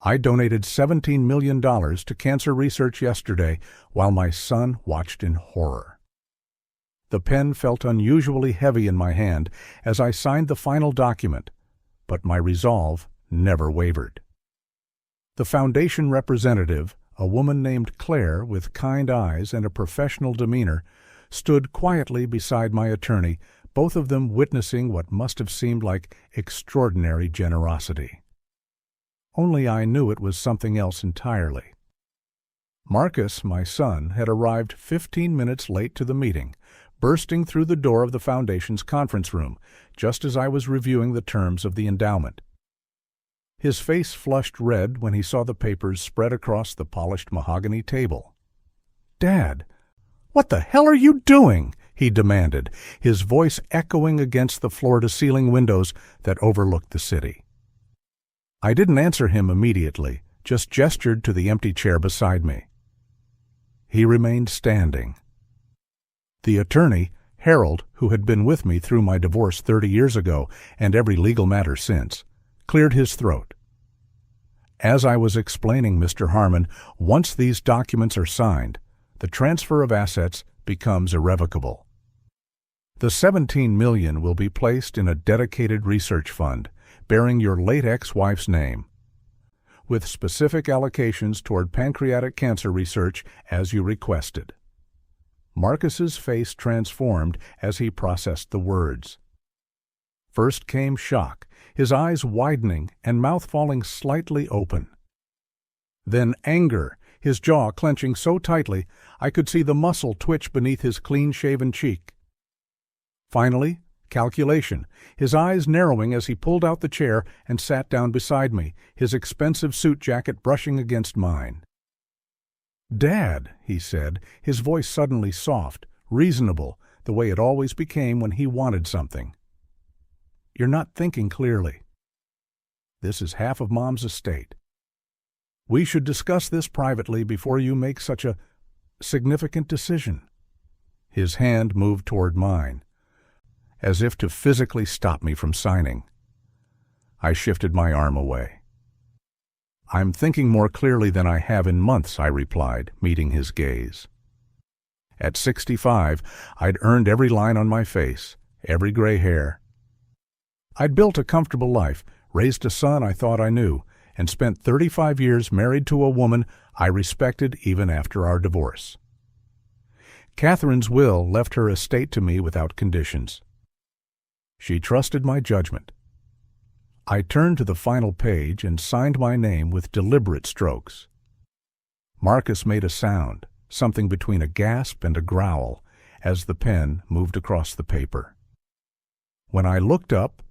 I donated $17 million to cancer research yesterday while my son watched in horror. The pen felt unusually heavy in my hand as I signed the final document, but my resolve never wavered. The foundation representative, a woman named Claire with kind eyes and a professional demeanor, stood quietly beside my attorney, both of them witnessing what must have seemed like extraordinary generosity. Only I knew it was something else entirely. Marcus, my son, had arrived 15 minutes late to the meeting, bursting through the door of the Foundation's conference room, just as I was reviewing the terms of the endowment. His face flushed red when he saw the papers spread across the polished mahogany table. "Dad, what the hell are you doing?" he demanded, his voice echoing against the floor-to-ceiling windows that overlooked the city. I didn't answer him immediately, just gestured to the empty chair beside me. He remained standing. The attorney, Harold, who had been with me through my divorce 30 years ago and every legal matter since, cleared his throat. As I was explaining, Mr. Harmon, once these documents are signed, the transfer of assets becomes irrevocable. The $17 million will be placed in a dedicated research fund bearing your late ex-wife's name, with specific allocations toward pancreatic cancer research as you requested. Marcus's face transformed as he processed the words. First came shock, his eyes widening and mouth falling slightly open. Then anger, his jaw clenching so tightly I could see the muscle twitch beneath his clean-shaven cheek. Finally, calculation, his eyes narrowing as he pulled out the chair and sat down beside me, his expensive suit jacket brushing against mine. "Dad," he said, his voice suddenly soft, reasonable, the way it always became when he wanted something. "You're not thinking clearly. This is half of Mom's estate. We should discuss this privately before you make such a significant decision." His hand moved toward mine, as if to physically stop me from signing. I shifted my arm away. "I'm thinking more clearly than I have in months," I replied, meeting his gaze. At 65, I'd earned every line on my face, every gray hair. I'd built a comfortable life, raised a son I thought I knew, and spent 35 years married to a woman I respected even after our divorce. Catherine's will left her estate to me without conditions. She trusted my judgment. I turned to the final page and signed my name with deliberate strokes. Marcus made a sound, something between a gasp and a growl, as the pen moved across the paper. When I looked up,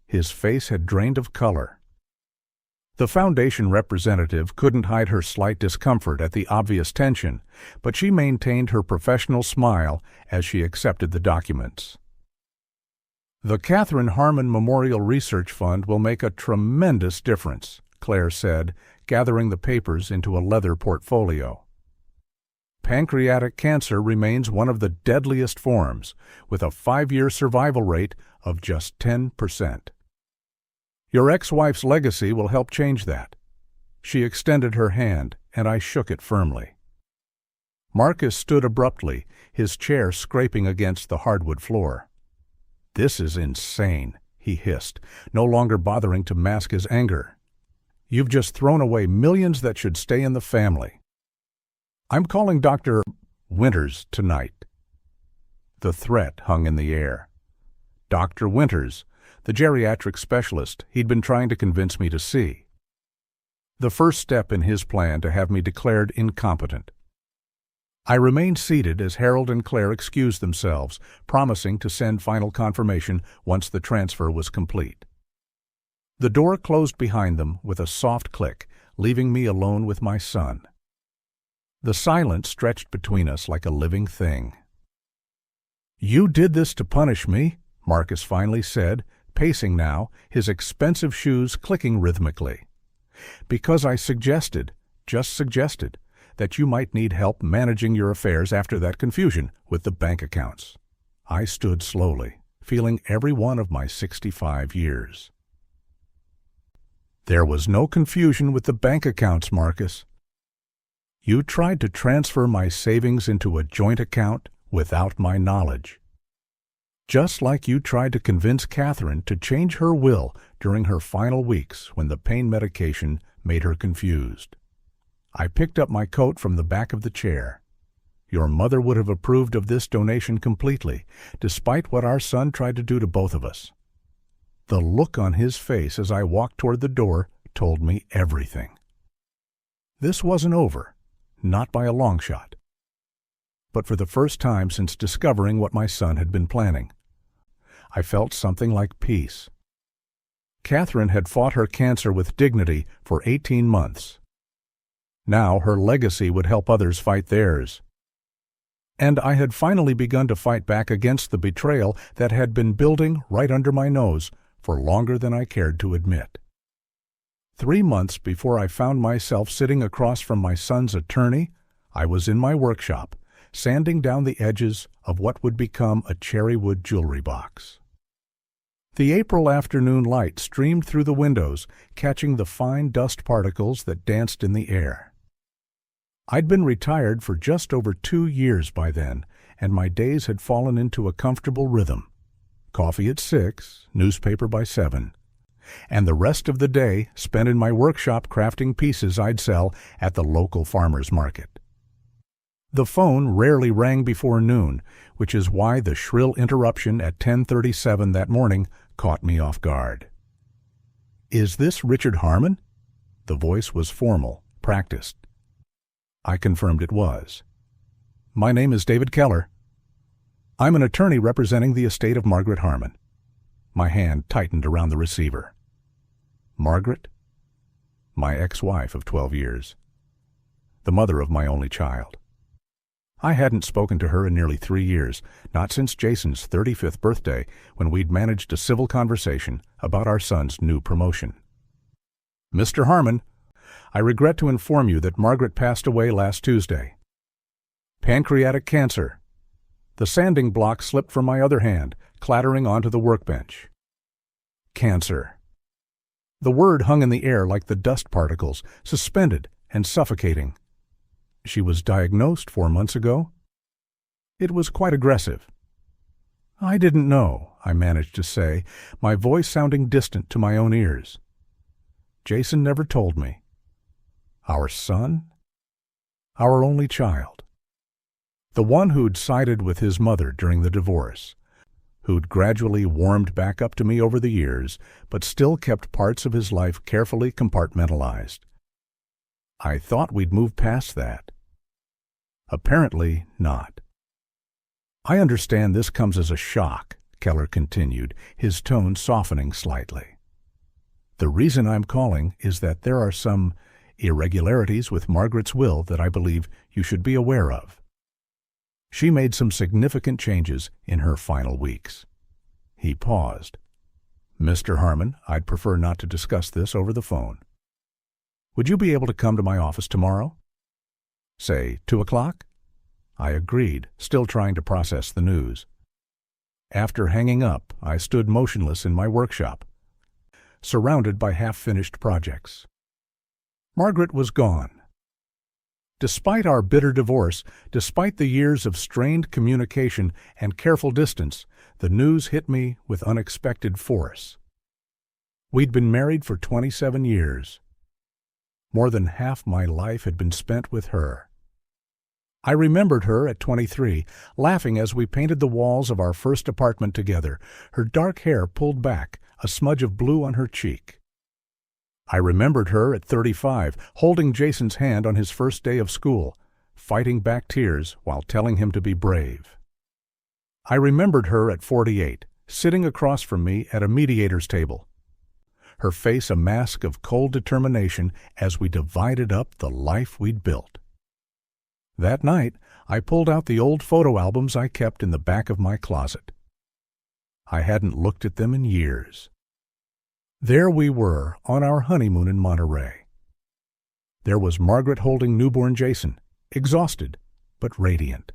his face had drained of color. The Foundation representative couldn't hide her slight discomfort at the obvious tension, but she maintained her professional smile as she accepted the documents. "The Catherine Harmon Memorial Research Fund will make a tremendous difference," Claire said, gathering the papers into a leather portfolio. "Pancreatic cancer remains one of the deadliest forms, with a 5-year survival rate of just 10%. Your ex-wife's legacy will help change that." She extended her hand, and I shook it firmly. Marcus stood abruptly, his chair scraping against the hardwood floor. "This is insane," he hissed, no longer bothering to mask his anger. "You've just thrown away millions that should stay in the family. I'm calling Dr. Winters tonight." The threat hung in the air. Dr. Winters, the geriatric specialist he'd been trying to convince me to see. The first step in his plan to have me declared incompetent. I remained seated as Harold and Claire excused themselves, promising to send final confirmation once the transfer was complete. The door closed behind them with a soft click, leaving me alone with my son. The silence stretched between us like a living thing. "You did this to punish me," Marcus finally said, pacing now, his expensive shoes clicking rhythmically. "Because I just suggested, that you might need help managing your affairs after that confusion with the bank accounts." I stood slowly, feeling every one of my 65 years. There was no confusion with the bank accounts, Marcus. You tried to transfer my savings into a joint account without my knowledge. Just like you tried to convince Catherine to change her will during her final weeks when the pain medication made her confused. I picked up my coat from the back of the chair. Your mother would have approved of this donation completely, despite what our son tried to do to both of us. The look on his face as I walked toward the door told me everything. This wasn't over, not by a long shot. But for the first time since discovering what my son had been planning, I felt something like peace. Catherine had fought her cancer with dignity for 18 months. Now her legacy would help others fight theirs. And I had finally begun to fight back against the betrayal that had been building right under my nose for longer than I cared to admit. 3 months before I found myself sitting across from my son's attorney, I was in my workshop, sanding down the edges of what would become a cherrywood jewelry box. The April afternoon light streamed through the windows, catching the fine dust particles that danced in the air. I'd been retired for just over 2 years by then, and my days had fallen into a comfortable rhythm. Coffee at 6, newspaper by 7, and the rest of the day spent in my workshop crafting pieces I'd sell at the local farmer's market. The phone rarely rang before noon, which is why the shrill interruption at 10:37 that morning caught me off guard. "Is this Richard Harmon?" The voice was formal, practiced. I confirmed it was. "My name is David Keller. I'm an attorney representing the estate of Margaret Harmon." My hand tightened around the receiver. Margaret? My ex-wife of 12 years. The mother of my only child. I hadn't spoken to her in nearly 3 years, not since Jason's 35th birthday, when we'd managed a civil conversation about our son's new promotion. "Mr. Harmon, I regret to inform you that Margaret passed away last Tuesday. Pancreatic cancer." The sanding block slipped from my other hand, clattering onto the workbench. Cancer. The word hung in the air like the dust particles, suspended and suffocating. She was diagnosed 4 months ago? It was quite aggressive. "I didn't know," I managed to say, my voice sounding distant to my own ears. "Jason never told me." Our son? Our only child. The one who'd sided with his mother during the divorce, who'd gradually warmed back up to me over the years, but still kept parts of his life carefully compartmentalized. I thought we'd moved past that. Apparently not. "I understand this comes as a shock," Keller continued, his tone softening slightly. "The reason I'm calling is that there are some irregularities with Margaret's will that I believe you should be aware of. She made some significant changes in her final weeks." He paused. "Mr. Harmon, I'd prefer not to discuss this over the phone. Would you be able to come to my office tomorrow? Say 2 o'clock? I agreed, still trying to process the news. After hanging up, I stood motionless in my workshop, surrounded by half-finished projects. Margaret was gone. Despite our bitter divorce, despite the years of strained communication and careful distance, the news hit me with unexpected force. We'd been married for 27 years. More than half my life had been spent with her. I remembered her at 23, laughing as we painted the walls of our first apartment together, her dark hair pulled back, a smudge of blue on her cheek. I remembered her at 35, holding Jason's hand on his first day of school, fighting back tears while telling him to be brave. I remembered her at 48, sitting across from me at a mediator's table, her face a mask of cold determination as we divided up the life we'd built. That night, I pulled out the old photo albums I kept in the back of my closet. I hadn't looked at them in years. There we were on our honeymoon in Monterey. There was Margaret holding newborn Jason, exhausted but radiant.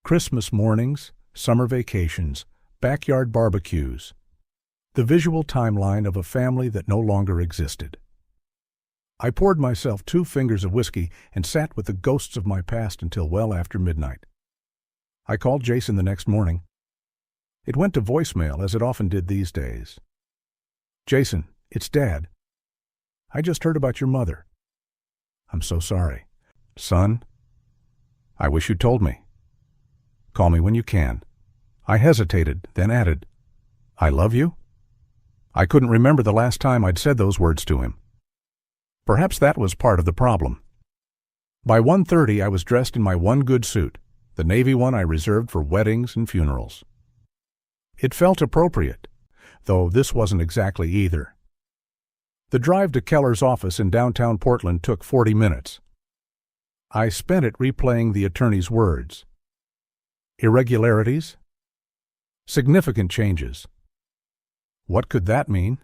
Christmas mornings, summer vacations, backyard barbecues. the visual timeline of a family that no longer existed. I poured myself 2 fingers of whiskey and sat with the ghosts of my past until well after midnight. I called Jason the next morning. It went to voicemail, as it often did these days. "Jason, it's Dad. I just heard about your mother. I'm so sorry. Son, I wish you'd told me. Call me when you can." I hesitated, then added, "I love you?" I couldn't remember the last time I'd said those words to him. Perhaps that was part of the problem. By 1:30 I was dressed in my one good suit, the navy one I reserved for weddings and funerals. It felt appropriate, though this wasn't exactly either. The drive to Keller's office in downtown Portland took 40 minutes. I spent it replaying the attorney's words. Irregularities? Significant changes. What could that mean?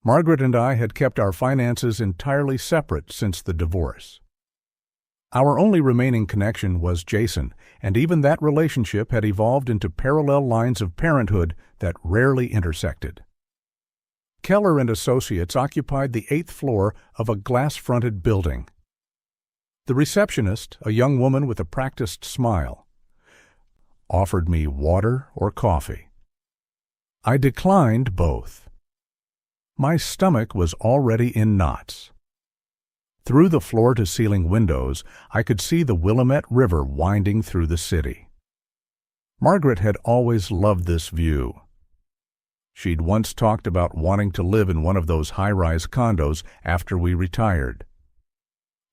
Margaret and I had kept our finances entirely separate since the divorce. Our only remaining connection was Jason, and even that relationship had evolved into parallel lines of parenthood that rarely intersected. Keller and Associates occupied the 8th floor of a glass-fronted building. The receptionist, a young woman with a practiced smile, offered me water or coffee. I declined both. My stomach was already in knots. Through the floor-to-ceiling windows, I could see the Willamette River winding through the city. Margaret had always loved this view. She'd once talked about wanting to live in one of those high-rise condos after we retired.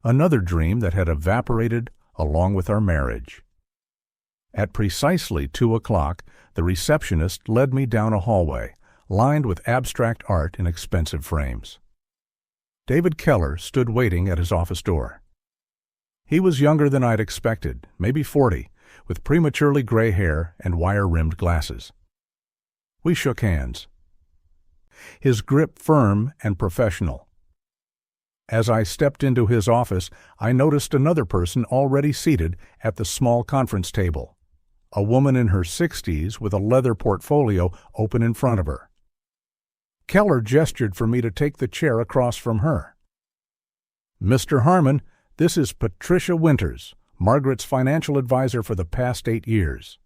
Another dream that had evaporated along with our marriage. At precisely 2 o'clock, the receptionist led me down a hallway, lined with abstract art in expensive frames. David Keller stood waiting at his office door. He was younger than I'd expected, maybe 40, with prematurely gray hair and wire-rimmed glasses. We shook hands. His grip firm and professional. As I stepped into his office, I noticed another person already seated at the small conference table, a woman in her 60s with a leather portfolio open in front of her. Keller gestured for me to take the chair across from her. "Mr. Harmon, this is Patricia Winters, Margaret's financial advisor for the past 8 years.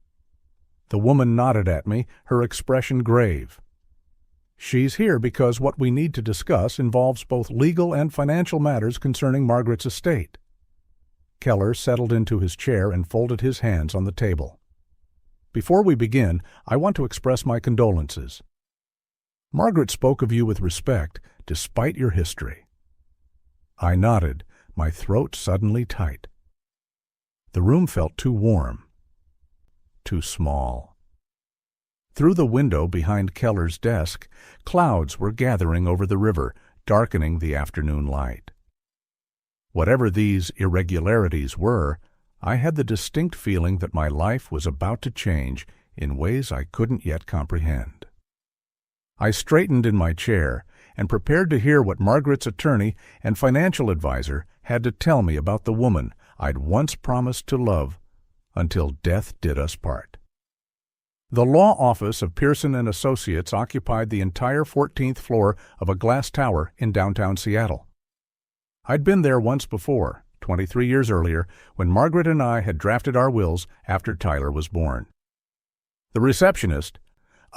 The woman nodded at me, her expression grave. "She's here because what we need to discuss involves both legal and financial matters concerning Margaret's estate." Keller settled into his chair and folded his hands on the table. "Before we begin, I want to express my condolences. Margaret spoke of you with respect, despite your history." I nodded, my throat suddenly tight. The room felt too warm, too small. Through the window behind Keller's desk, clouds were gathering over the river, darkening the afternoon light. Whatever these irregularities were, I had the distinct feeling that my life was about to change in ways I couldn't yet comprehend. I straightened in my chair and prepared to hear what Margaret's attorney and financial advisor had to tell me about the woman I'd once promised to love until death did us part. The law office of Pearson & Associates occupied the entire 14th floor of a glass tower in downtown Seattle. I'd been there once before, 23 years earlier, when Margaret and I had drafted our wills after Tyler was born. The receptionist,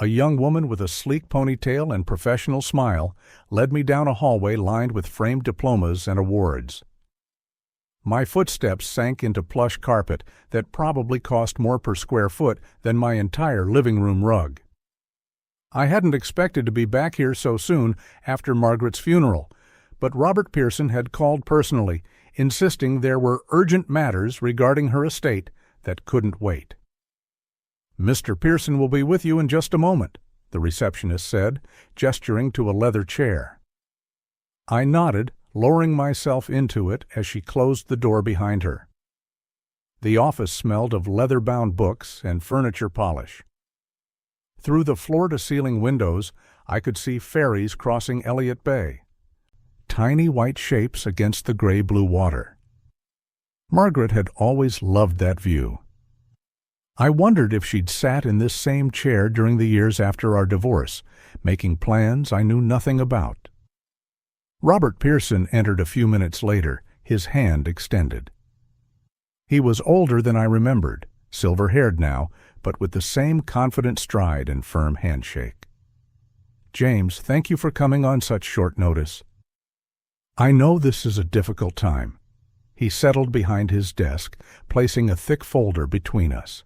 a young woman with a sleek ponytail and professional smile, led me down a hallway lined with framed diplomas and awards. My footsteps sank into plush carpet that probably cost more per square foot than my entire living room rug. I hadn't expected to be back here so soon after Margaret's funeral, but Robert Pearson had called personally, insisting there were urgent matters regarding her estate that couldn't wait. "Mr. Pearson will be with you in just a moment," the receptionist said, gesturing to a leather chair. I nodded, lowering myself into it as she closed the door behind her. The office smelled of leather-bound books and furniture polish. Through the floor-to-ceiling windows, I could see ferries crossing Elliott Bay, tiny white shapes against the gray-blue water. Margaret had always loved that view. I wondered if she'd sat in this same chair during the years after our divorce, making plans I knew nothing about. Robert Pearson entered a few minutes later, his hand extended. He was older than I remembered, silver-haired now, but with the same confident stride and firm handshake. "James, thank you for coming on such short notice. I know this is a difficult time." He settled behind his desk, placing a thick folder between us.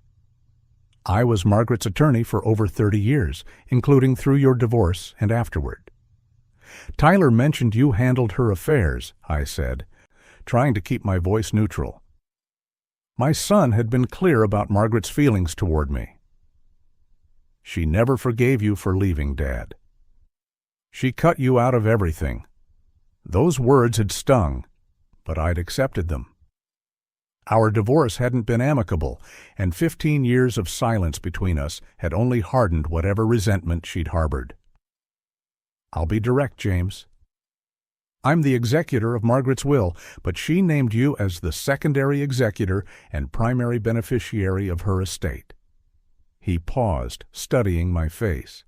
"I was Margaret's attorney for over 30 years, including through your divorce and afterward." "Tyler mentioned you handled her affairs," I said, trying to keep my voice neutral. My son had been clear about Margaret's feelings toward me. "She never forgave you for leaving, Dad. She cut you out of everything." Those words had stung, but I'd accepted them. Our divorce hadn't been amicable, and 15 years of silence between us had only hardened whatever resentment she'd harbored. "I'll be direct, James. I'm the executor of Margaret's will, but she named you as the secondary executor and primary beneficiary of her estate." He paused, studying my face.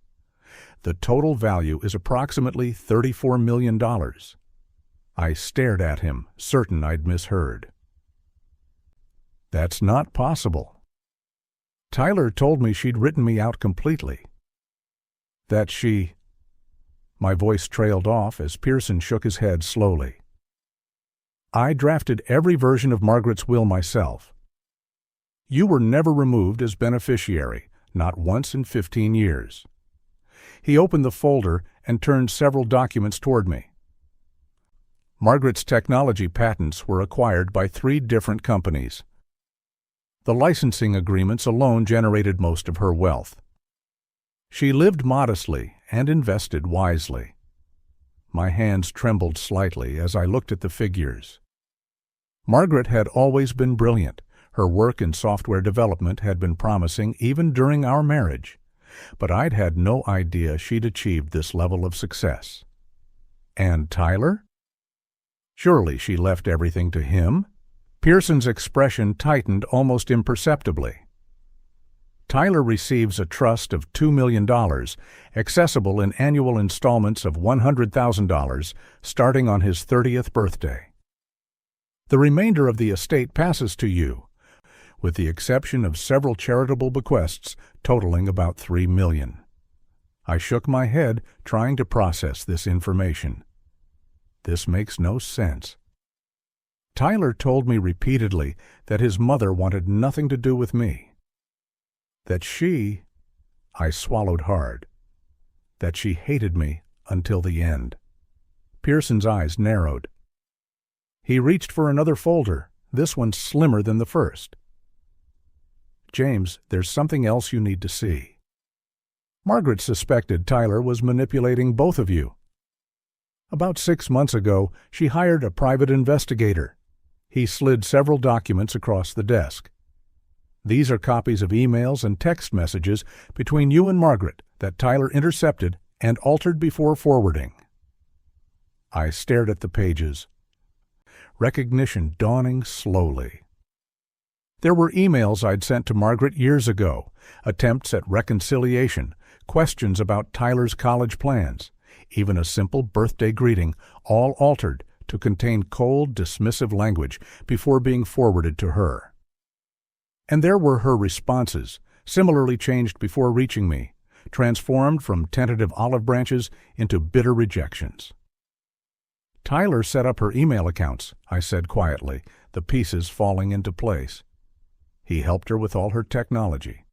"The total value is approximately $34 million. I stared at him, certain I'd misheard. "That's not possible. Tyler told me she'd written me out completely. That she—" My voice trailed off as Pearson shook his head slowly. "I drafted every version of Margaret's will myself. You were never removed as beneficiary, not once in 15 years. He opened the folder and turned several documents toward me. Margaret's technology patents were acquired by 3 different companies. The licensing agreements alone generated most of her wealth. She lived modestly and invested wisely." My hands trembled slightly as I looked at the figures. Margaret had always been brilliant. Her work in software development had been promising even during our marriage, but I'd had no idea she'd achieved this level of success. And Tyler? Surely she left everything to him? Pearson's expression tightened almost imperceptibly. "Tyler receives a trust of $2 million, accessible in annual installments of $100,000, starting on his 30th birthday. The remainder of the estate passes to you, with the exception of several charitable bequests totaling about $3 million. I shook my head, trying to process this information. This makes no sense. Tyler told me repeatedly that his mother wanted nothing to do with me. That she— I swallowed hard. That she hated me until the end. Pearson's eyes narrowed. He reached for another folder, this one slimmer than the first. "James, there's something else you need to see." Margaret suspected Tyler was manipulating both of you. About 6 months ago, she hired a private investigator. He slid several documents across the desk. These are copies of emails and text messages between you and Margaret that Tyler intercepted and altered before forwarding. I stared at the pages, recognition dawning slowly. There were emails I'd sent to Margaret years ago, attempts at reconciliation, questions about Tyler's college plans, even a simple birthday greeting, all altered to contain cold, dismissive language before being forwarded to her. And there were her responses, similarly changed before reaching me, transformed from tentative olive branches into bitter rejections. "Tyler set up her email accounts," I said quietly, the pieces falling into place. "He helped her with all her technology.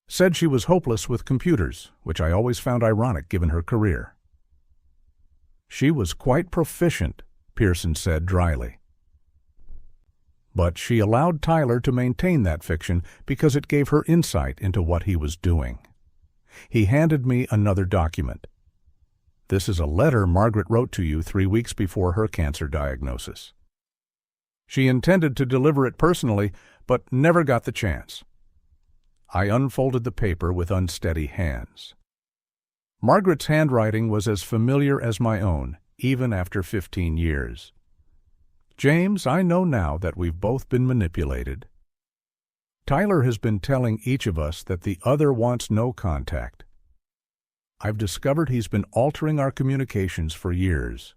Said she was hopeless with computers, which I always found ironic given her career." "She was quite proficient," Pearson said dryly. "But she allowed Tyler to maintain that fiction because it gave her insight into what he was doing." He handed me another document. "This is a letter Margaret wrote to you 3 weeks before her cancer diagnosis. She intended to deliver it personally, but never got the chance." I unfolded the paper with unsteady hands. Margaret's handwriting was as familiar as my own, even after 15 years. "James, I know now that we've both been manipulated." Tyler has been telling each of us that the other wants no contact. I've discovered he's been altering our communications for years.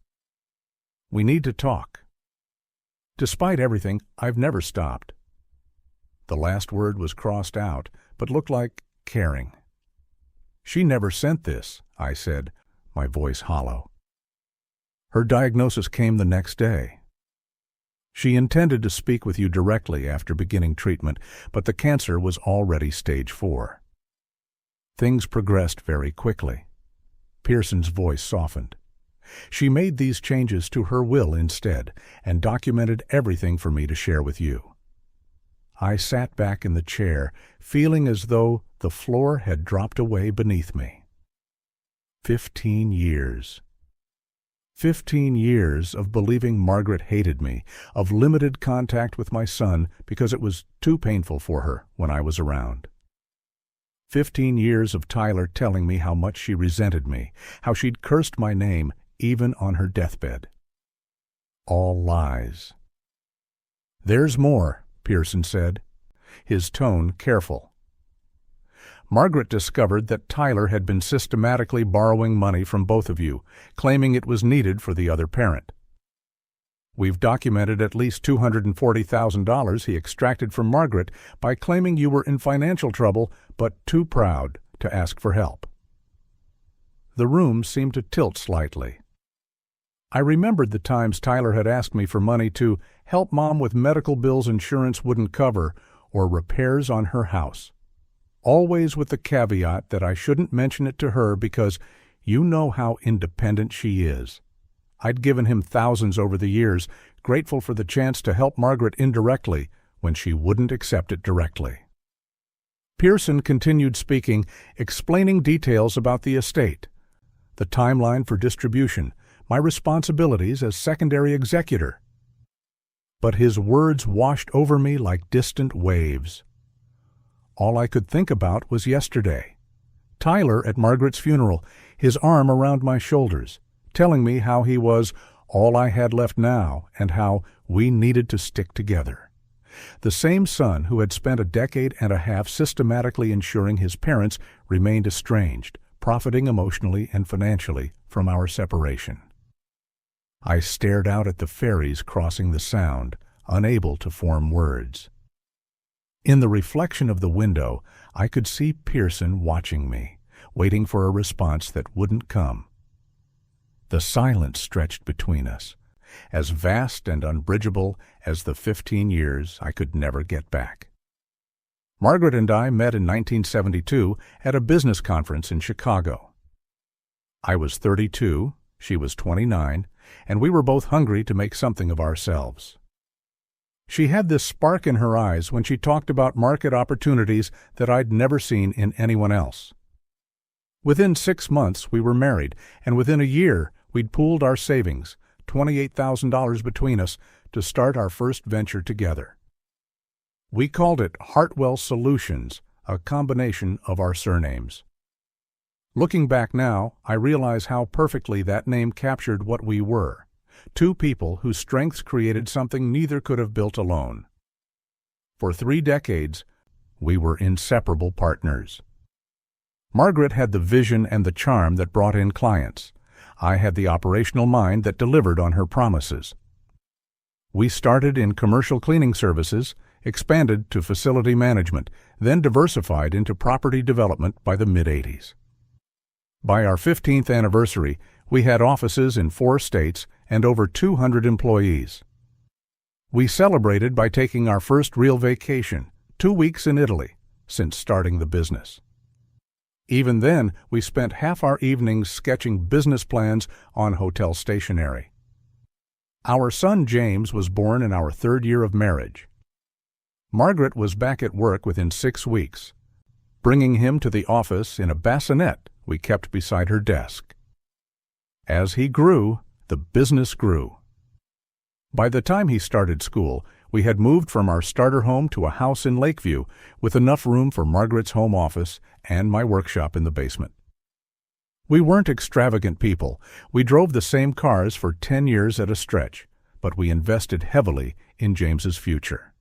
We need to talk. Despite everything, I've never stopped. The last word was crossed out, but looked like caring. She never sent this, I said, my voice hollow. Her diagnosis came the next day. She intended to speak with you directly after beginning treatment, but the cancer was already stage 4. Things progressed very quickly. Pearson's voice softened. She made these changes to her will instead, and documented everything for me to share with you. I sat back in the chair, feeling as though the floor had dropped away beneath me. 15 years. 15 years of believing Margaret hated me, of limited contact with my son because it was too painful for her when I was around. 15 years of Tyler telling me how much she resented me, how she'd cursed my name even on her deathbed. All lies. There's more, Pearson said, his tone careful. Margaret discovered that Tyler had been systematically borrowing money from both of you, claiming it was needed for the other parent. We've documented at least $240,000 he extracted from Margaret by claiming you were in financial trouble but too proud to ask for help. The room seemed to tilt slightly. I remembered the times Tyler had asked me for money to help Mom with medical bills insurance wouldn't cover or repairs on her house. Always with the caveat that I shouldn't mention it to her because you know how independent she is. I'd given him thousands over the years, grateful for the chance to help Margaret indirectly when she wouldn't accept it directly. Pearson continued speaking, explaining details about the estate, the timeline for distribution, my responsibilities as secondary executor. But his words washed over me like distant waves. All I could think about was yesterday. Tyler at Margaret's funeral, his arm around my shoulders, telling me how he was all I had left now and how we needed to stick together. The same son who had spent a decade and a half systematically ensuring his parents remained estranged, profiting emotionally and financially from our separation. I stared out at the ferries crossing the Sound, unable to form words. In the reflection of the window, I could see Pearson watching me, waiting for a response that wouldn't come. The silence stretched between us, as vast and unbridgeable as the 15 years I could never get back. Margaret and I met in 1972 at a business conference in Chicago. I was 32, she was 29, and we were both hungry to make something of ourselves. She had this spark in her eyes when she talked about market opportunities that I'd never seen in anyone else. Within 6 months, we were married, and within a year, we'd pooled our savings, $28,000 between us, to start our first venture together. We called it Hartwell Solutions, a combination of our surnames. Looking back now, I realize how perfectly that name captured what we were. Two people whose strengths created something neither could have built alone. For 3 decades, we were inseparable partners. Margaret had the vision and the charm that brought in clients. I had the operational mind that delivered on her promises. We started in commercial cleaning services, expanded to facility management, then diversified into property development by the mid-'80s. By our 15th anniversary, we had offices in 4 states and over 200 employees. We celebrated by taking our first real vacation, 2 weeks in Italy, since starting the business. Even then, we spent half our evenings sketching business plans on hotel stationery. Our son James was born in our 3rd year of marriage. Margaret was back at work within 6 weeks, bringing him to the office in a bassinet we kept beside her desk. As he grew, the business grew. By the time he started school, we had moved from our starter home to a house in Lakeview with enough room for Margaret's home office and my workshop in the basement. We weren't extravagant people. We drove the same cars for 10 years at a stretch, but we invested heavily in James's future.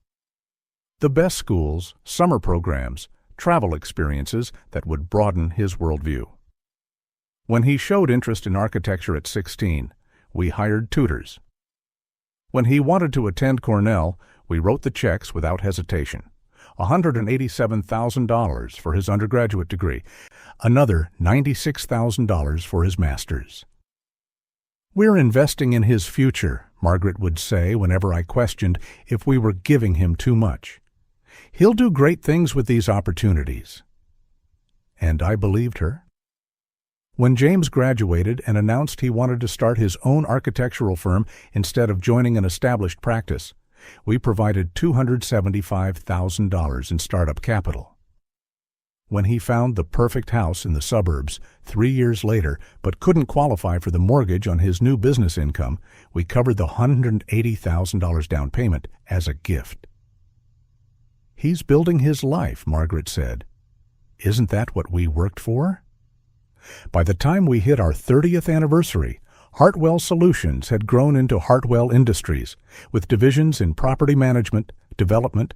The best schools, summer programs, travel experiences that would broaden his worldview. When he showed interest in architecture at 16, we hired tutors. When he wanted to attend Cornell, we wrote the checks without hesitation. $187,000 for his undergraduate degree, another $96,000 for his master's. "We're investing in his future," Margaret would say whenever I questioned if we were giving him too much. "He'll do great things with these opportunities." And I believed her. When James graduated and announced he wanted to start his own architectural firm instead of joining an established practice, we provided $275,000 in startup capital. When he found the perfect house in the suburbs 3 years later but couldn't qualify for the mortgage on his new business income, we covered the $180,000 down payment as a gift. "He's building his life," Margaret said. "Isn't that what we worked for?" By the time we hit our 30th anniversary, Hartwell Solutions had grown into Hartwell Industries, with divisions in property management, development,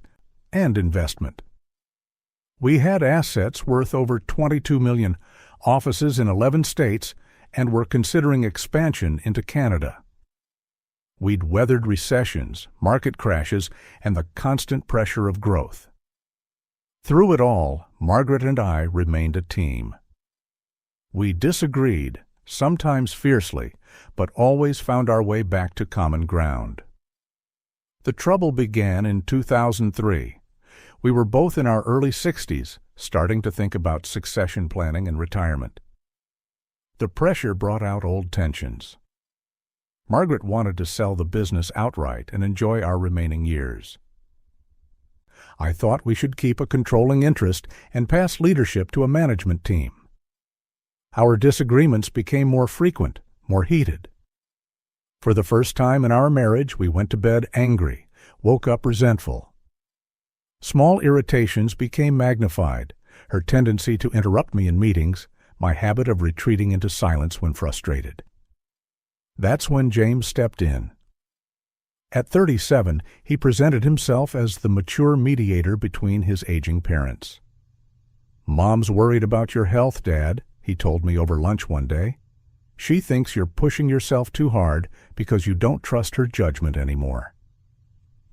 and investment. We had assets worth over $22 million, offices in 11 states, and were considering expansion into Canada. We'd weathered recessions, market crashes, and the constant pressure of growth. Through it all, Margaret and I remained a team. We disagreed, sometimes fiercely, but always found our way back to common ground. The trouble began in 2003. We were both in our early 60s, starting to think about succession planning and retirement. The pressure brought out old tensions. Margaret wanted to sell the business outright and enjoy our remaining years. I thought we should keep a controlling interest and pass leadership to a management team. Our disagreements became more frequent, more heated. For the first time in our marriage, we went to bed angry, woke up resentful. Small irritations became magnified, her tendency to interrupt me in meetings, my habit of retreating into silence when frustrated. That's when James stepped in. At 37, he presented himself as the mature mediator between his aging parents. "Mom's worried about your health, Dad," he told me over lunch one day. "She thinks you're pushing yourself too hard because you don't trust her judgment anymore."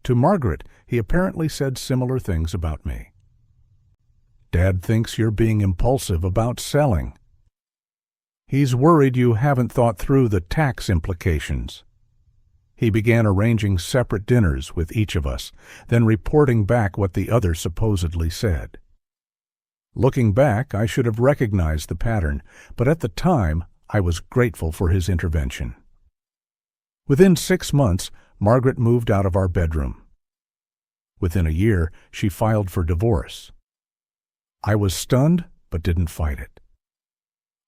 To Margaret, he apparently said similar things about me. "Dad thinks you're being impulsive about selling. He's worried you haven't thought through the tax implications." He began arranging separate dinners with each of us, then reporting back what the other supposedly said. Looking back, I should have recognized the pattern, but at the time, I was grateful for his intervention. Within 6 months, Margaret moved out of our bedroom. Within a year, she filed for divorce. I was stunned, but didn't fight it.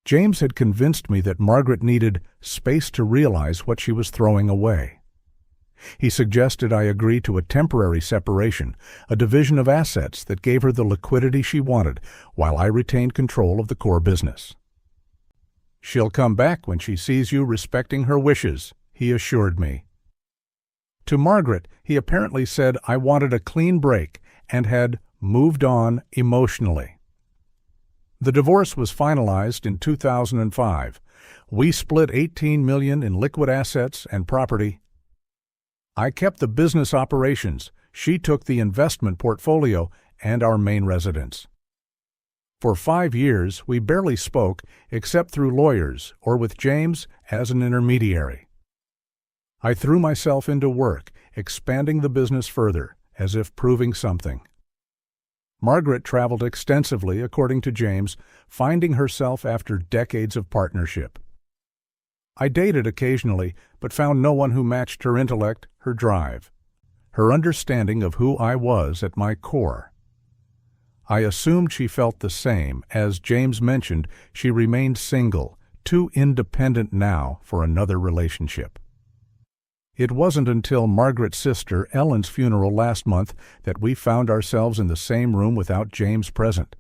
James had convinced me that Margaret needed space to realize what she was throwing away. He suggested I agree to a temporary separation, a division of assets that gave her the liquidity she wanted, while I retained control of the core business. "She'll come back when she sees you respecting her wishes," he assured me. To Margaret, he apparently said I wanted a clean break and had moved on emotionally. The divorce was finalized in 2005. We split $18 million in liquid assets and property. I kept the business operations. She took the investment portfolio and our main residence. For 5 years, we barely spoke except through lawyers or with James as an intermediary. I threw myself into work, expanding the business further, as if proving something. Margaret traveled extensively, according to James, finding herself after decades of partnership. I dated occasionally, but found no one who matched her intellect, her drive, her understanding of who I was at my core. I assumed she felt the same. As James mentioned, she remained single, too independent now for another relationship. It wasn't until Margaret's sister Ellen's funeral last month that we found ourselves in the same room without James present.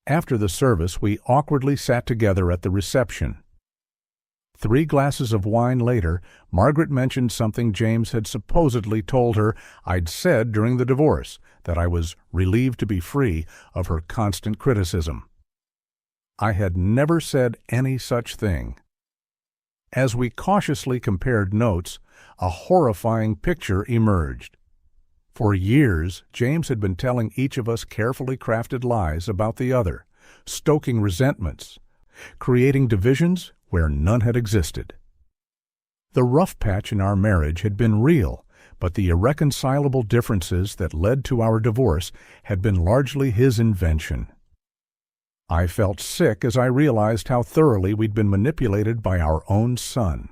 After the service, we awkwardly sat together at the reception. 3 glasses of wine later, Margaret mentioned something James had supposedly told her I'd said during the divorce, that I was relieved to be free of her constant criticism. I had never said any such thing. As we cautiously compared notes, a horrifying picture emerged. For years, James had been telling each of us carefully crafted lies about the other, stoking resentments, creating divisions where none had existed. The rough patch in our marriage had been real, but the irreconcilable differences that led to our divorce had been largely his invention. I felt sick as I realized how thoroughly we'd been manipulated by our own son.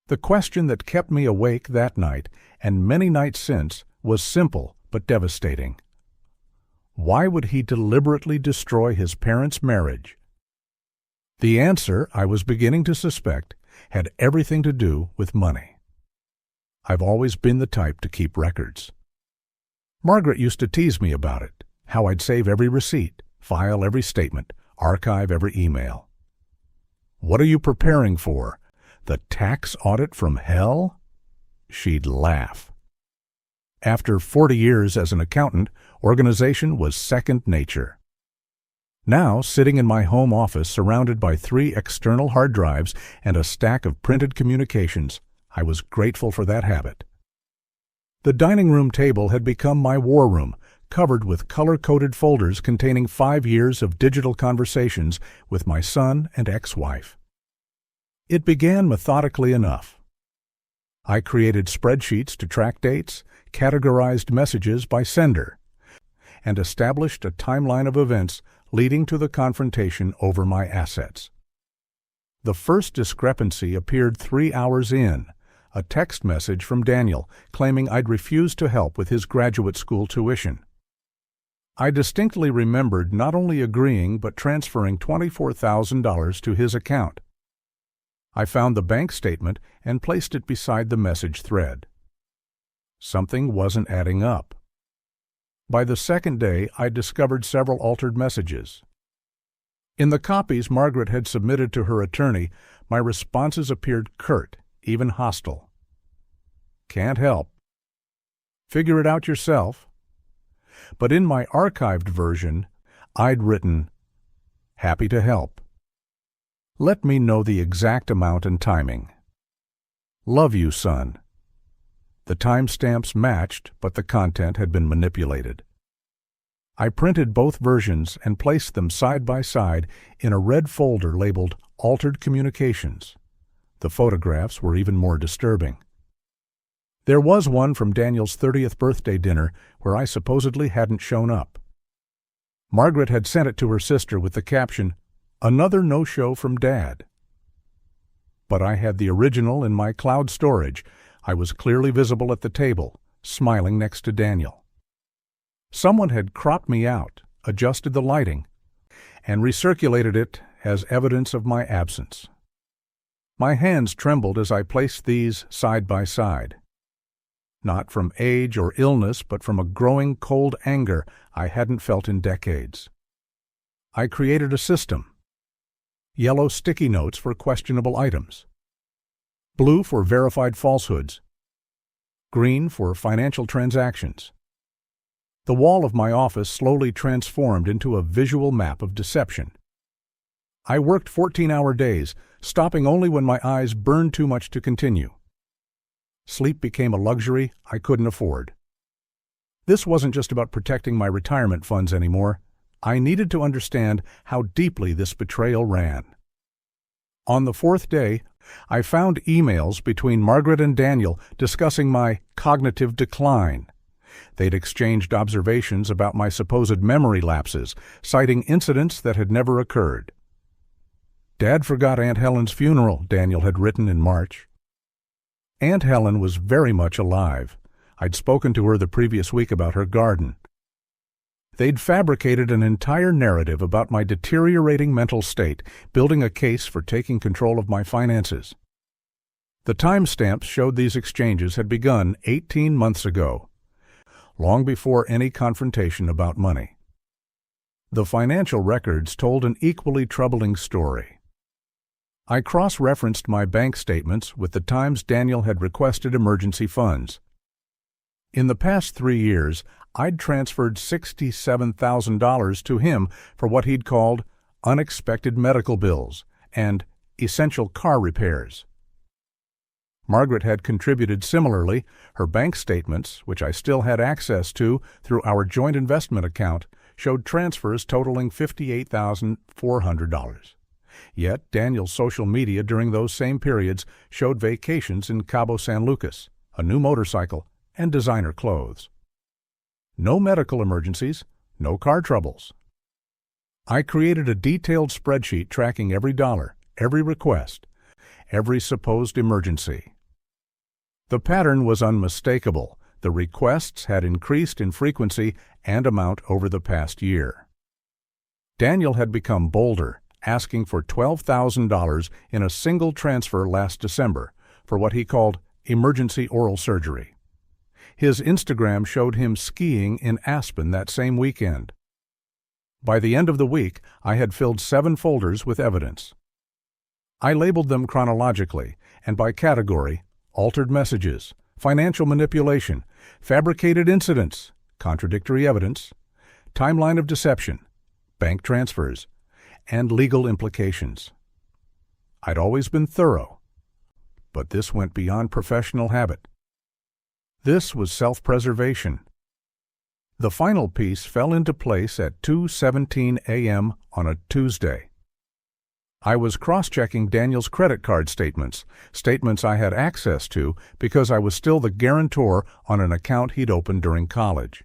The question that kept me awake that night, and many nights since, was simple but devastating. Why would he deliberately destroy his parents' marriage? The answer, I was beginning to suspect, had everything to do with money. I've always been the type to keep records. Margaret used to tease me about it, how I'd save every receipt, file every statement, archive every email. "What are you preparing for? The tax audit from hell?" She'd laugh. After 40 years as an accountant, organization was second nature. Now, sitting in my home office surrounded by 3 external hard drives and a stack of printed communications, I was grateful for that habit. The dining room table had become my war room, covered with color-coded folders containing 5 years of digital conversations with my son and ex-wife. It began methodically enough. I created spreadsheets to track dates, categorized messages by sender, and established a timeline of events leading to the confrontation over my assets. The first discrepancy appeared 3 hours in, a text message from Daniel claiming I'd refused to help with his graduate school tuition. I distinctly remembered not only agreeing but transferring $24,000 to his account. I found the bank statement and placed it beside the message thread. Something wasn't adding up. By the second day, I discovered several altered messages. In the copies Margaret had submitted to her attorney, my responses appeared curt, even hostile. "Can't help. Figure it out yourself." But in my archived version, I'd written, "Happy to help. Let me know the exact amount and timing. Love you, son." The timestamps matched, but the content had been manipulated. I printed both versions and placed them side by side in a red folder labeled Altered Communications. The photographs were even more disturbing. There was one from Daniel's 30th birthday dinner where I supposedly hadn't shown up. Margaret had sent it to her sister with the caption, "Another no-show from Dad." But I had the original in my cloud storage. I was clearly visible at the table, smiling next to Daniel. Someone had cropped me out, adjusted the lighting, and recirculated it as evidence of my absence. My hands trembled as I placed these side by side. Not from age or illness, but from a growing cold anger I hadn't felt in decades. I created a system. Yellow sticky notes for questionable items. Blue for verified falsehoods. Green for financial transactions. The wall of my office slowly transformed into a visual map of deception. I worked 14-hour days, stopping only when my eyes burned too much to continue. Sleep became a luxury I couldn't afford. This wasn't just about protecting my retirement funds anymore. I needed to understand how deeply this betrayal ran. On the 4th day, I found emails between Margaret and Daniel discussing my cognitive decline. They'd exchanged observations about my supposed memory lapses, citing incidents that had never occurred. "Dad forgot Aunt Helen's funeral," Daniel had written in March. Aunt Helen was very much alive. I'd spoken to her the previous week about her garden. They'd fabricated an entire narrative about my deteriorating mental state, building a case for taking control of my finances. The timestamps showed these exchanges had begun 18 months ago, long before any confrontation about money. The financial records told an equally troubling story. I cross-referenced my bank statements with the times Daniel had requested emergency funds. In the past 3 years, I'd transferred $67,000 to him for what he'd called unexpected medical bills and essential car repairs. Margaret had contributed similarly. Her bank statements, which I still had access to through our joint investment account, showed transfers totaling $58,400. Yet Daniel's social media during those same periods showed vacations in Cabo San Lucas, a new motorcycle, and designer clothes. No medical emergencies, no car troubles. I created a detailed spreadsheet tracking every dollar, every request, every supposed emergency. The pattern was unmistakable. The requests had increased in frequency and amount over the past year. Daniel had become bolder, asking for $12,000 in a single transfer last December for what he called emergency oral surgery. His Instagram showed him skiing in Aspen that same weekend. By the end of the week, I had filled 7 folders with evidence. I labeled them chronologically and by category: altered messages, financial manipulation, fabricated incidents, contradictory evidence, timeline of deception, bank transfers, and legal implications. I'd always been thorough, but this went beyond professional habit. This was self-preservation. The final piece fell into place at 2:17 a.m. on a Tuesday. I was cross-checking Daniel's credit card statements I had access to because I was still the guarantor on an account he'd opened during college.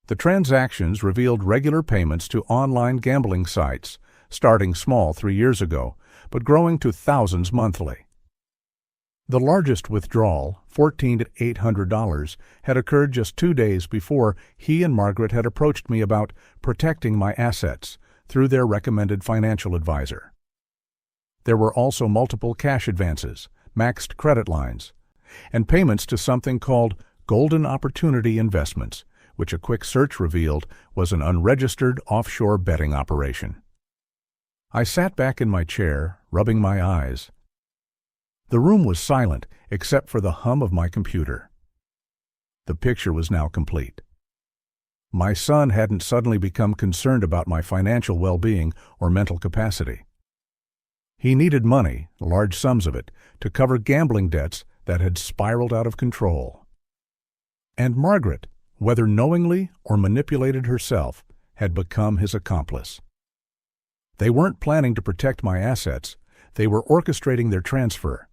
The transactions revealed regular payments to online gambling sites, starting small 3 years ago, but growing to thousands monthly. The largest withdrawal, $1,400, had occurred just 2 days before he and Margaret had approached me about protecting my assets through their recommended financial advisor. There were also multiple cash advances, maxed credit lines, and payments to something called Golden Opportunity Investments, which a quick search revealed was an unregistered offshore betting operation. I sat back in my chair, rubbing my eyes. The room was silent except for the hum of my computer. The picture was now complete. My son hadn't suddenly become concerned about my financial well-being or mental capacity. He needed money, large sums of it, to cover gambling debts that had spiraled out of control. And Margaret, whether knowingly or manipulated herself, had become his accomplice. They weren't planning to protect my assets, they were orchestrating their transfer.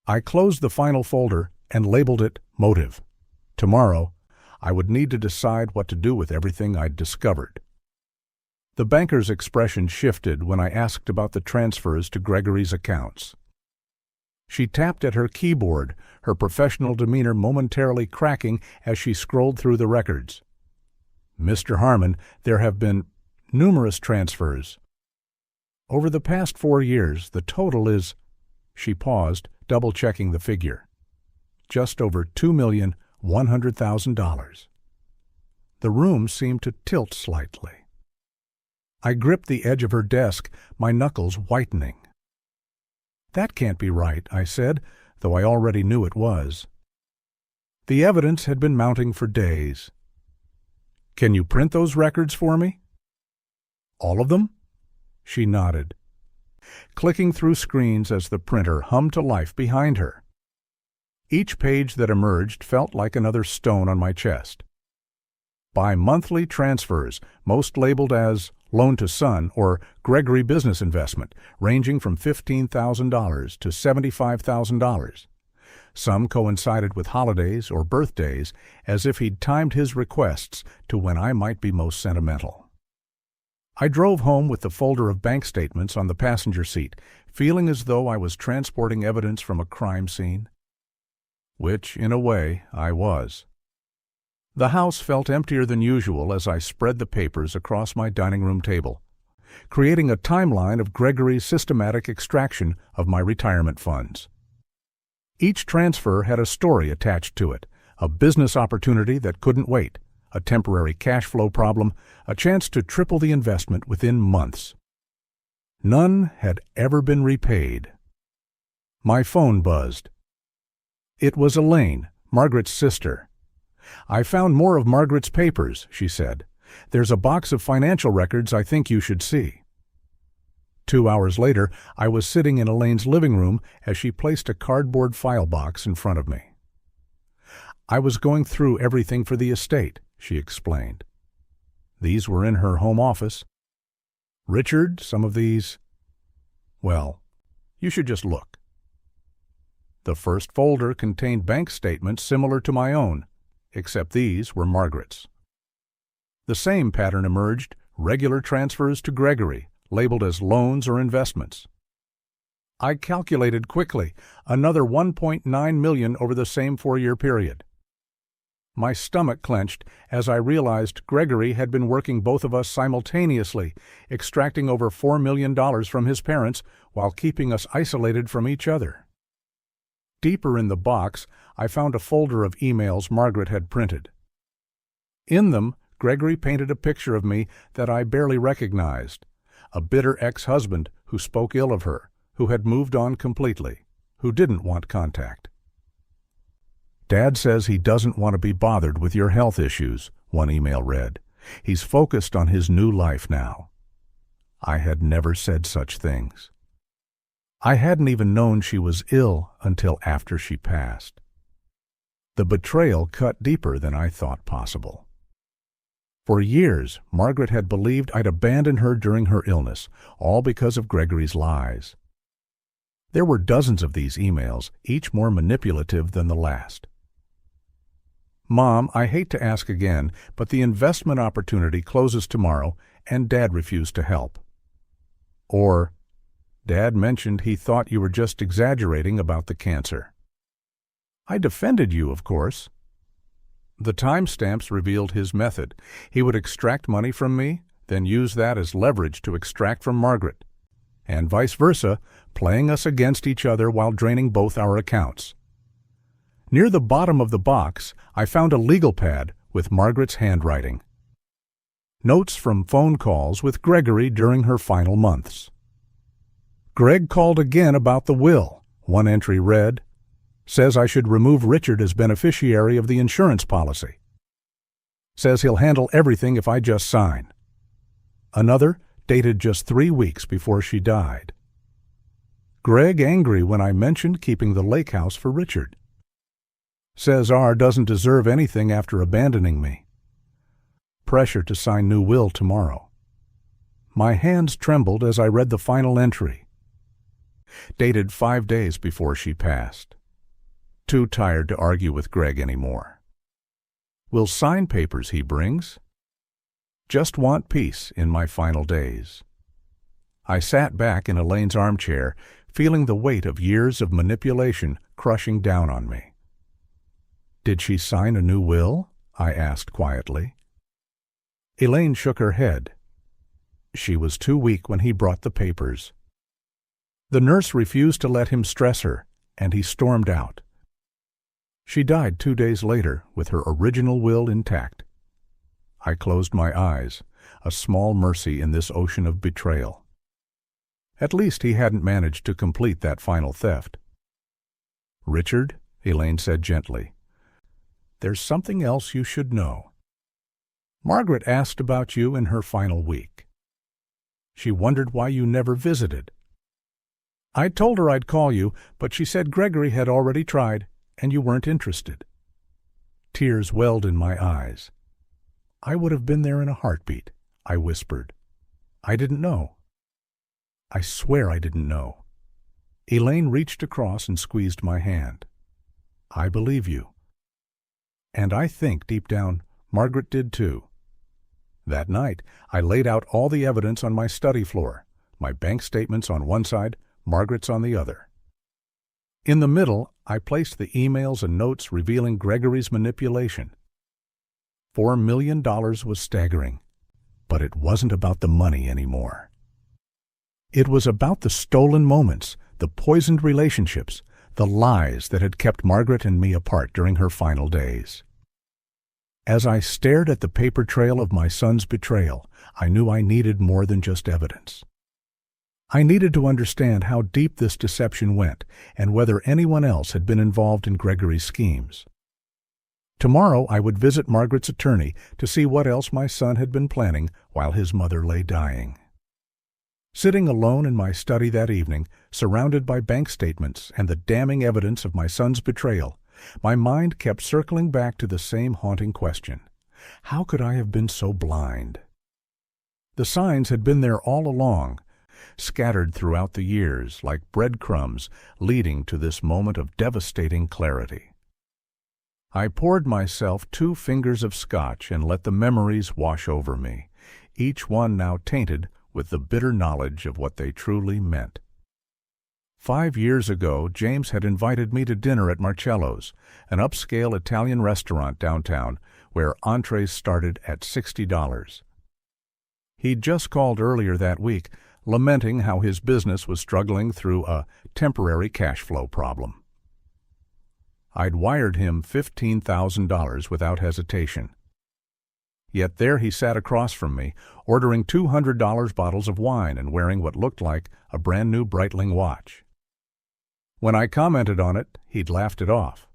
I closed the final folder and labeled it Motive. Tomorrow, I would need to decide what to do with everything I'd discovered. The banker's expression shifted when I asked about the transfers to Gregory's accounts. She tapped at her keyboard, her professional demeanor momentarily cracking as she scrolled through the records. "Mr. Harmon, there have been numerous transfers. Over the past 4 years, the total is—" She paused, double-checking the figure. "Just over $2,100,000. The room seemed to tilt slightly. I gripped the edge of her desk, my knuckles whitening. "That can't be right," I said, though I already knew it was. The evidence had been mounting for days. "Can you print those records for me?" "All of them?" She nodded, clicking through screens as the printer hummed to life behind her. Each page that emerged felt like another stone on my chest. Bi-monthly transfers, most labeled as loan to son or Gregory business investment, ranging from $15,000 to $75,000. Some coincided with holidays or birthdays, as if he'd timed his requests to when I might be most sentimental. I drove home with the folder of bank statements on the passenger seat, feeling as though I was transporting evidence from a crime scene. Which, in a way, I was. The house felt emptier than usual as I spread the papers across my dining room table, creating a timeline of Gregory's systematic extraction of my retirement funds. Each transfer had a story attached to it, a business opportunity that couldn't wait, a temporary cash flow problem, a chance to triple the investment within months. None had ever been repaid. My phone buzzed. It was Elaine, Margaret's sister. "I found more of Margaret's papers," she said. "There's a box of financial records I think you should see." 2 hours later, I was sitting in Elaine's living room as she placed a cardboard file box in front of me. "I was going through everything for the estate," she explained. "These were in her home office. Richard, some of these, well, you should just look." The first folder contained bank statements similar to my own, except these were Margaret's. The same pattern emerged: regular transfers to Gregory, labeled as loans or investments. I calculated quickly, another $1.9 million over the same 4-year period. My stomach clenched as I realized Gregory had been working both of us simultaneously, extracting over $4 million from his parents while keeping us isolated from each other. Deeper in the box, I found a folder of emails Margaret had printed. In them, Gregory painted a picture of me that I barely recognized: a bitter ex-husband who spoke ill of her, who had moved on completely, who didn't want contact. "Dad says he doesn't want to be bothered with your health issues," one email read. "He's focused on his new life now." I had never said such things. I hadn't even known she was ill until after she passed. The betrayal cut deeper than I thought possible. For years, Margaret had believed I'd abandoned her during her illness, all because of Gregory's lies. There were dozens of these emails, each more manipulative than the last. "Mom, I hate to ask again, but the investment opportunity closes tomorrow, and Dad refused to help." Or, "Dad mentioned he thought you were just exaggerating about the cancer." I defended you, of course. The timestamps revealed his method. He would extract money from me, then use that as leverage to extract from Margaret, and vice versa, playing us against each other while draining both our accounts. Near the bottom of the box, I found a legal pad with Margaret's handwriting. Notes from phone calls with Gregory during her final months. Greg called again about the will. One entry read, "Says I should remove Richard as beneficiary of the insurance policy. Says he'll handle everything if I just sign." Another, dated just 3 weeks before she died. Greg angry when I mentioned keeping the lake house for Richard. Says R doesn't deserve anything after abandoning me. Pressure to sign new will tomorrow. My hands trembled as I read the final entry. Dated 5 days before she passed. Too tired to argue with Greg anymore. Will sign papers he brings. Just want peace in my final days. I sat back in Elaine's armchair, feeling the weight of years of manipulation crushing down on me. "Did she sign a new will?" I asked quietly. Elaine shook her head. She was too weak when he brought the papers. The nurse refused to let him stress her, and he stormed out. She died 2 days later with her original will intact. I closed my eyes, a small mercy in this ocean of betrayal. At least he hadn't managed to complete that final theft. "Richard," Elaine said gently, "there's something else you should know. Margaret asked about you in her final week. She wondered why you never visited. I told her I'd call you, but she said Gregory had already tried, and you weren't interested." Tears welled in my eyes. "I would have been there in a heartbeat," I whispered. "I didn't know. I swear I didn't know." Elaine reached across and squeezed my hand. "I believe you. And I think, deep down, Margaret did too." That night, I laid out all the evidence on my study floor, my bank statements on one side, Margaret's on the other. In the middle, I placed the emails and notes revealing Gregory's manipulation. $4 million was staggering, but it wasn't about the money anymore. It was about the stolen moments, the poisoned relationships, the lies that had kept Margaret and me apart during her final days. As I stared at the paper trail of my son's betrayal, I knew I needed more than just evidence. I needed to understand how deep this deception went and whether anyone else had been involved in Gregory's schemes. Tomorrow I would visit Margaret's attorney to see what else my son had been planning while his mother lay dying. Sitting alone in my study that evening, surrounded by bank statements and the damning evidence of my son's betrayal, my mind kept circling back to the same haunting question. How could I have been so blind? The signs had been there all along, scattered throughout the years like breadcrumbs leading to this moment of devastating clarity. I poured myself 2 fingers of scotch and let the memories wash over me, each one now tainted with the bitter knowledge of what they truly meant. 5 years ago, James had invited me to dinner at Marcello's, an upscale Italian restaurant downtown where entrees started at $60. He'd just called earlier that week, lamenting how his business was struggling through a temporary cash flow problem. I'd wired him $15,000 without hesitation. Yet there he sat across from me, ordering $200 bottles of wine and wearing what looked like a brand-new Breitling watch. When I commented on it, he'd laughed it off.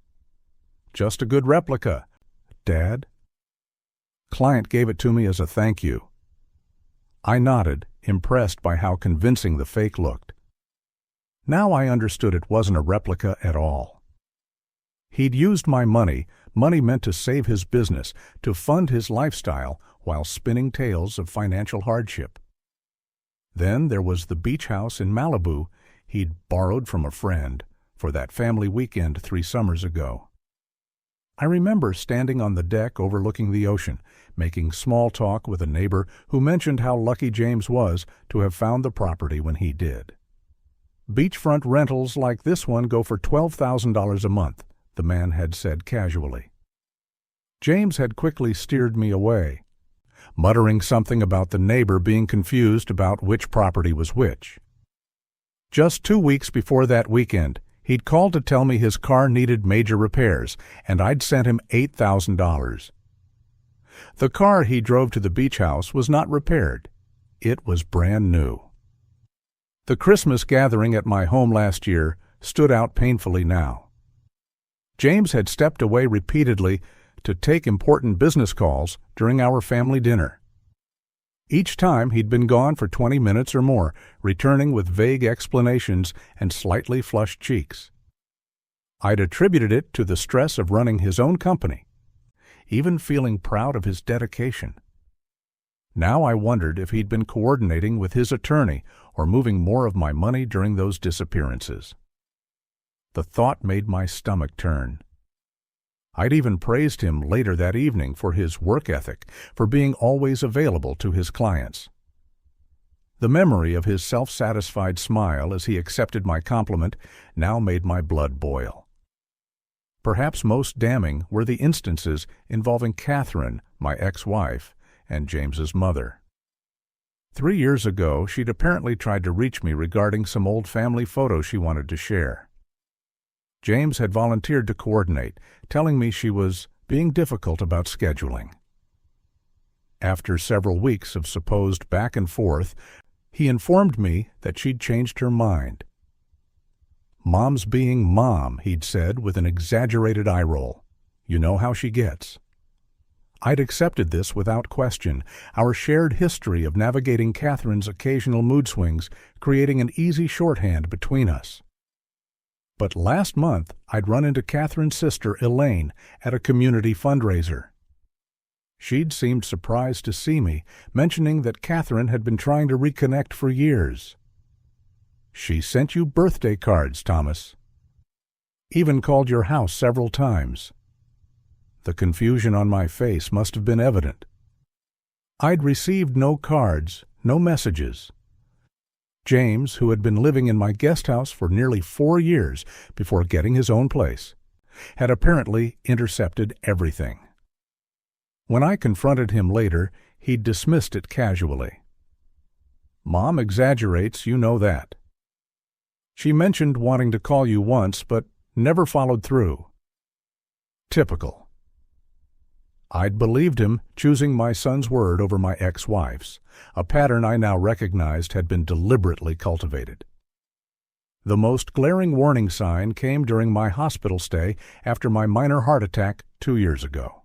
"Just a good replica, Dad." Client gave it to me as a thank you. I nodded, impressed by how convincing the fake looked. Now I understood it wasn't a replica at all. He'd used my money meant to save his business, to fund his lifestyle while spinning tales of financial hardship. Then there was the beach house in Malibu he'd borrowed from a friend for that family weekend 3 summers ago. I remember standing on the deck overlooking the ocean, making small talk with a neighbor who mentioned how lucky James was to have found the property when he did. "Beachfront rentals like this one go for $12,000 a month," the man had said casually. James had quickly steered me away, muttering something about the neighbor being confused about which property was which. Just 2 weeks before that weekend, he'd called to tell me his car needed major repairs, and I'd sent him $8,000. The car he drove to the beach house was not repaired. It was brand new. The Christmas gathering at my home last year stood out painfully now. James had stepped away repeatedly to take important business calls during our family dinner. Each time he'd been gone for 20 minutes or more, returning with vague explanations and slightly flushed cheeks. I'd attributed it to the stress of running his own company, even feeling proud of his dedication. Now I wondered if he'd been coordinating with his attorney or moving more of my money during those disappearances. The thought made my stomach turn. I'd even praised him later that evening for his work ethic, for being always available to his clients. The memory of his self-satisfied smile as he accepted my compliment now made my blood boil. Perhaps most damning were the instances involving Catherine, my ex-wife, and James's mother. 3 years ago, she'd apparently tried to reach me regarding some old family photos she wanted to share. James had volunteered to coordinate, telling me she was being difficult about scheduling. After several weeks of supposed back and forth, he informed me that she'd changed her mind. "Mom's being Mom," he'd said with an exaggerated eye roll. "You know how she gets." I'd accepted this without question, our shared history of navigating Catherine's occasional mood swings, creating an easy shorthand between us. But last month, I'd run into Catherine's sister, Elaine, at a community fundraiser. She'd seemed surprised to see me, mentioning that Catherine had been trying to reconnect for years. "She sent you birthday cards, Thomas. Even called your house several times." The confusion on my face must have been evident. I'd received no cards, no messages. James, who had been living in my guest house for nearly 4 years before getting his own place, had apparently intercepted everything. When I confronted him later, he'd dismissed it casually. "Mom exaggerates, you know that. She mentioned wanting to call you once, but never followed through." Typical. I'd believed him, choosing my son's word over my ex-wife's, a pattern I now recognized had been deliberately cultivated. The most glaring warning sign came during my hospital stay after my minor heart attack 2 years ago.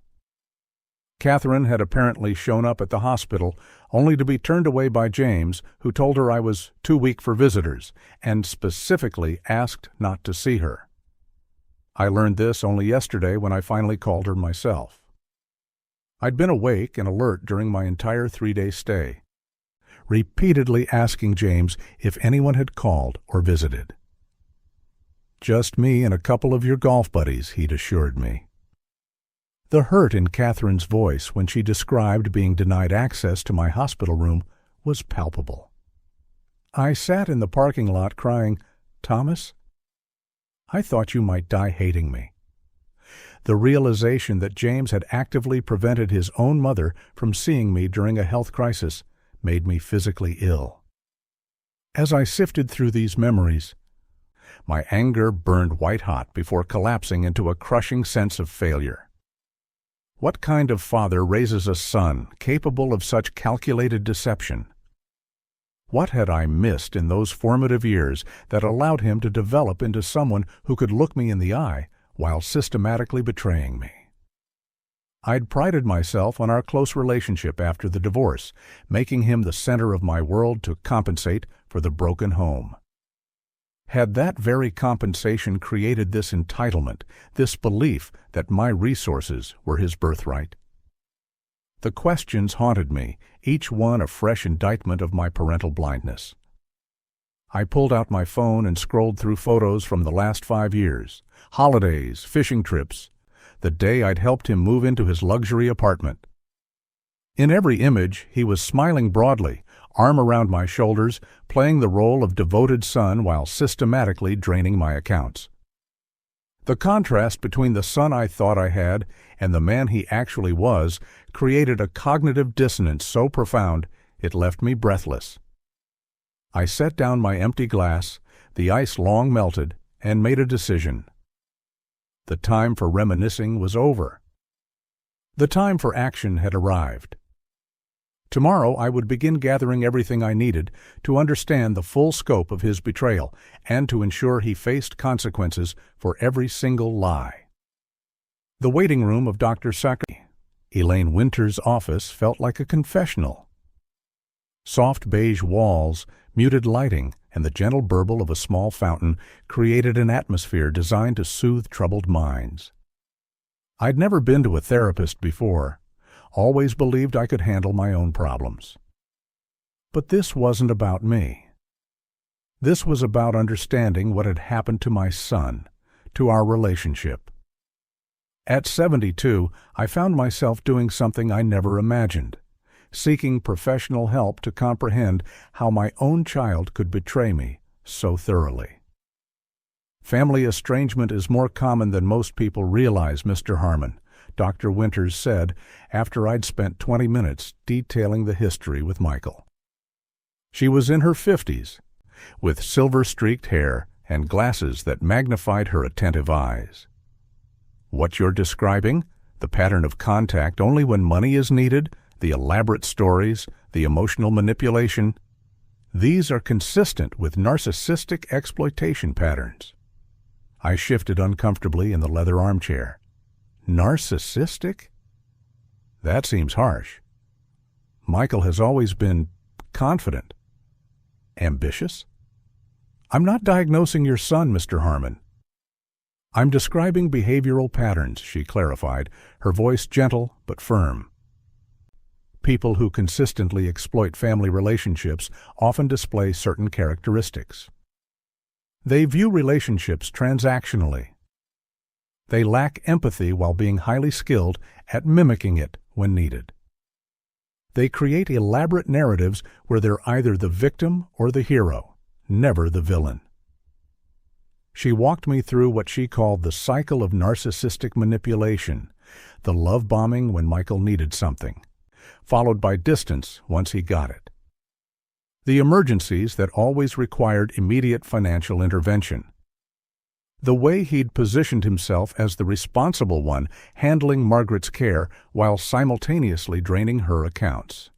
Catherine had apparently shown up at the hospital only to be turned away by James, who told her I was too weak for visitors and specifically asked not to see her. I learned this only yesterday when I finally called her myself. I'd been awake and alert during my entire 3-day stay, repeatedly asking James if anyone had called or visited. "Just me and a couple of your golf buddies," he'd assured me. The hurt in Catherine's voice when she described being denied access to my hospital room was palpable. I sat in the parking lot crying, "Thomas, I thought you might die hating me." The realization that James had actively prevented his own mother from seeing me during a health crisis made me physically ill. As I sifted through these memories, my anger burned white-hot before collapsing into a crushing sense of failure. What kind of father raises a son capable of such calculated deception? What had I missed in those formative years that allowed him to develop into someone who could look me in the eye while systematically betraying me? I'd prided myself on our close relationship after the divorce, making him the center of my world to compensate for the broken home. Had that very compensation created this entitlement, this belief that my resources were his birthright? The questions haunted me, each one a fresh indictment of my parental blindness. I pulled out my phone and scrolled through photos from the last 5 years, holidays, fishing trips, the day I'd helped him move into his luxury apartment. In every image, he was smiling broadly, arm around my shoulders, playing the role of devoted son while systematically draining my accounts. The contrast between the son I thought I had and the man he actually was created a cognitive dissonance so profound it left me breathless. I set down my empty glass, the ice long melted, and made a decision. The time for reminiscing was over. The time for action had arrived. Tomorrow I would begin gathering everything I needed to understand the full scope of his betrayal and to ensure he faced consequences for every single lie. The waiting room of Dr. Sakri, Elaine Winter's office, felt like a confessional. Soft beige walls, muted lighting, and the gentle burble of a small fountain created an atmosphere designed to soothe troubled minds. I'd never been to a therapist before, always believed I could handle my own problems. But this wasn't about me. This was about understanding what had happened to my son, to our relationship. At 72, I found myself doing something I never imagined, seeking professional help to comprehend how my own child could betray me so thoroughly. "Family estrangement is more common than most people realize, Mr. Harmon," Dr. Winters said after I'd spent 20 minutes detailing the history with Michael. She was in her 50s, with silver-streaked hair and glasses that magnified her attentive eyes. "What you're describing, the pattern of contact only when money is needed, the elaborate stories, the emotional manipulation, these are consistent with narcissistic exploitation patterns." I shifted uncomfortably in the leather armchair. Narcissistic? That seems harsh. Michael has always been confident. Ambitious? "I'm not diagnosing your son, Mr. Harmon. I'm describing behavioral patterns," she clarified, her voice gentle but firm. People who consistently exploit family relationships often display certain characteristics. They view relationships transactionally. They lack empathy while being highly skilled at mimicking it when needed. They create elaborate narratives where they're either the victim or the hero, never the villain. She walked me through what she called the cycle of narcissistic manipulation, the love bombing when Michael needed something, followed by distance once he got it. The emergencies that always required immediate financial intervention. The way he'd positioned himself as the responsible one handling Margaret's care while simultaneously draining her accounts.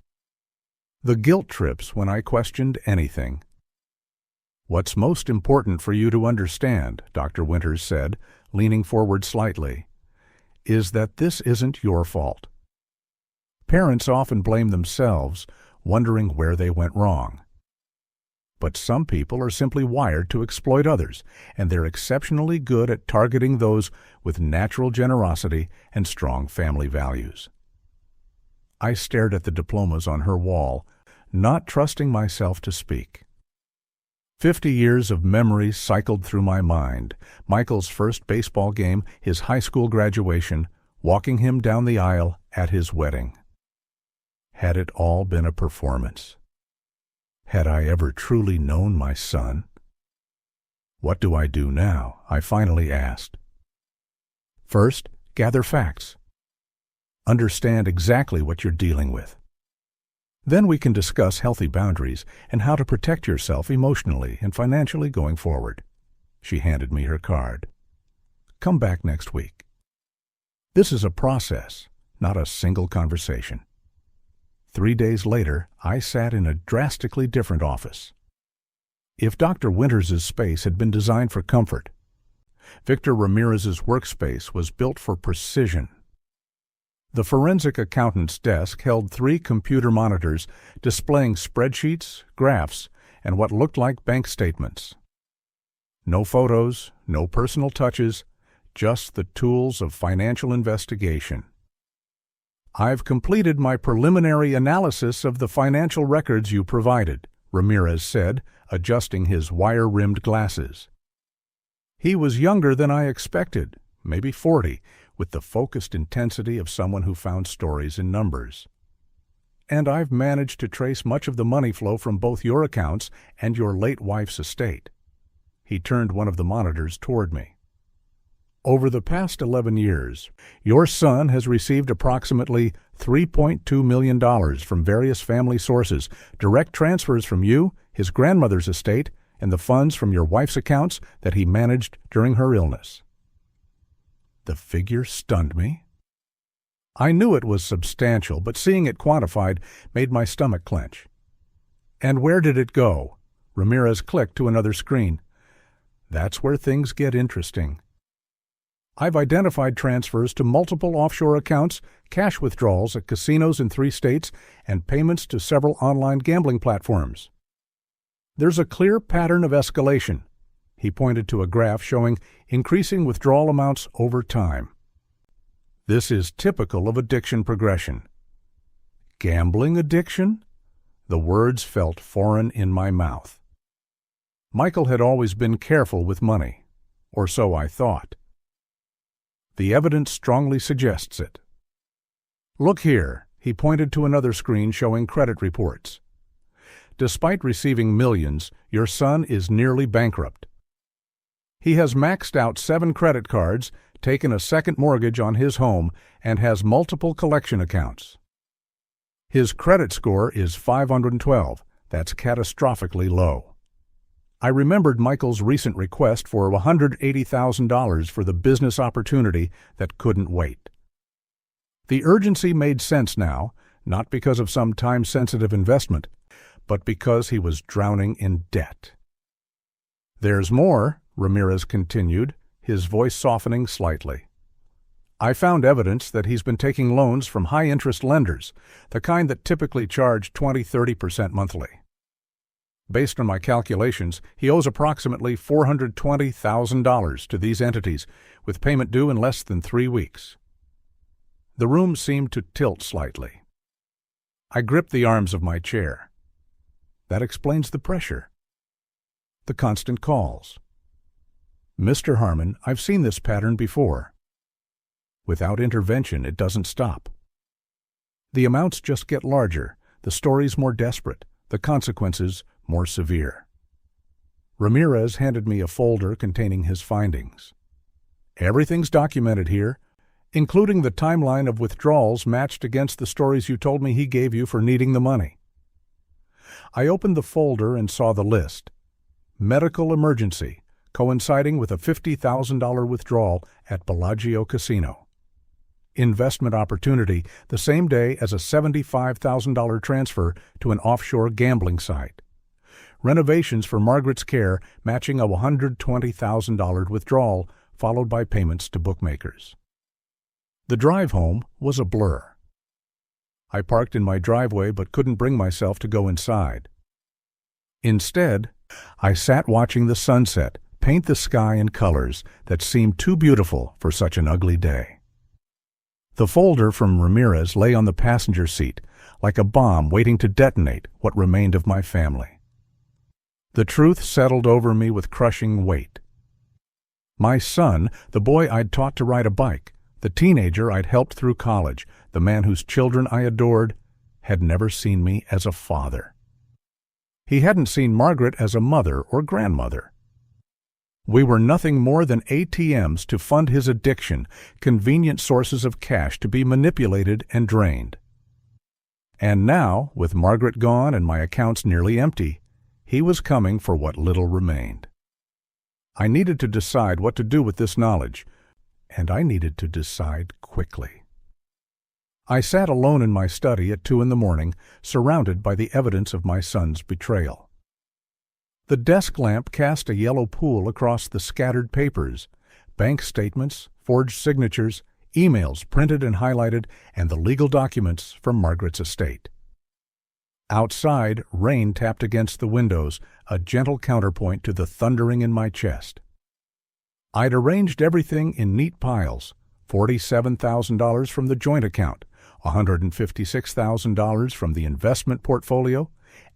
The guilt trips when I questioned anything. "What's most important for you to understand," Dr. Winters said, leaning forward slightly, "is that this isn't your fault. Parents often blame themselves, wondering where they went wrong. But some people are simply wired to exploit others, and they're exceptionally good at targeting those with natural generosity and strong family values." I stared at the diplomas on her wall, not trusting myself to speak. 50 years of memories cycled through my mind. Michael's first baseball game, his high school graduation, walking him down the aisle at his wedding. Had it all been a performance? Had I ever truly known my son? "What do I do now?" I finally asked. "First, gather facts. Understand exactly what you're dealing with. Then we can discuss healthy boundaries and how to protect yourself emotionally and financially going forward." She handed me her card. "Come back next week." This is a process, not a single conversation. 3 days later, I sat in a drastically different office. If Dr. Winters' space had been designed for comfort, Victor Ramirez's workspace was built for precision. The forensic accountant's desk held 3 computer monitors displaying spreadsheets, graphs, and what looked like bank statements. No photos, no personal touches, just the tools of financial investigation. "I've completed my preliminary analysis of the financial records you provided," Ramirez said, adjusting his wire-rimmed glasses. He was younger than I expected, maybe 40, with the focused intensity of someone who found stories in numbers. "And I've managed to trace much of the money flow from both your accounts and your late wife's estate." He turned one of the monitors toward me. "Over the past 11 years, your son has received approximately $3.2 million from various family sources, direct transfers from you, his grandmother's estate, and the funds from your wife's accounts that he managed during her illness." The figure stunned me. I knew it was substantial, but seeing it quantified made my stomach clench. "And where did it go?" Ramirez clicked to another screen. "That's where things get interesting. I've identified transfers to multiple offshore accounts, cash withdrawals at casinos in 3 states, and payments to several online gambling platforms. There's a clear pattern of escalation." He pointed to a graph showing increasing withdrawal amounts over time. "This is typical of addiction progression." Gambling addiction? The words felt foreign in my mouth. Michael had always been careful with money, or so I thought. "The evidence strongly suggests it." "Look here," he pointed to another screen showing credit reports. "Despite receiving millions, your son is nearly bankrupt. He has maxed out 7 credit cards, taken a second mortgage on his home, and has multiple collection accounts. His credit score is 512. That's catastrophically low." I remembered Michael's recent request for $180,000 for the business opportunity that couldn't wait. The urgency made sense now, not because of some time-sensitive investment, but because he was drowning in debt. "There's more," Ramirez continued, his voice softening slightly. "I found evidence that he's been taking loans from high-interest lenders, the kind that typically charge 20–30% monthly. Based on my calculations, he owes approximately $420,000 to these entities, with payment due in less than 3 weeks." The room seemed to tilt slightly. I gripped the arms of my chair. That explains the pressure. The constant calls. "Mr. Harmon, I've seen this pattern before." Without intervention, it doesn't stop. The amounts just get larger, the stories more desperate, the consequences more severe. Ramirez handed me a folder containing his findings. "Everything's documented here, including the timeline of withdrawals matched against the stories you told me he gave you for needing the money." I opened the folder and saw the list. Medical emergency, coinciding with a $50,000 withdrawal at Bellagio Casino. Investment opportunity, the same day as a $75,000 transfer to an offshore gambling site. renovations for Margaret's care matching a $120,000 withdrawal, followed by payments to bookmakers. The drive home was a blur. I parked in my driveway but couldn't bring myself to go inside. Instead, I sat watching the sunset paint the sky in colors that seemed too beautiful for such an ugly day. The folder from Ramirez lay on the passenger seat, like a bomb waiting to detonate what remained of my family. The truth settled over me with crushing weight. My son, the boy I'd taught to ride a bike, the teenager I'd helped through college, the man whose children I adored, had never seen me as a father. He hadn't seen Margaret as a mother or grandmother. We were nothing more than ATMs to fund his addiction, convenient sources of cash to be manipulated and drained. And now, with Margaret gone and my accounts nearly empty, he was coming for what little remained. I needed to decide what to do with this knowledge, and I needed to decide quickly. I sat alone in my study at 2 a.m, surrounded by the evidence of my son's betrayal. The desk lamp cast a yellow pool across the scattered papers, bank statements, forged signatures, emails printed and highlighted, and the legal documents from Margaret's estate. Outside, rain tapped against the windows, a gentle counterpoint to the thundering in my chest. I'd arranged everything in neat piles: $47,000 from the joint account, $156,000 from the investment portfolio,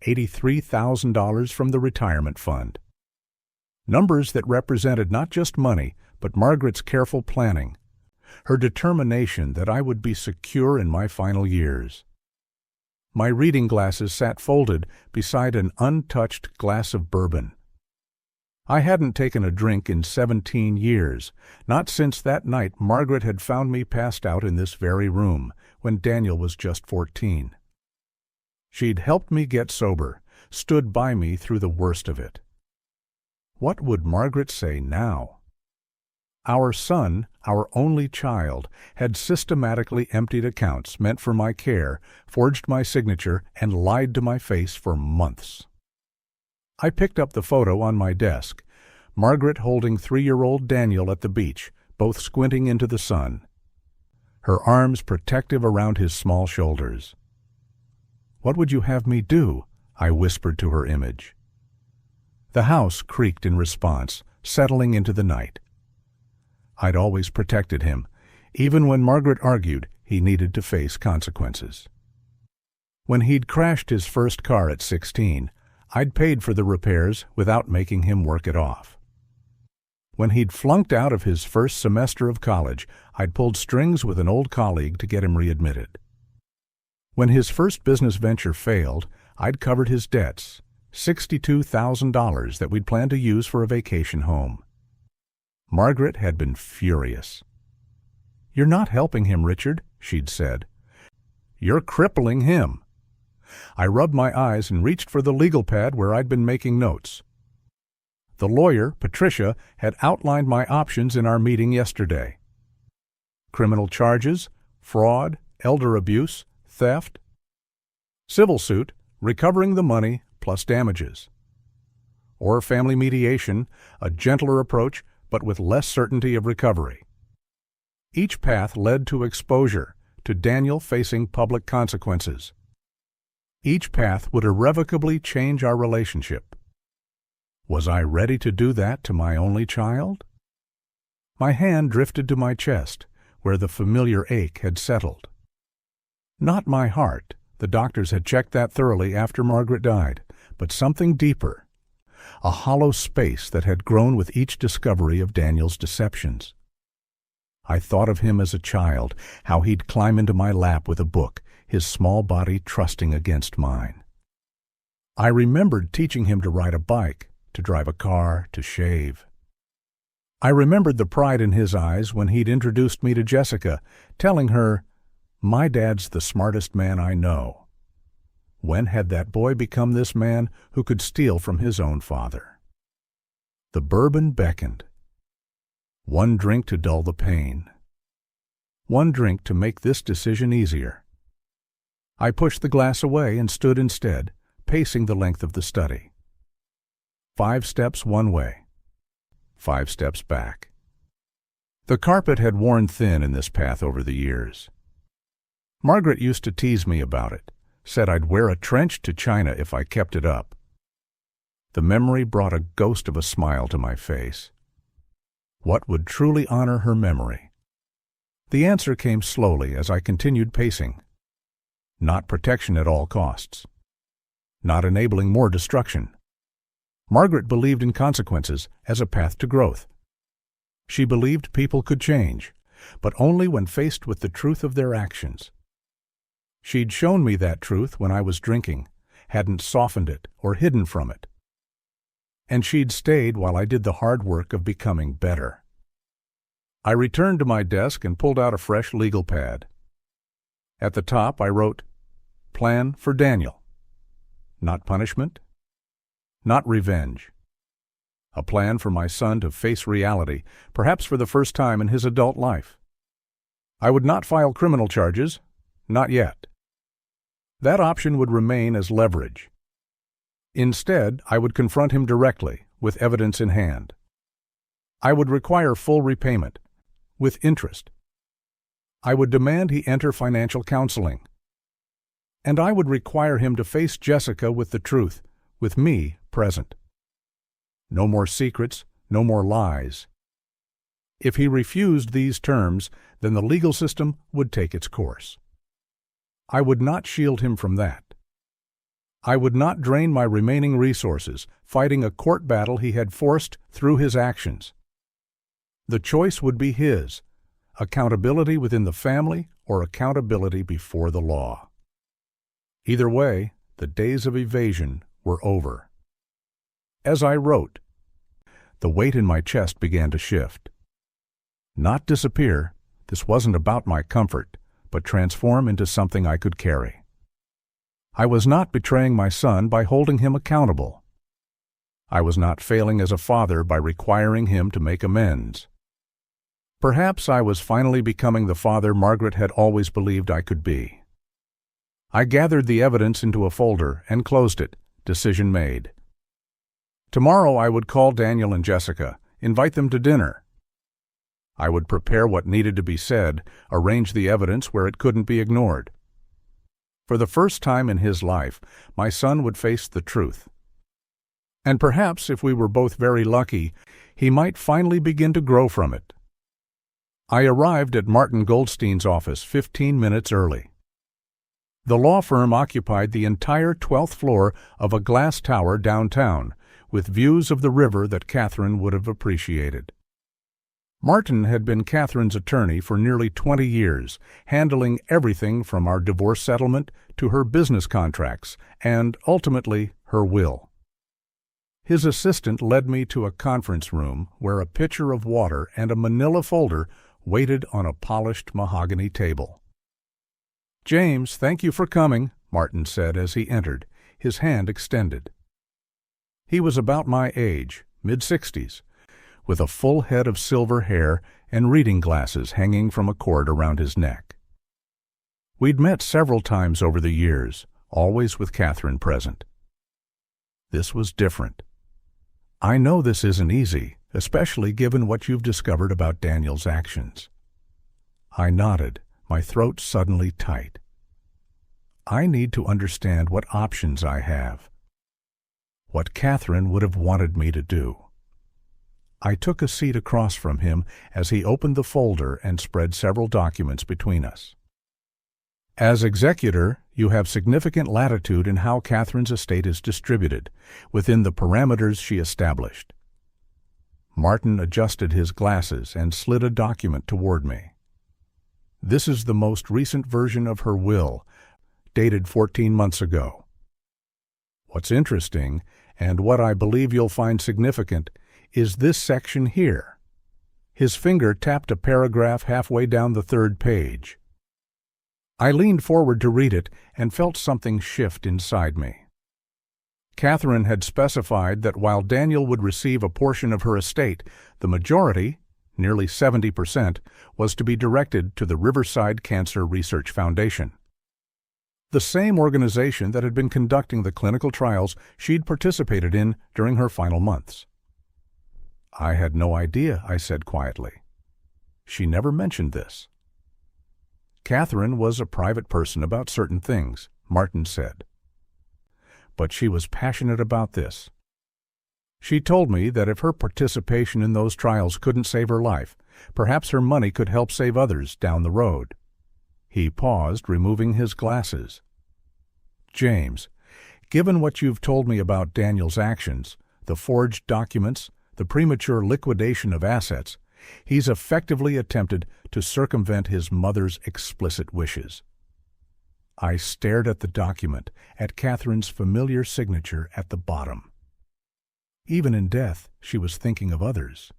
$83,000 from the retirement fund. Numbers that represented not just money, but Margaret's careful planning, her determination that I would be secure in my final years. My reading glasses sat folded beside an untouched glass of bourbon. I hadn't taken a drink in 17 years, not since that night Margaret had found me passed out in this very room, when Daniel was just 14. She'd helped me get sober, stood by me through the worst of it. What would Margaret say now? Our son, our only child, had systematically emptied accounts meant for my care, forged my signature, and lied to my face for months. I picked up the photo on my desk, Margaret holding 3-year-old Daniel at the beach, both squinting into the sun, her arms protective around his small shoulders. "What would you have me do?" I whispered to her image. The house creaked in response, settling into the night. I'd always protected him. Even when Margaret argued, he needed to face consequences. When he'd crashed his first car at 16, I'd paid for the repairs without making him work it off. When he'd flunked out of his first semester of college, I'd pulled strings with an old colleague to get him readmitted. When his first business venture failed, I'd covered his debts, $62,000 that we'd planned to use for a vacation home. Margaret had been furious. "You're not helping him, Richard," she'd said. "You're crippling him." I rubbed my eyes and reached for the legal pad where I'd been making notes. The lawyer, Patricia, had outlined my options in our meeting yesterday. Criminal charges, fraud, elder abuse, theft. Civil suit, recovering the money plus damages. Or family mediation, a gentler approach but with less certainty of recovery. Each path led to exposure, to Daniel facing public consequences. Each path would irrevocably change our relationship. Was I ready to do that to my only child? My hand drifted to my chest, where the familiar ache had settled. Not my heart, the doctors had checked that thoroughly after Margaret died, but something deeper, a hollow space that had grown with each discovery of Daniel's deceptions. I thought of him as a child, how he'd climb into my lap with a book, his small body trusting against mine. I remembered teaching him to ride a bike, to drive a car, to shave. I remembered the pride in his eyes when he'd introduced me to Jessica, telling her, "My dad's the smartest man I know." When had that boy become this man who could steal from his own father? The bourbon beckoned. One drink to dull the pain. One drink to make this decision easier. I pushed the glass away and stood instead, pacing the length of the study. 5 steps one way, 5 steps back. The carpet had worn thin in this path over the years. Margaret used to tease me about it, said I'd wear a trench to China if I kept it up. The memory brought a ghost of a smile to my face. What would truly honor her memory? The answer came slowly as I continued pacing. Not protection at all costs. Not enabling more destruction. Margaret believed in consequences as a path to growth. She believed people could change, but only when faced with the truth of their actions. She'd shown me that truth when I was drinking, hadn't softened it or hidden from it. And she'd stayed while I did the hard work of becoming better. I returned to my desk and pulled out a fresh legal pad. At the top I wrote, "Plan for Daniel." Not punishment, not revenge. A plan for my son to face reality, perhaps for the first time in his adult life. I would not file criminal charges, not yet. That option would remain as leverage. Instead, I would confront him directly, with evidence in hand. I would require full repayment, with interest. I would demand he enter financial counseling. And I would require him to face Jessica with the truth, with me present. No more secrets, no more lies. If he refused these terms, then the legal system would take its course. I would not shield him from that. I would not drain my remaining resources fighting a court battle he had forced through his actions. The choice would be his, accountability within the family or accountability before the law. Either way, the days of evasion were over. As I wrote, the weight in my chest began to shift. Not disappear, this wasn't about my comfort, but transform into something I could carry. I was not betraying my son by holding him accountable. I was not failing as a father by requiring him to make amends. Perhaps I was finally becoming the father Margaret had always believed I could be. I gathered the evidence into a folder and closed it, decision made. Tomorrow I would call Daniel and Jessica, invite them to dinner. I would prepare what needed to be said, arrange the evidence where it couldn't be ignored. For the first time in his life, my son would face the truth. And perhaps, if we were both very lucky, he might finally begin to grow from it. I arrived at Martin Goldstein's office 15 minutes early. The law firm occupied the entire 12th floor of a glass tower downtown, with views of the river that Catherine would have appreciated. Martin had been Catherine's attorney for nearly 20 years, handling everything from our divorce settlement to her business contracts and, ultimately, her will. His assistant led me to a conference room where a pitcher of water and a manila folder waited on a polished mahogany table. "James, thank you for coming," Martin said as he entered, his hand extended. He was about my age, mid-60s, with a full head of silver hair and reading glasses hanging from a cord around his neck. We'd met several times over the years, always with Catherine present. This was different. "I know this isn't easy, especially given what you've discovered about Daniel's actions." I nodded, my throat suddenly tight. I need to understand what options I have. What Catherine would have wanted me to do. I took a seat across from him as he opened the folder and spread several documents between us. "As executor, you have significant latitude in how Catherine's estate is distributed, within the parameters she established." Martin adjusted his glasses and slid a document toward me. "This is the most recent version of her will, dated 14 months ago. What's interesting, and what I believe you'll find significant, is this section here." His finger tapped a paragraph halfway down the 3rd page. I leaned forward to read it and felt something shift inside me. Catherine had specified that while Daniel would receive a portion of her estate, the majority, nearly 70%, was to be directed to the Riverside Cancer Research Foundation. The same organization that had been conducting the clinical trials she'd participated in during her final months. I had no idea, I said quietly. She never mentioned this. Catherine was a private person about certain things, Martin said. But she was passionate about this. She told me that if her participation in those trials couldn't save her life, perhaps her money could help save others down the road. He paused, removing his glasses. James, given what you've told me about Daniel's actions, the forged documents, the premature liquidation of assets, he's effectively attempted to circumvent his mother's explicit wishes. I stared at the document, at Catherine's familiar signature at the bottom. Even in death, she was thinking of others.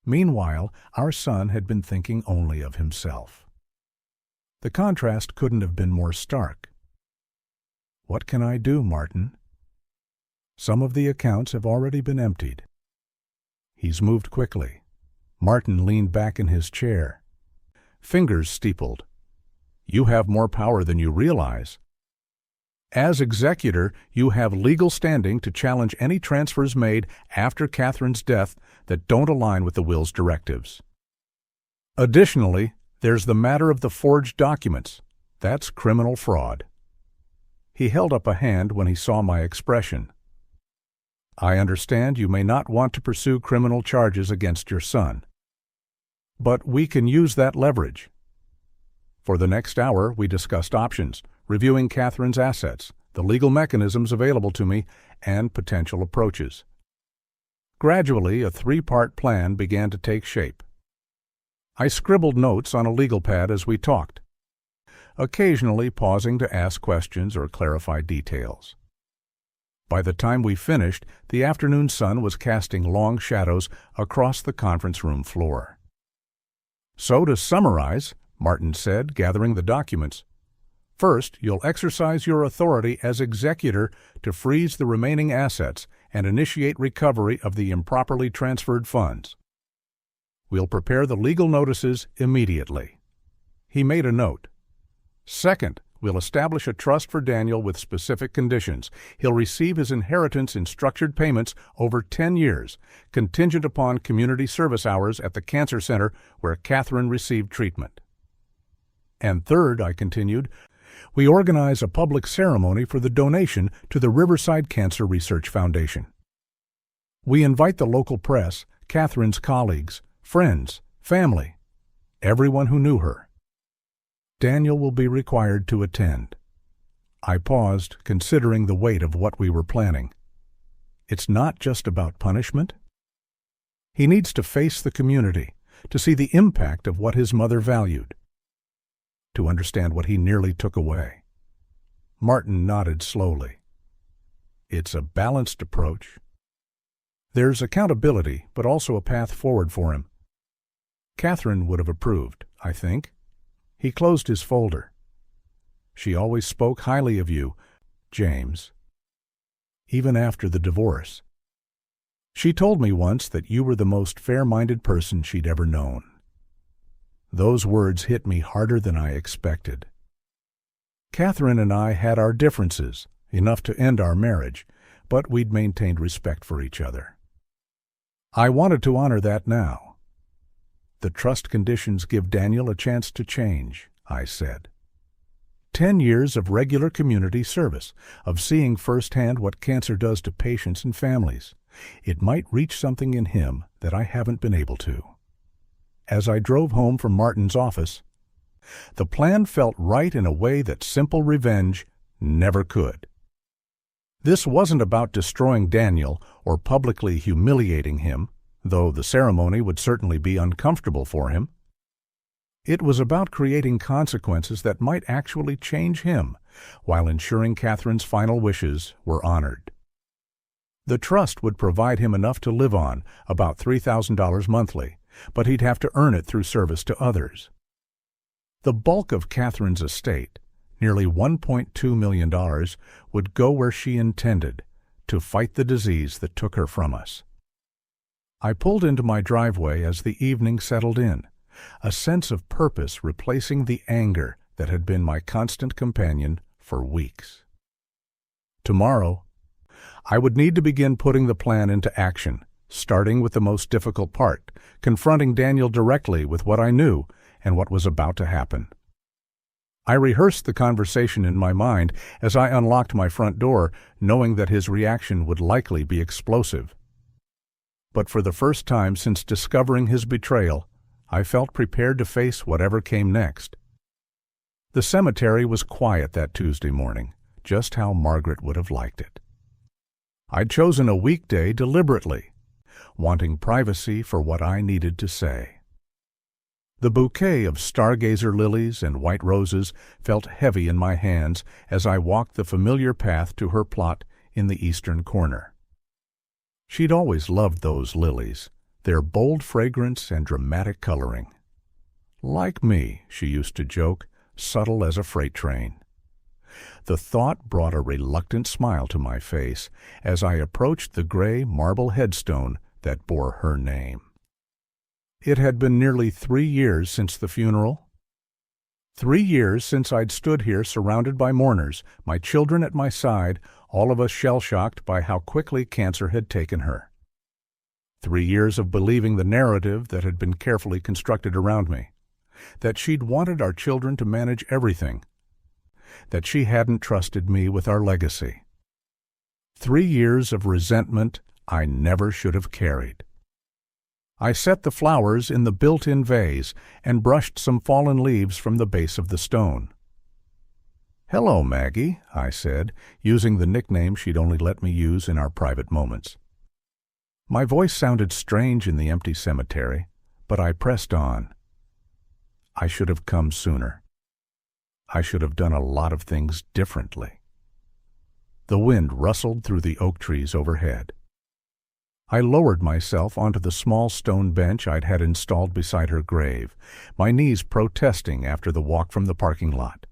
Meanwhile, our son had been thinking only of himself. The contrast couldn't have been more stark. What can I do, Martin? Some of the accounts have already been emptied. He's moved quickly. Martin leaned back in his chair. Fingers steepled. You have more power than you realize. As executor, you have legal standing to challenge any transfers made after Catherine's death that don't align with the will's directives. Additionally, there's the matter of the forged documents. That's criminal fraud. He held up a hand when he saw my expression. I understand you may not want to pursue criminal charges against your son. But we can use that leverage. For the next hour, we discussed options, reviewing Catherine's assets, the legal mechanisms available to me, and potential approaches. Gradually, a three-part plan began to take shape. I scribbled notes on a legal pad as we talked, occasionally pausing to ask questions or clarify details. By the time we finished, the afternoon sun was casting long shadows across the conference room floor. So to summarize, Martin said, gathering the documents, first, you'll exercise your authority as executor to freeze the remaining assets and initiate recovery of the improperly transferred funds. We'll prepare the legal notices immediately. He made a note. Second, we'll establish a trust for Daniel with specific conditions. He'll receive his inheritance in structured payments over 10 years, contingent upon community service hours at the cancer center where Catherine received treatment. And third, I continued, we organize a public ceremony for the donation to the Riverside Cancer Research Foundation. We invite the local press, Catherine's colleagues, friends, family, everyone who knew her. Daniel will be required to attend. I paused, considering the weight of what we were planning. It's not just about punishment. He needs to face the community, to see the impact of what his mother valued, to understand what he nearly took away. Martin nodded slowly. It's a balanced approach. There's accountability, but also a path forward for him. Catherine would have approved, I think. He closed his folder. She always spoke highly of you, James, even after the divorce. She told me once that you were the most fair-minded person she'd ever known. Those words hit me harder than I expected. Catherine and I had our differences, enough to end our marriage, but we'd maintained respect for each other. I wanted to honor that now. The trust conditions give Daniel a chance to change, I said. 10 years of regular community service, of seeing firsthand what cancer does to patients and families. It might reach something in him that I haven't been able to. As I drove home from Martin's office, the plan felt right in a way that simple revenge never could. This wasn't about destroying Daniel or publicly humiliating him, though the ceremony would certainly be uncomfortable for him. It was about creating consequences that might actually change him, while ensuring Catherine's final wishes were honored. The trust would provide him enough to live on, about $3,000 monthly, but he'd have to earn it through service to others. The bulk of Catherine's estate, nearly $1.2 million, would go where she intended, to fight the disease that took her from us. I pulled into my driveway as the evening settled in, a sense of purpose replacing the anger that had been my constant companion for weeks. Tomorrow, I would need to begin putting the plan into action, starting with the most difficult part, confronting Daniel directly with what I knew and what was about to happen. I rehearsed the conversation in my mind as I unlocked my front door, knowing that his reaction would likely be explosive. But for the first time since discovering his betrayal, I felt prepared to face whatever came next. The cemetery was quiet that Tuesday morning, just how Margaret would have liked it. I'd chosen a weekday deliberately, wanting privacy for what I needed to say. The bouquet of stargazer lilies and white roses felt heavy in my hands as I walked the familiar path to her plot in the eastern corner. She'd always loved those lilies, their bold fragrance and dramatic coloring. Like me, she used to joke, subtle as a freight train. The thought brought a reluctant smile to my face as I approached the gray marble headstone that bore her name. It had been nearly 3 years since the funeral. 3 years since I'd stood here surrounded by mourners, my children at my side, all of us shell-shocked by how quickly cancer had taken her. 3 years of believing the narrative that had been carefully constructed around me, that she'd wanted our children to manage everything, that she hadn't trusted me with our legacy. 3 years of resentment I never should have carried. I set the flowers in the built-in vase and brushed some fallen leaves from the base of the stone. "Hello, Maggie," I said, using the nickname she'd only let me use in our private moments. My voice sounded strange in the empty cemetery, but I pressed on. I should have come sooner. I should have done a lot of things differently. The wind rustled through the oak trees overhead. I lowered myself onto the small stone bench I'd had installed beside her grave, my knees protesting after the walk from the parking lot.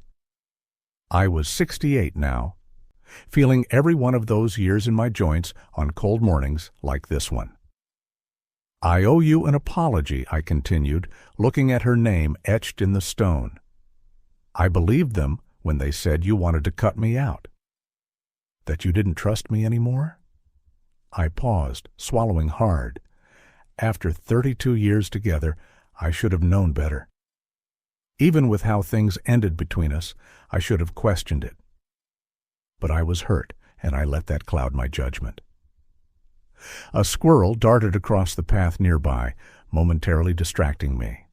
I was 68 now, feeling every one of those years in my joints on cold mornings like this one. "I owe you an apology," I continued, looking at her name etched in the stone. "I believed them when they said you wanted to cut me out. That you didn't trust me anymore?" I paused, swallowing hard. After 32 years together, I should have known better. Even with how things ended between us, I should have questioned it. But I was hurt, and I let that cloud my judgment. A squirrel darted across the path nearby, momentarily distracting me.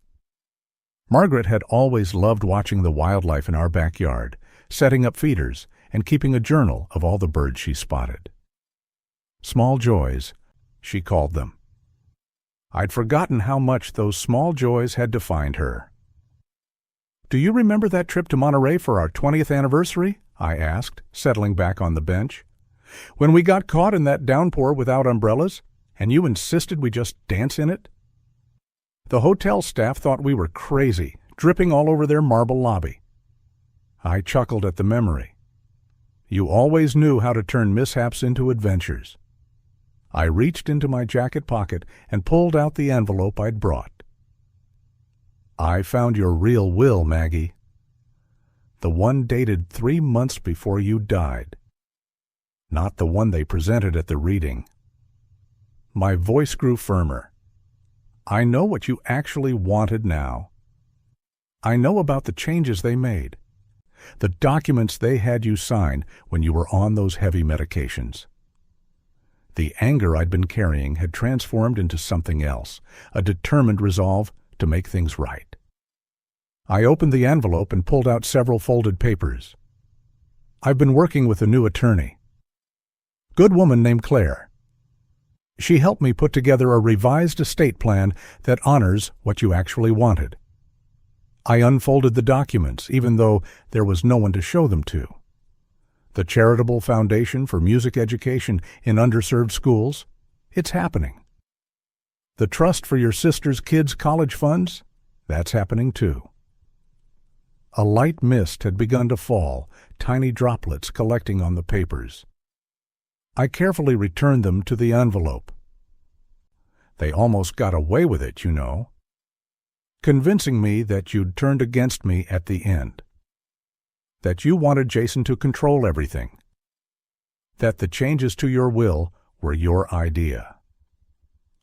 Margaret had always loved watching the wildlife in our backyard, setting up feeders, and keeping a journal of all the birds she spotted. Small joys, she called them. I'd forgotten how much those small joys had defined her. "Do you remember that trip to Monterey for our 20th anniversary?" I asked, settling back on the bench. "When we got caught in that downpour without umbrellas, and you insisted we just dance in it? The hotel staff thought we were crazy, dripping all over their marble lobby." I chuckled at the memory. You always knew how to turn mishaps into adventures. I reached into my jacket pocket and pulled out the envelope I'd brought. "I found your real will, Maggie. The one dated 3 months before you died. Not the one they presented at the reading." My voice grew firmer. "I know what you actually wanted now. I know about the changes they made, the documents they had you sign when you were on those heavy medications. The anger I'd been carrying had transformed into something else, a determined resolve to make things right." I opened the envelope and pulled out several folded papers. "I've been working with a new attorney. Good woman named Claire. She helped me put together a revised estate plan that honors what you actually wanted." I unfolded the documents, even though there was no one to show them to. The Charitable Foundation for Music Education in Underserved Schools, it's happening. The Trust for Your Sister's Kids' College Funds, that's happening too. A light mist had begun to fall, tiny droplets collecting on the papers. I carefully returned them to the envelope. They almost got away with it, you know, convincing me that you'd turned against me at the end. That you wanted Jason to control everything. That the changes to your will were your idea.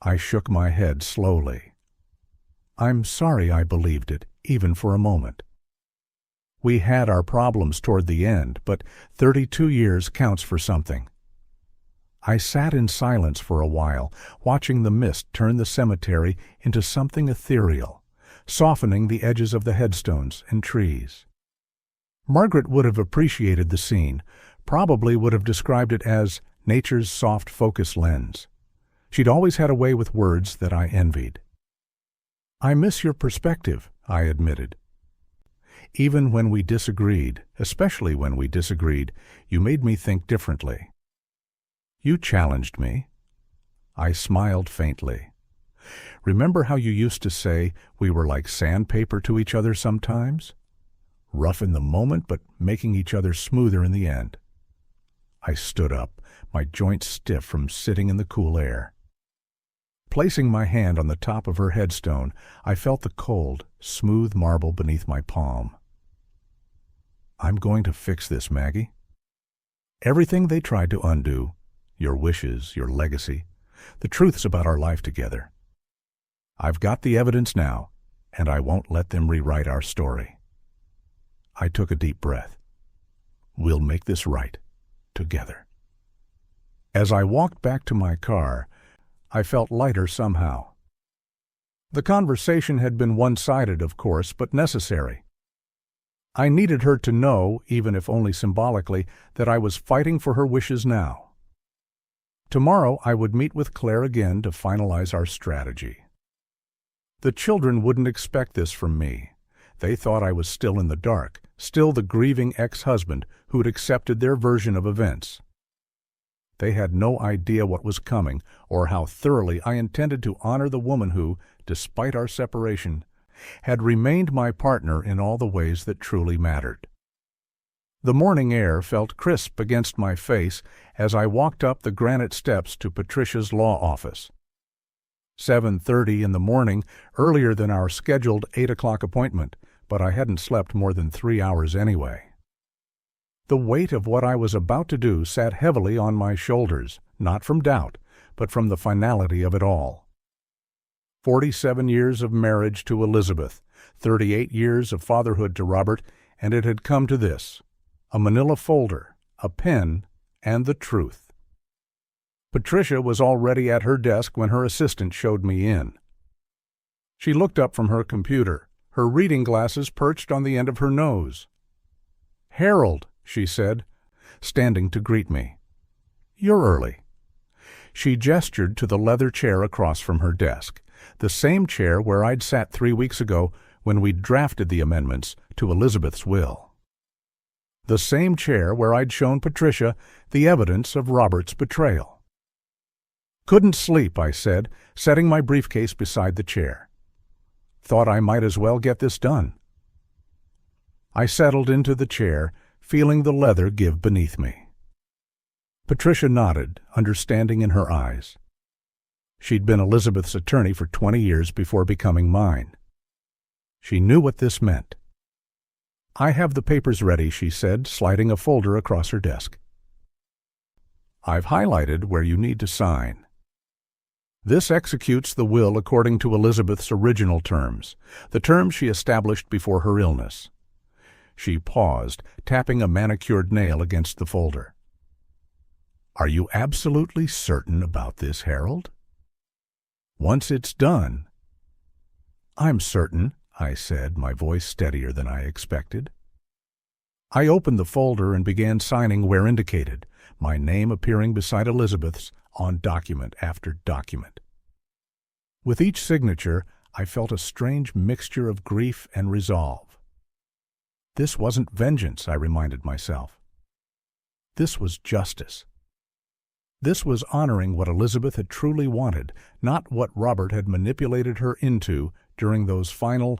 I shook my head slowly. I'm sorry I believed it, even for a moment. We had our problems toward the end, but 32 years counts for something. I sat in silence for a while, watching the mist turn the cemetery into something ethereal, softening the edges of the headstones and trees. Margaret would have appreciated the scene, probably would have described it as nature's soft focus lens. She'd always had a way with words that I envied. I miss your perspective, I admitted. Even when we disagreed, especially when we disagreed, you made me think differently. You challenged me. I smiled faintly. Remember how you used to say we were like sandpaper to each other sometimes? Rough in the moment, but making each other smoother in the end. I stood up, my joints stiff from sitting in the cool air. Placing my hand on the top of her headstone, I felt the cold, smooth marble beneath my palm. I'm going to fix this, Maggie. Everything they tried to undo, your wishes, your legacy, the truths about our life together. I've got the evidence now, and I won't let them rewrite our story. I took a deep breath. We'll make this right, together. As I walked back to my car, I felt lighter somehow. The conversation had been one-sided, of course, but necessary. I needed her to know, even if only symbolically, that I was fighting for her wishes now. Tomorrow I would meet with Claire again to finalize our strategy. The children wouldn't expect this from me. They thought I was still in the dark, still the grieving ex-husband who'd accepted their version of events. They had no idea what was coming or how thoroughly I intended to honor the woman who, despite our separation, had remained my partner in all the ways that truly mattered. The morning air felt crisp against my face as I walked up the granite steps to Patricia's law office. 7:30 in the morning, earlier than our scheduled 8 o'clock appointment, but I hadn't slept more than 3 hours anyway. The weight of what I was about to do sat heavily on my shoulders, not from doubt, but from the finality of it all. 47 years of marriage to Elizabeth, 38 years of fatherhood to Robert, and it had come to this: a manila folder, a pen, and the truth. Patricia was already at her desk when her assistant showed me in. She looked up from her computer, her reading glasses perched on the end of her nose. "Harold," she said, standing to greet me. "You're early." She gestured to the leather chair across from her desk, the same chair where I'd sat 3 weeks ago when we'd drafted the amendments to Elizabeth's will. The same chair where I'd shown Patricia the evidence of Robert's betrayal. "Couldn't sleep," I said, setting my briefcase beside the chair. "Thought I might as well get this done." I settled into the chair, feeling the leather give beneath me. Patricia nodded, understanding in her eyes. She'd been Elizabeth's attorney for 20 years before becoming mine. She knew what this meant. "I have the papers ready," she said, sliding a folder across her desk. "I've highlighted where you need to sign. This executes the will according to Elizabeth's original terms, the terms she established before her illness." She paused, tapping a manicured nail against the folder. "Are you absolutely certain about this, Harold? Once it's done—" "I'm certain," I said, my voice steadier than I expected. I opened the folder and began signing where indicated, my name appearing beside Elizabeth's on document after document. With each signature, I felt a strange mixture of grief and resolve. This wasn't vengeance, I reminded myself. This was justice. This was honoring what Elizabeth had truly wanted, not what Robert had manipulated her into during those final,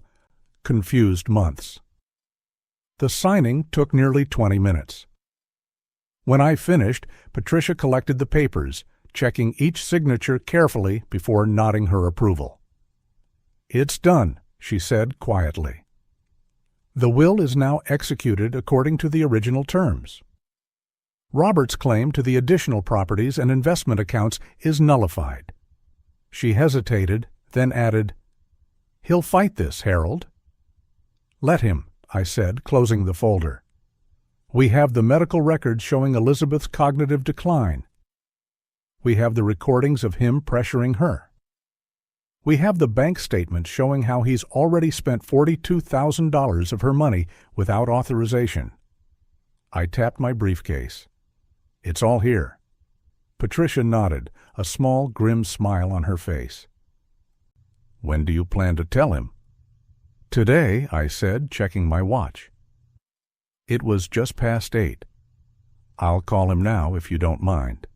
confused months. The signing took nearly 20 minutes. When I finished, Patricia collected the papers, checking each signature carefully before nodding her approval. "It's done," she said quietly. The will is now executed according to the original terms. Robert's claim to the additional properties and investment accounts is nullified. She hesitated, then added, "He'll fight this, Harold." "Let him," I said, closing the folder. "We have the medical records showing Elizabeth's cognitive decline. We have the recordings of him pressuring her. We have the bank statements showing how he's already spent $42,000 of her money without authorization." I tapped my briefcase. "It's all here." Patricia nodded, a small, grim smile on her face. "When do you plan to tell him?" "Today," I said, checking my watch. It was just past 8. "I'll call him now if you don't mind."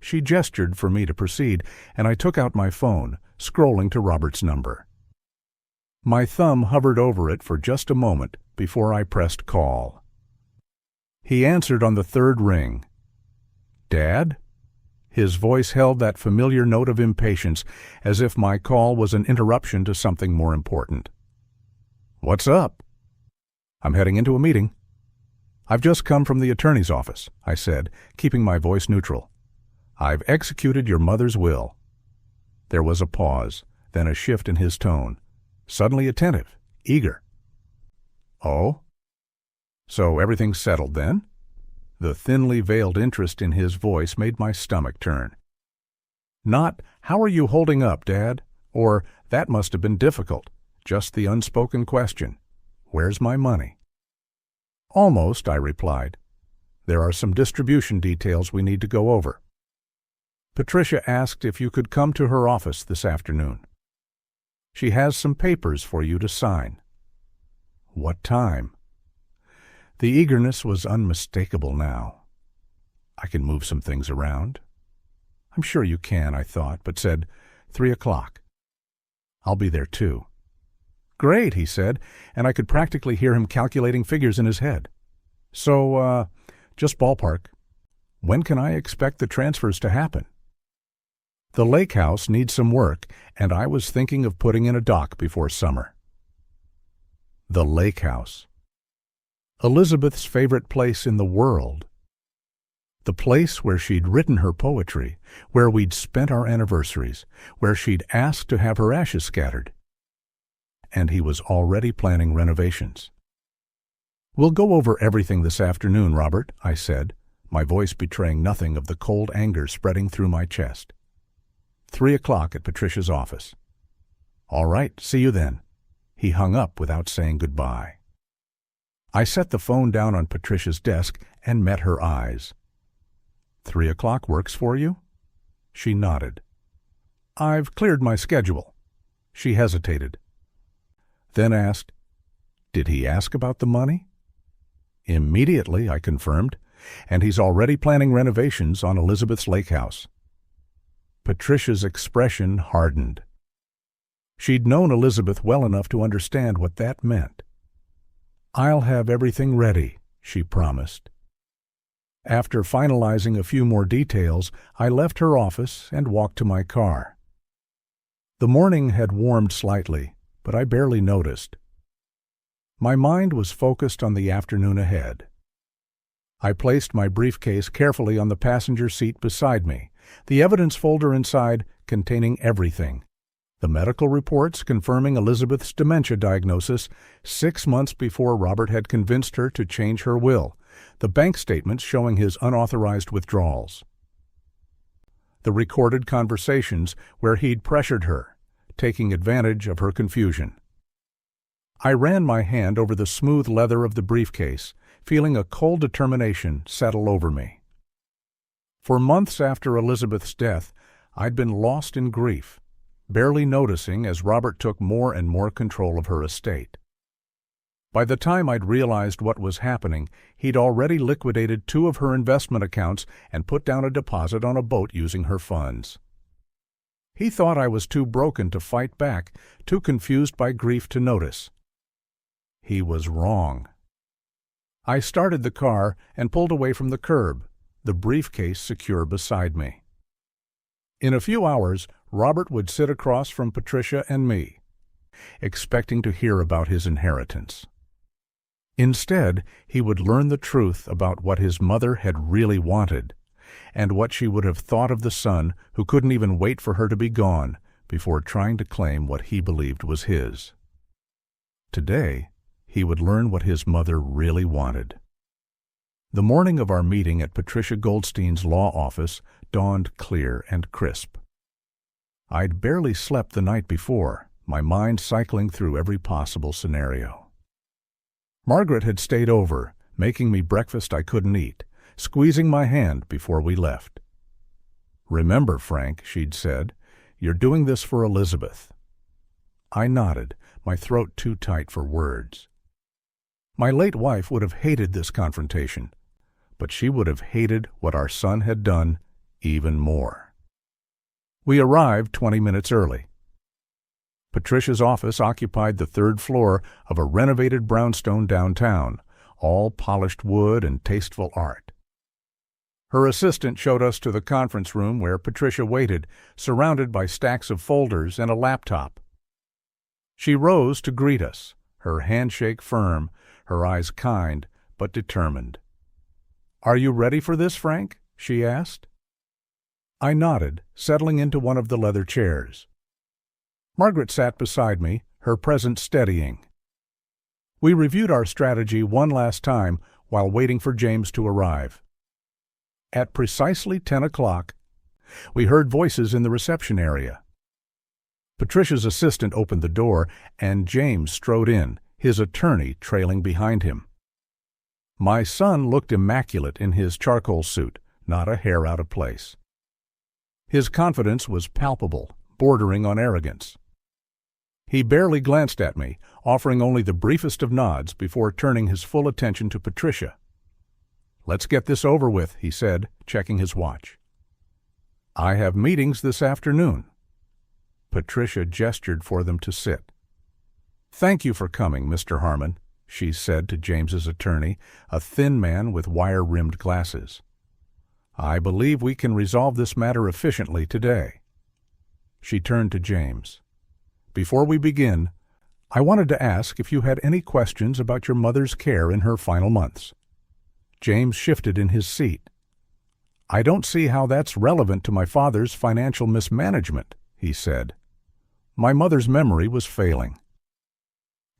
She gestured for me to proceed, and I took out my phone, scrolling to Robert's number. My thumb hovered over it for just a moment before I pressed call. He answered on the third ring. "Dad?" His voice held that familiar note of impatience, as if my call was an interruption to something more important. "What's up?" "I'm heading into a meeting." "I've just come from the attorney's office," I said, keeping my voice neutral. "I've executed your mother's will." There was a pause, then a shift in his tone, suddenly attentive, eager. "Oh? So everything's settled then?" The thinly veiled interest in his voice made my stomach turn. Not, "How are you holding up, Dad?" or "That must have been difficult," just the unspoken question, "Where's my money?" "Almost," I replied. "There are some distribution details we need to go over." Patricia asked if you could come to her office this afternoon. She has some papers for you to sign. "What time?" The eagerness was unmistakable now. "I can move some things around." "I'm sure you can," I thought, but said, 3 o'clock. "I'll be there too." "Great," he said, and I could practically hear him calculating figures in his head. "So, just ballpark. When can I expect the transfers to happen?" The lake house needs some work, and I was thinking of putting in a dock before summer. The lake house. Elizabeth's favorite place in the world. The place where she'd written her poetry, where we'd spent our anniversaries, where she'd asked to have her ashes scattered. And he was already planning renovations. "We'll go over everything this afternoon, Robert," I said, my voice betraying nothing of the cold anger spreading through my chest. 3 o'clock at Patricia's office. "All right, see you then." He hung up without saying goodbye. I set the phone down on Patricia's desk and met her eyes. 3 o'clock works for you?" She nodded. "I've cleared my schedule." She hesitated. Then asked, "Did he ask about the money?" "Immediately," I confirmed, "and he's already planning renovations on Elizabeth's lake house." Patricia's expression hardened. She'd known Elizabeth well enough to understand what that meant. "I'll have everything ready," she promised. After finalizing a few more details, I left her office and walked to my car. The morning had warmed slightly, but I barely noticed. My mind was focused on the afternoon ahead. I placed my briefcase carefully on the passenger seat beside me, the evidence folder inside containing everything. The medical reports confirming Elizabeth's dementia diagnosis 6 months before Robert had convinced her to change her will, the bank statements showing his unauthorized withdrawals. The recorded conversations where he'd pressured her, taking advantage of her confusion. I ran my hand over the smooth leather of the briefcase, feeling a cold determination settle over me. For months after Elizabeth's death, I'd been lost in grief, barely noticing as Robert took more and more control of her estate. By the time I'd realized what was happening, he'd already liquidated 2 of her investment accounts and put down a deposit on a boat using her funds. He thought I was too broken to fight back, too confused by grief to notice. He was wrong. I started the car and pulled away from the curb, the briefcase secure beside me. In a few hours, Robert would sit across from Patricia and me, expecting to hear about his inheritance. Instead, he would learn the truth about what his mother had really wanted, and what she would have thought of the son who couldn't even wait for her to be gone before trying to claim what he believed was his. Today, he would learn what his mother really wanted. The morning of our meeting at Patricia Goldstein's law office dawned clear and crisp. I'd barely slept the night before, my mind cycling through every possible scenario. Margaret had stayed over, making me breakfast I couldn't eat, squeezing my hand before we left. "Remember, Frank," she'd said, "you're doing this for Elizabeth." I nodded, my throat too tight for words. My late wife would have hated this confrontation, but she would have hated what our son had done even more. We arrived 20 minutes early. Patricia's office occupied the third floor of a renovated brownstone downtown, all polished wood and tasteful art. Her assistant showed us to the conference room where Patricia waited, surrounded by stacks of folders and a laptop. She rose to greet us, her handshake firm, her eyes kind but determined. "Are you ready for this, Frank?" she asked. I nodded, settling into one of the leather chairs. Margaret sat beside me, her presence steadying. We reviewed our strategy one last time while waiting for James to arrive. At precisely 10 o'clock, we heard voices in the reception area. Patricia's assistant opened the door, and James strode in, his attorney trailing behind him. My son looked immaculate in his charcoal suit, not a hair out of place. His confidence was palpable, bordering on arrogance. He barely glanced at me, offering only the briefest of nods before turning his full attention to Patricia. "Let's get this over with," he said, checking his watch. "I have meetings this afternoon." Patricia gestured for them to sit. "Thank you for coming, Mr. Harmon," she said to James's attorney, a thin man with wire-rimmed glasses. "I believe we can resolve this matter efficiently today." She turned to James. "Before we begin, I wanted to ask if you had any questions about your mother's care in her final months." James shifted in his seat. "I don't see how that's relevant to my father's financial mismanagement," he said. "My mother's memory was failing.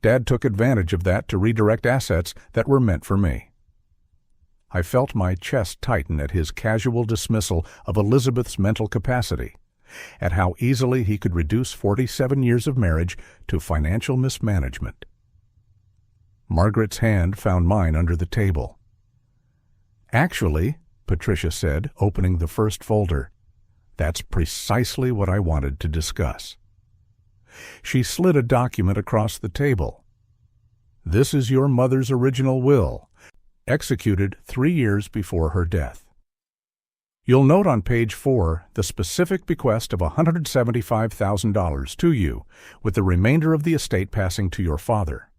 Dad took advantage of that to redirect assets that were meant for me." I felt my chest tighten at his casual dismissal of Elizabeth's mental capacity, at how easily he could reduce 47 years of marriage to financial mismanagement. Margaret's hand found mine under the table. "Actually," Patricia said, opening the first folder, "that's precisely what I wanted to discuss." She slid a document across the table. "This is your mother's original will, executed 3 years before her death. You'll note on page 4 the specific bequest of $175,000 to you, with the remainder of the estate passing to your father."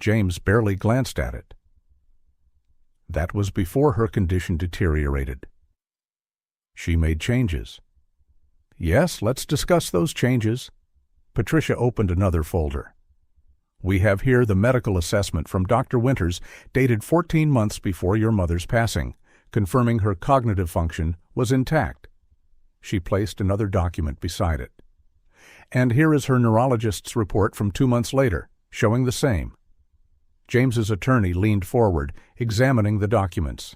James barely glanced at it. That was before her condition deteriorated. "She made changes." "Yes, let's discuss those changes." Patricia opened another folder. "We have here the medical assessment from Dr. Winters, dated 14 months before your mother's passing, confirming her cognitive function was intact." She placed another document beside it. "And here is her neurologist's report from 2 months later, showing the same." James's attorney leaned forward, examining the documents.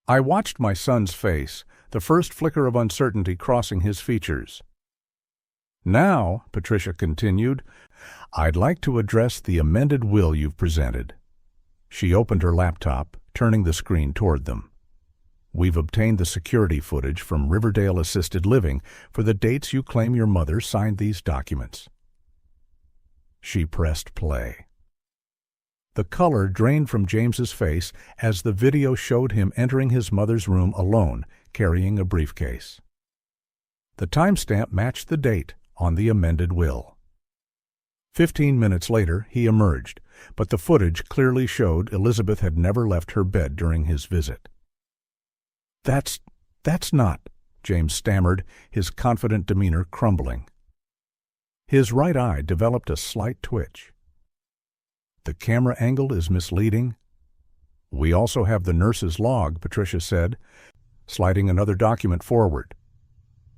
I watched my son's face, the first flicker of uncertainty crossing his features. "Now," Patricia continued, "I'd like to address the amended will you've presented." She opened her laptop, turning the screen toward them. "We've obtained the security footage from Riverdale Assisted Living for the dates you claim your mother signed these documents." She pressed play. The color drained from James's face as the video showed him entering his mother's room alone, carrying a briefcase. The timestamp matched the date on the amended will. 15 minutes later, he emerged, but the footage clearly showed Elizabeth had never left her bed during his visit. That's not," James stammered, his confident demeanor crumbling. His right eye developed a slight twitch. The camera angle is misleading. We also have the nurse's log, Patricia said, sliding another document forward.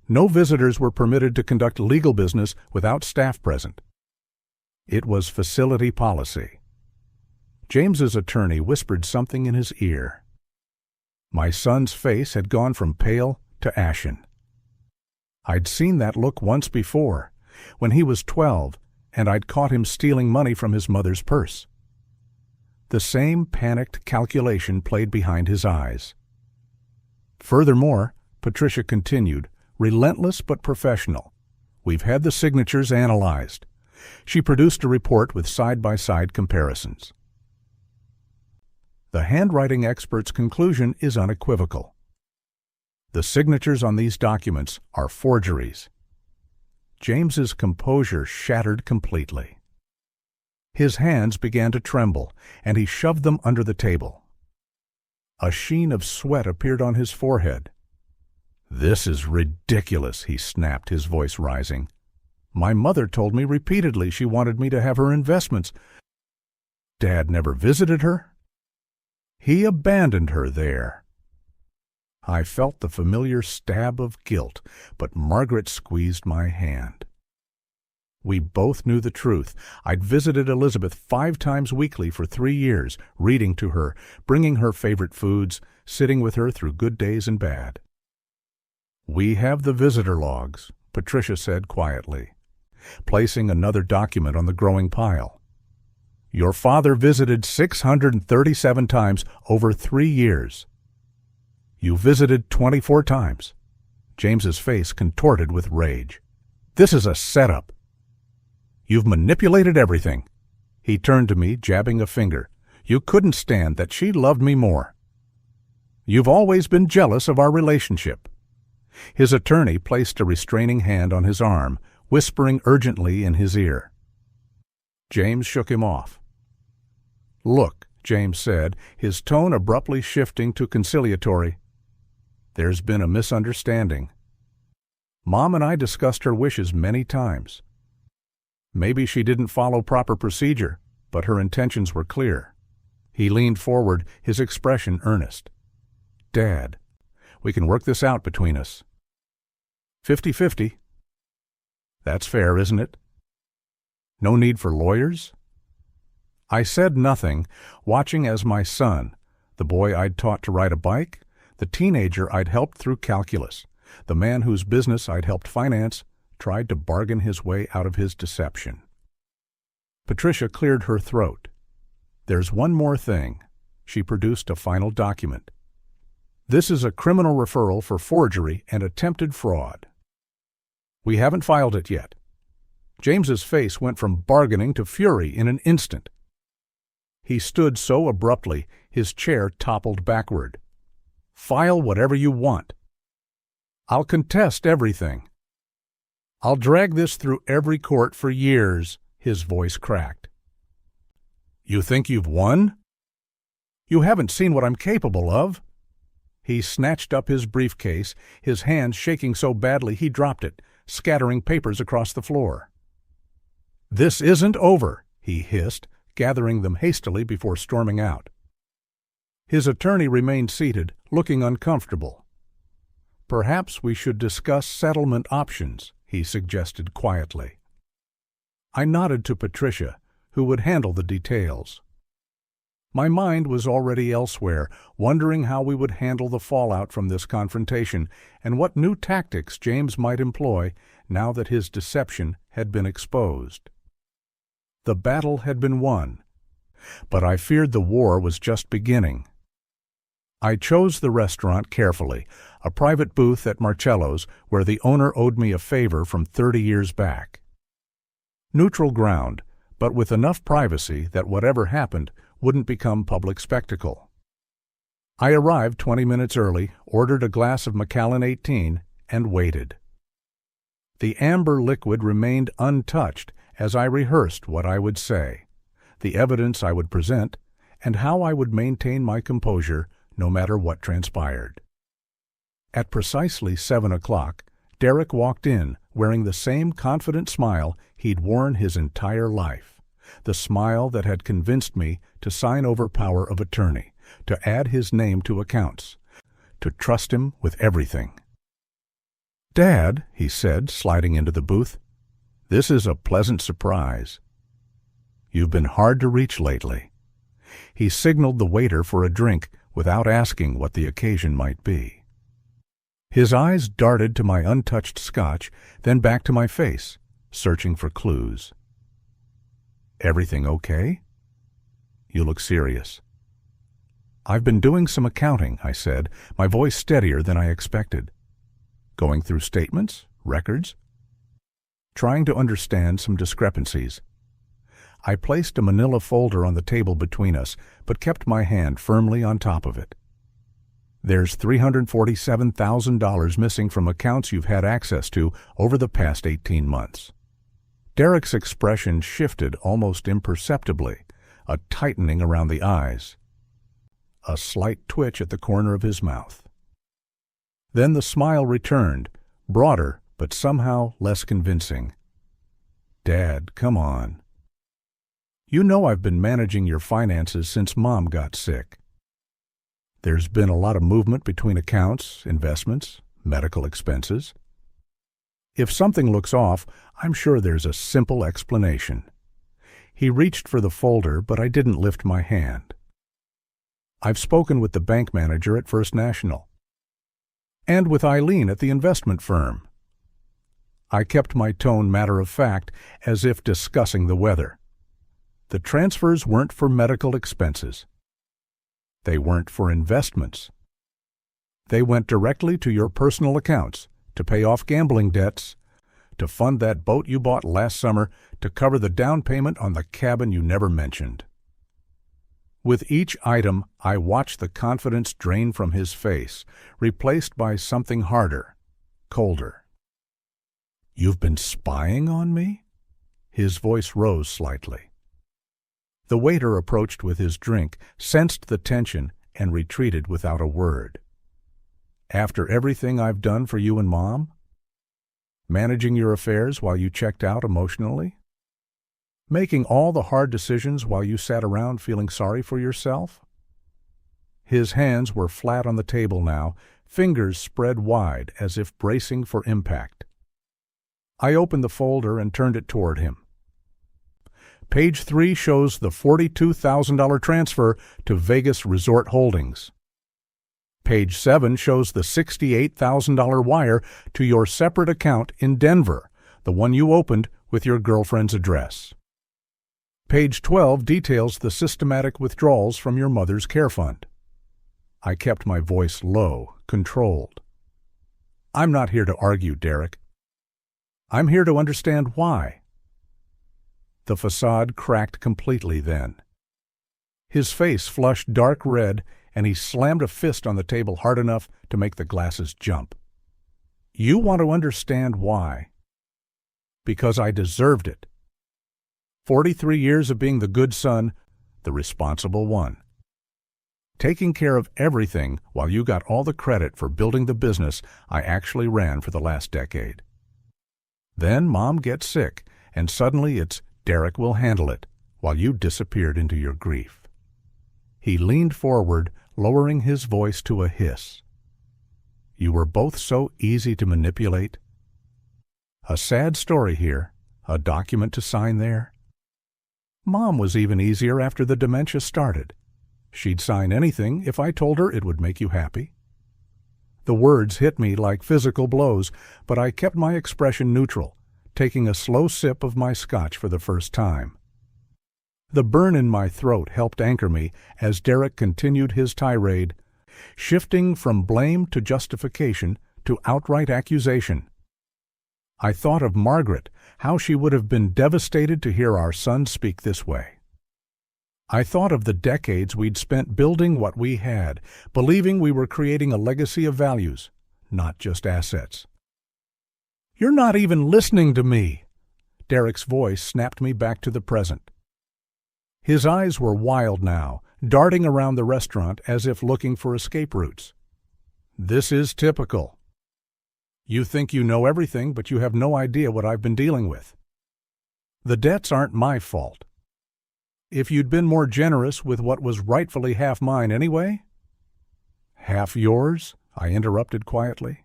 No visitors were permitted to conduct legal business without staff present. It was facility policy. James's attorney whispered something in his ear. My son's face had gone from pale to ashen. I'd seen that look once before, when he was 12, and I'd caught him stealing money from his mother's purse. The same panicked calculation played behind his eyes. Furthermore, Patricia continued, relentless but professional, we've had the signatures analyzed. She produced a report with side-by-side comparisons. The handwriting expert's conclusion is unequivocal. The signatures on these documents are forgeries. James's composure shattered completely. His hands began to tremble, and he shoved them under the table. A sheen of sweat appeared on his forehead. This is ridiculous, he snapped, his voice rising. My mother told me repeatedly she wanted me to have her investments. Dad never visited her. He abandoned her there. I felt the familiar stab of guilt, but Margaret squeezed my hand. We both knew the truth. I'd visited Elizabeth 5 times weekly for 3 years, reading to her, bringing her favorite foods, sitting with her through good days and bad. We have the visitor logs, Patricia said quietly, placing another document on the growing pile. Your father visited 637 times over 3 years. You visited 24 times. James's face contorted with rage. This is a setup. You've manipulated everything. He turned to me, jabbing a finger. You couldn't stand that she loved me more. You've always been jealous of our relationship. His attorney placed a restraining hand on his arm, whispering urgently in his ear. James shook him off. Look, James said, his tone abruptly shifting to conciliatory. There's been a misunderstanding. Mom and I discussed her wishes many times. Maybe she didn't follow proper procedure, but her intentions were clear. He leaned forward, his expression earnest. Dad, we can work this out between us. 50-50. That's fair, isn't it? No need for lawyers? I said nothing, watching as my son, the boy I'd taught to ride a bike, the teenager I'd helped through calculus, the man whose business I'd helped finance, tried to bargain his way out of his deception. Patricia cleared her throat. There's one more thing. She produced a final document. This is a criminal referral for forgery and attempted fraud. We haven't filed it yet. James's face went from bargaining to fury in an instant. He stood so abruptly, his chair toppled backward. File whatever you want. I'll contest everything. I'll drag this through every court for years, his voice cracked. You think you've won? You haven't seen what I'm capable of. He snatched up his briefcase, his hands shaking so badly he dropped it, scattering papers across the floor. This isn't over, he hissed, gathering them hastily before storming out. His attorney remained seated, looking uncomfortable. Perhaps we should discuss settlement options, he suggested quietly. I nodded to Patricia, who would handle the details. My mind was already elsewhere, wondering how we would handle the fallout from this confrontation and what new tactics James might employ now that his deception had been exposed. The battle had been won, but I feared the war was just beginning. I chose the restaurant carefully, a private booth at Marcello's where the owner owed me a favor from 30 years back. Neutral ground, but with enough privacy that whatever happened wouldn't become public spectacle. I arrived 20 minutes early, ordered a glass of Macallan 18, and waited. The amber liquid remained untouched as I rehearsed what I would say, the evidence I would present, and how I would maintain my composure no matter what transpired. At precisely 7 o'clock, Derek walked in, wearing the same confident smile he'd worn his entire life, the smile that had convinced me to sign over power of attorney, to add his name to accounts, to trust him with everything. "Dad," he said, sliding into the booth, "this is a pleasant surprise. You've been hard to reach lately." He signaled the waiter for a drink without asking what the occasion might be. His eyes darted to my untouched scotch, then back to my face, searching for clues. "Everything okay? You look serious." "I've been doing some accounting," I said, my voice steadier than I expected. "Going through statements, records, trying to understand some discrepancies." I placed a manila folder on the table between us, but kept my hand firmly on top of it. "There's $347,000 missing from accounts you've had access to over the past 18 months. Derek's expression shifted almost imperceptibly, a tightening around the eyes, a slight twitch at the corner of his mouth. Then the smile returned, broader but somehow less convincing. "Dad, come on. You know I've been managing your finances since Mom got sick. There's been a lot of movement between accounts, investments, medical expenses. If something looks off, I'm sure there's a simple explanation." He reached for the folder, but I didn't lift my hand. "I've spoken with the bank manager at First National, and with Eileen at the investment firm." I kept my tone matter-of-fact, as if discussing the weather. The transfers weren't for medical expenses. They weren't for investments. They went directly to your personal accounts, to pay off gambling debts, to fund that boat you bought last summer, to cover the down payment on the cabin you never mentioned. With each item, I watched the confidence drain from his face, replaced by something harder, colder. "You've been spying on me?" His voice rose slightly. The waiter approached with his drink, sensed the tension, and retreated without a word. "After everything I've done for you and Mom? Managing your affairs while you checked out emotionally? Making all the hard decisions while you sat around feeling sorry for yourself?" His hands were flat on the table now, fingers spread wide as if bracing for impact. I opened the folder and turned it toward him. Page 3 shows the $42,000 transfer to Vegas Resort Holdings. Page 7 shows the $68,000 wire to your separate account in Denver, the one you opened with your girlfriend's address. Page 12 details the systematic withdrawals from your mother's care fund. I kept my voice low, controlled. "I'm not here to argue, Derek. I'm here to understand why." The facade cracked completely then. His face flushed dark red, and he slammed a fist on the table hard enough to make the glasses jump. "You want to understand why?" "Because I deserved it. 43 years of being the good son, the responsible one. Taking care of everything while you got all the credit for building the business I actually ran for the last decade. Then Mom gets sick, and suddenly it's Derek will handle it, while you disappeared into your grief." He leaned forward, lowering his voice to a hiss. "You were both so easy to manipulate. A sad story here, a document to sign there. Mom was even easier after the dementia started. She'd sign anything if I told her it would make you happy." The words hit me like physical blows, but I kept my expression neutral, taking a slow sip of my scotch for the first time. The burn in my throat helped anchor me as Derek continued his tirade, shifting from blame to justification to outright accusation. I thought of Margaret, how she would have been devastated to hear our son speak this way. I thought of the decades we'd spent building what we had, believing we were creating a legacy of values, not just assets. "You're not even listening to me!" Derek's voice snapped me back to the present. His eyes were wild now, darting around the restaurant as if looking for escape routes. "This is typical. You think you know everything, but you have no idea what I've been dealing with. The debts aren't my fault. If you'd been more generous with what was rightfully half mine anyway? Half yours? I interrupted quietly.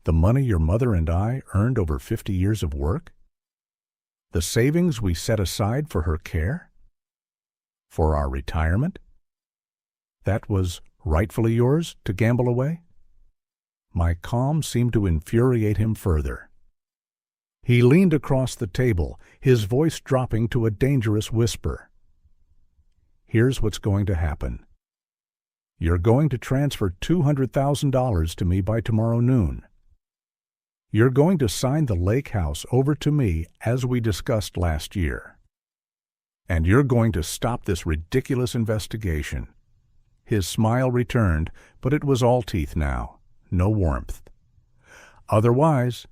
The money your mother and I earned over 50 years of work? The savings we set aside for her care? For our retirement? That was rightfully yours to gamble away? My calm seemed to infuriate him further. He leaned across the table, his voice dropping to a dangerous whisper. Here's what's going to happen. You're going to transfer $200,000 to me by tomorrow noon. You're going to sign the lake house over to me as we discussed last year. And you're going to stop this ridiculous investigation. His smile returned, but it was all teeth now, no warmth. Otherwise,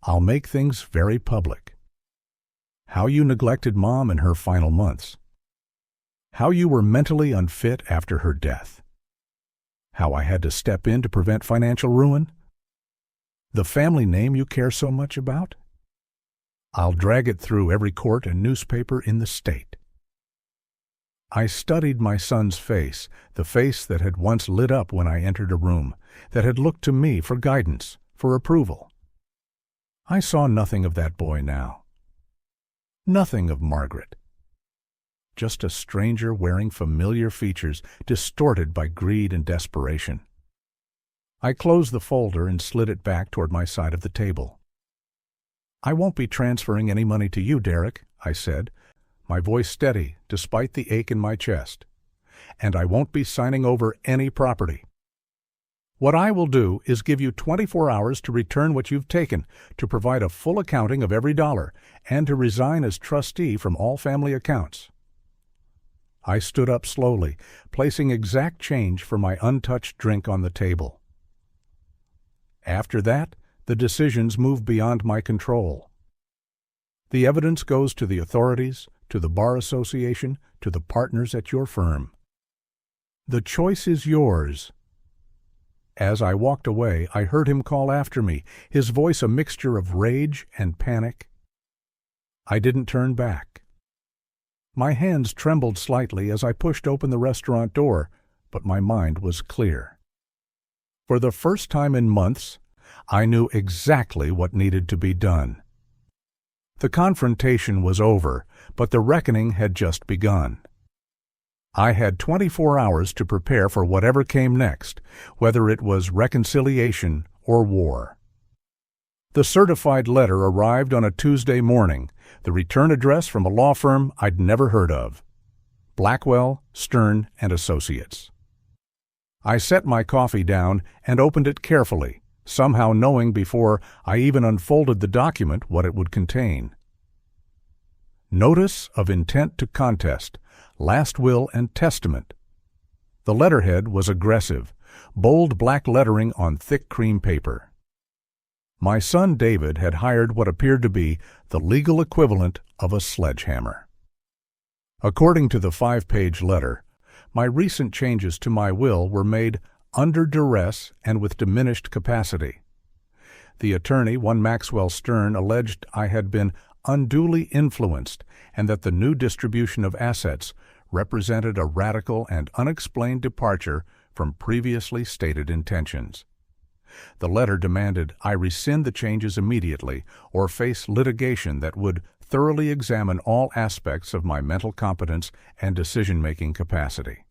I'll make things very public. How you neglected Mom in her final months. How you were mentally unfit after her death. How I had to step in to prevent financial ruin. The family name you care so much about. I'll drag it through every court and newspaper in the state. I studied my son's face, the face that had once lit up when I entered a room, that had looked to me for guidance, for approval. I saw nothing of that boy now. Nothing of Margaret. Just a stranger wearing familiar features distorted by greed and desperation. I closed the folder and slid it back toward my side of the table. I won't be transferring any money to you, Derek, I said, my voice steady despite the ache in my chest. And I won't be signing over any property. What I will do is give you 24 hours to return what you've taken, to provide a full accounting of every dollar, and to resign as trustee from all family accounts. I stood up slowly, placing exact change for my untouched drink on the table. After that, the decisions move beyond my control. The evidence goes to the authorities, to the Bar Association, to the partners at your firm. The choice is yours. As I walked away, I heard him call after me, his voice a mixture of rage and panic. I didn't turn back. My hands trembled slightly as I pushed open the restaurant door, but my mind was clear. For the first time in months, I knew exactly what needed to be done. The confrontation was over, but the reckoning had just begun. I had 24 hours to prepare for whatever came next, whether it was reconciliation or war. The certified letter arrived on a Tuesday morning, the return address from a law firm I'd never heard of. Blackwell, Stern and Associates. I set my coffee down and opened it carefully, somehow knowing before I even unfolded the document what it would contain. Notice of intent to contest, last will and testament. The letterhead was aggressive, bold black lettering on thick cream paper. My son David had hired what appeared to be the legal equivalent of a sledgehammer. According to the 5-page letter, my recent changes to my will were made under duress and with diminished capacity. The attorney, one Maxwell Stern, alleged I had been unduly influenced and that the new distribution of assets represented a radical and unexplained departure from previously stated intentions. The letter demanded I rescind the changes immediately or face litigation that would thoroughly examine all aspects of my mental competence and decision-making capacity.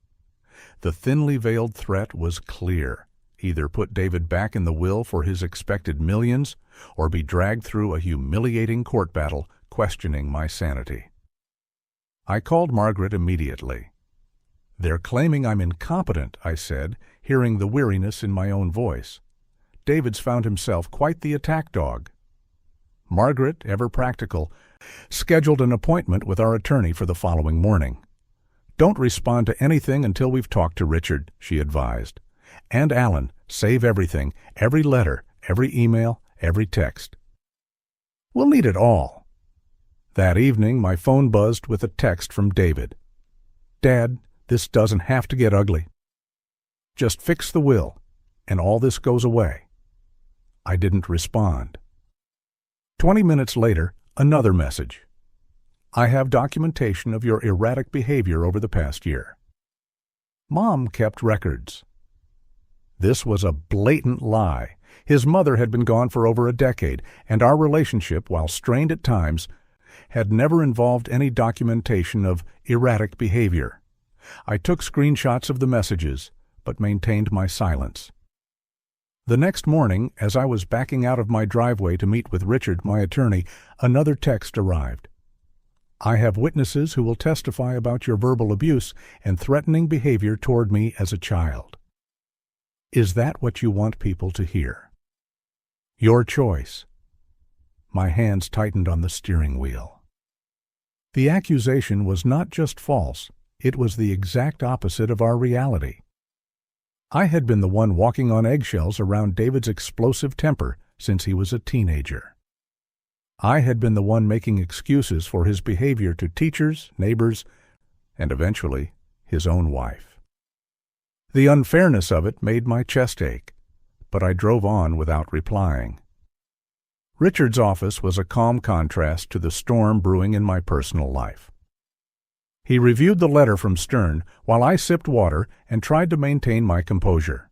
The thinly veiled threat was clear: either put David back in the will for his expected millions, or be dragged through a humiliating court battle questioning my sanity. I called Margaret immediately. "They're claiming I'm incompetent," I said, hearing the weariness in my own voice. David's found himself quite the attack dog. Margaret, ever practical, scheduled an appointment with our attorney for the following morning. "Don't respond to anything until we've talked to Richard," she advised. "And Alan, save everything, every letter, every email, every text. We'll need it all." That evening, my phone buzzed with a text from David. "Dad, this doesn't have to get ugly. Just fix the will, and all this goes away." I didn't respond. 20 minutes later, another message. I have documentation of your erratic behavior over the past year. Mom kept records. This was a blatant lie. His mother had been gone for over a decade, and our relationship, while strained at times, had never involved any documentation of erratic behavior. I took screenshots of the messages, but maintained my silence. The next morning, as I was backing out of my driveway to meet with Richard, my attorney, another text arrived. I have witnesses who will testify about your verbal abuse and threatening behavior toward me as a child. Is that what you want people to hear? Your choice. My hands tightened on the steering wheel. The accusation was not just false, it was the exact opposite of our reality. I had been the one walking on eggshells around David's explosive temper since he was a teenager. I had been the one making excuses for his behavior to teachers, neighbors, and eventually his own wife. The unfairness of it made my chest ache, but I drove on without replying. Richard's office was a calm contrast to the storm brewing in my personal life. He reviewed the letter from Stern while I sipped water and tried to maintain my composure.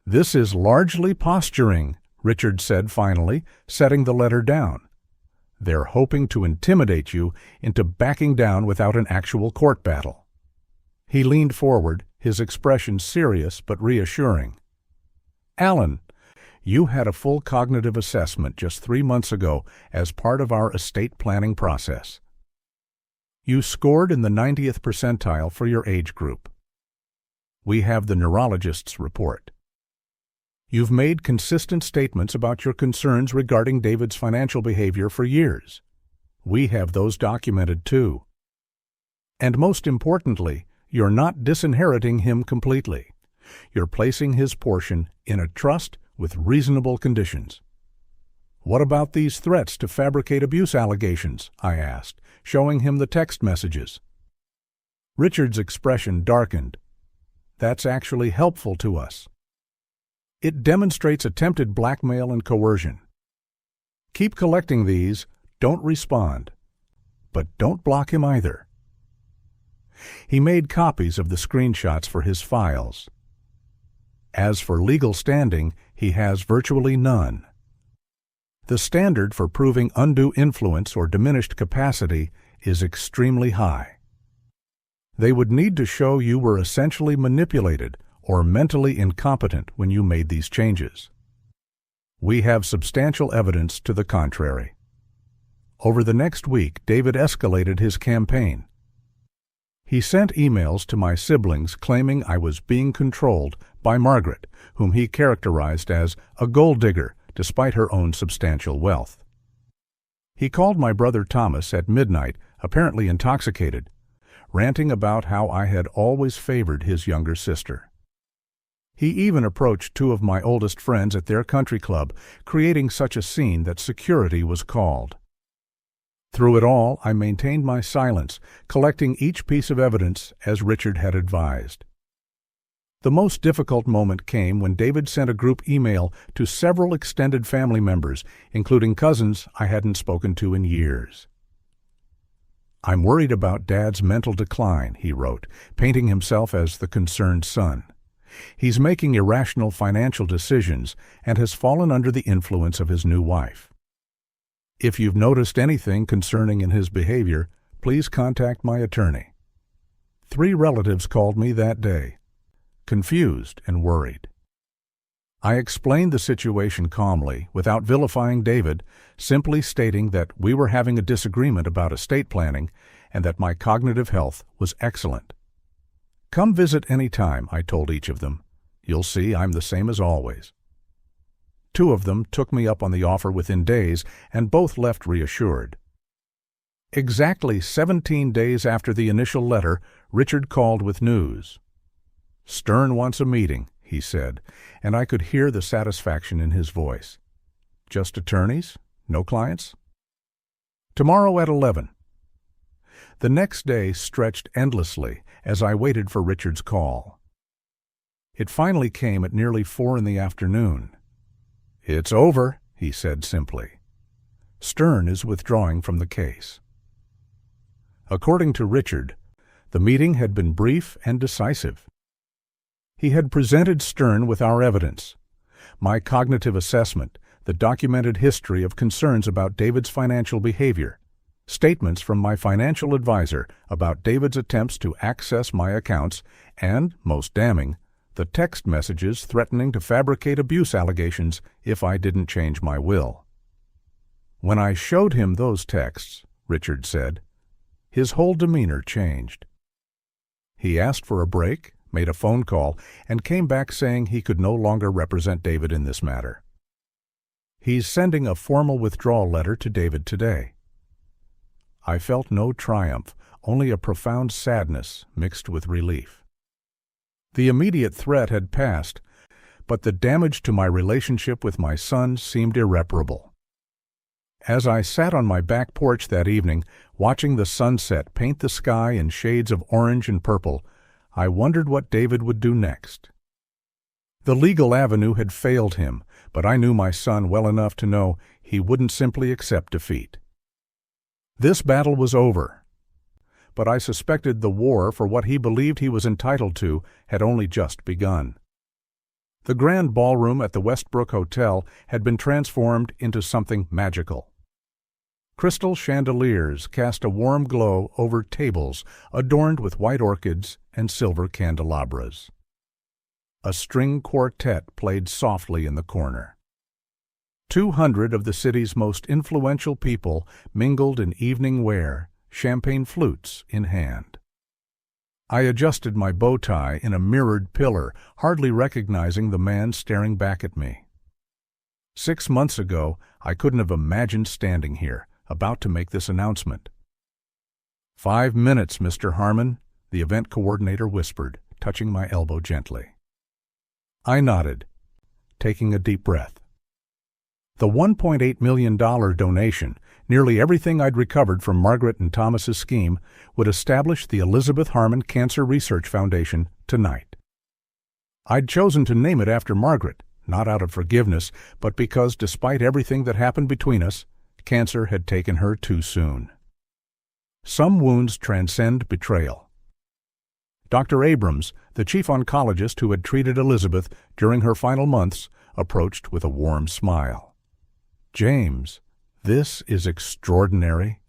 "This is largely posturing," Richard said finally, setting the letter down. "They're hoping to intimidate you into backing down without an actual court battle." He leaned forward, his expression serious but reassuring. "Alan, you had a full cognitive assessment just 3 months ago as part of our estate planning process. You scored in the 90th percentile for your age group. We have the neurologist's report. You've made consistent statements about your concerns regarding David's financial behavior for years. We have those documented too. And most importantly, you're not disinheriting him completely. You're placing his portion in a trust with reasonable conditions." "What about these threats to fabricate abuse allegations?" I asked, showing him the text messages. Richard's expression darkened. "That's actually helpful to us. It demonstrates attempted blackmail and coercion. Keep collecting these, don't respond. But don't block him either." He made copies of the screenshots for his files. As for legal standing, he has virtually none. The standard for proving undue influence or diminished capacity is extremely high. They would need to show you were essentially manipulated or mentally incompetent when you made these changes. We have substantial evidence to the contrary. Over the next week, David escalated his campaign. He sent emails to my siblings claiming I was being controlled by Margaret, whom he characterized as a gold digger despite her own substantial wealth. He called my brother Thomas at midnight, apparently intoxicated, ranting about how I had always favored his younger sister. He even approached 2 of my oldest friends at their country club, creating such a scene that security was called. Through it all, I maintained my silence, collecting each piece of evidence as Richard had advised. The most difficult moment came when David sent a group email to several extended family members, including cousins I hadn't spoken to in years. "I'm worried about Dad's mental decline," he wrote, painting himself as the concerned son. "He's making irrational financial decisions and has fallen under the influence of his new wife. If you've noticed anything concerning in his behavior, please contact my attorney." 3 relatives called me that day, confused and worried. I explained the situation calmly, without vilifying David, simply stating that we were having a disagreement about estate planning and that my cognitive health was excellent. "Come visit any time," I told each of them. "You'll see I'm the same as always." 2 of them took me up on the offer within days, and both left reassured. Exactly 17 days after the initial letter, Richard called with news. "Stern wants a meeting," he said, and I could hear the satisfaction in his voice. "Just attorneys? No clients?" "Tomorrow at 11. The next day stretched endlessly as I waited for Richard's call. It finally came at nearly 4 in the afternoon. "It's over," he said simply. "Stern is withdrawing from the case." According to Richard, the meeting had been brief and decisive. He had presented Stern with our evidence, my cognitive assessment, the documented history of concerns about David's financial behavior, statements from my financial advisor about David's attempts to access my accounts, and, most damning, the text messages threatening to fabricate abuse allegations if I didn't change my will. When I showed him those texts, Richard said, his whole demeanor changed. He asked for a break, made a phone call, and came back saying he could no longer represent David in this matter. He's sending a formal withdrawal letter to David today. I felt no triumph, only a profound sadness mixed with relief. The immediate threat had passed, but the damage to my relationship with my son seemed irreparable. As I sat on my back porch that evening, watching the sunset paint the sky in shades of orange and purple, I wondered what David would do next. The legal avenue had failed him, but I knew my son well enough to know he wouldn't simply accept defeat. This battle was over, but I suspected the war for what he believed he was entitled to had only just begun. The grand ballroom at the Westbrook Hotel had been transformed into something magical. Crystal chandeliers cast a warm glow over tables adorned with white orchids and silver candelabras. A string quartet played softly in the corner. 200 of the city's most influential people mingled in evening wear, champagne flutes in hand. I adjusted my bow tie in a mirrored pillar, hardly recognizing the man staring back at me. 6 months ago, I couldn't have imagined standing here, about to make this announcement. 5 minutes, Mr. Harmon, the event coordinator whispered, touching my elbow gently. I nodded, taking a deep breath. The $1.8 million donation, nearly everything I'd recovered from Margaret and Thomas's scheme, would establish the Elizabeth Harmon Cancer Research Foundation tonight. I'd chosen to name it after Margaret, not out of forgiveness, but because despite everything that happened between us, cancer had taken her too soon. Some wounds transcend betrayal. Dr. Abrams, the chief oncologist who had treated Elizabeth during her final months, approached with a warm smile. James, this is extraordinary.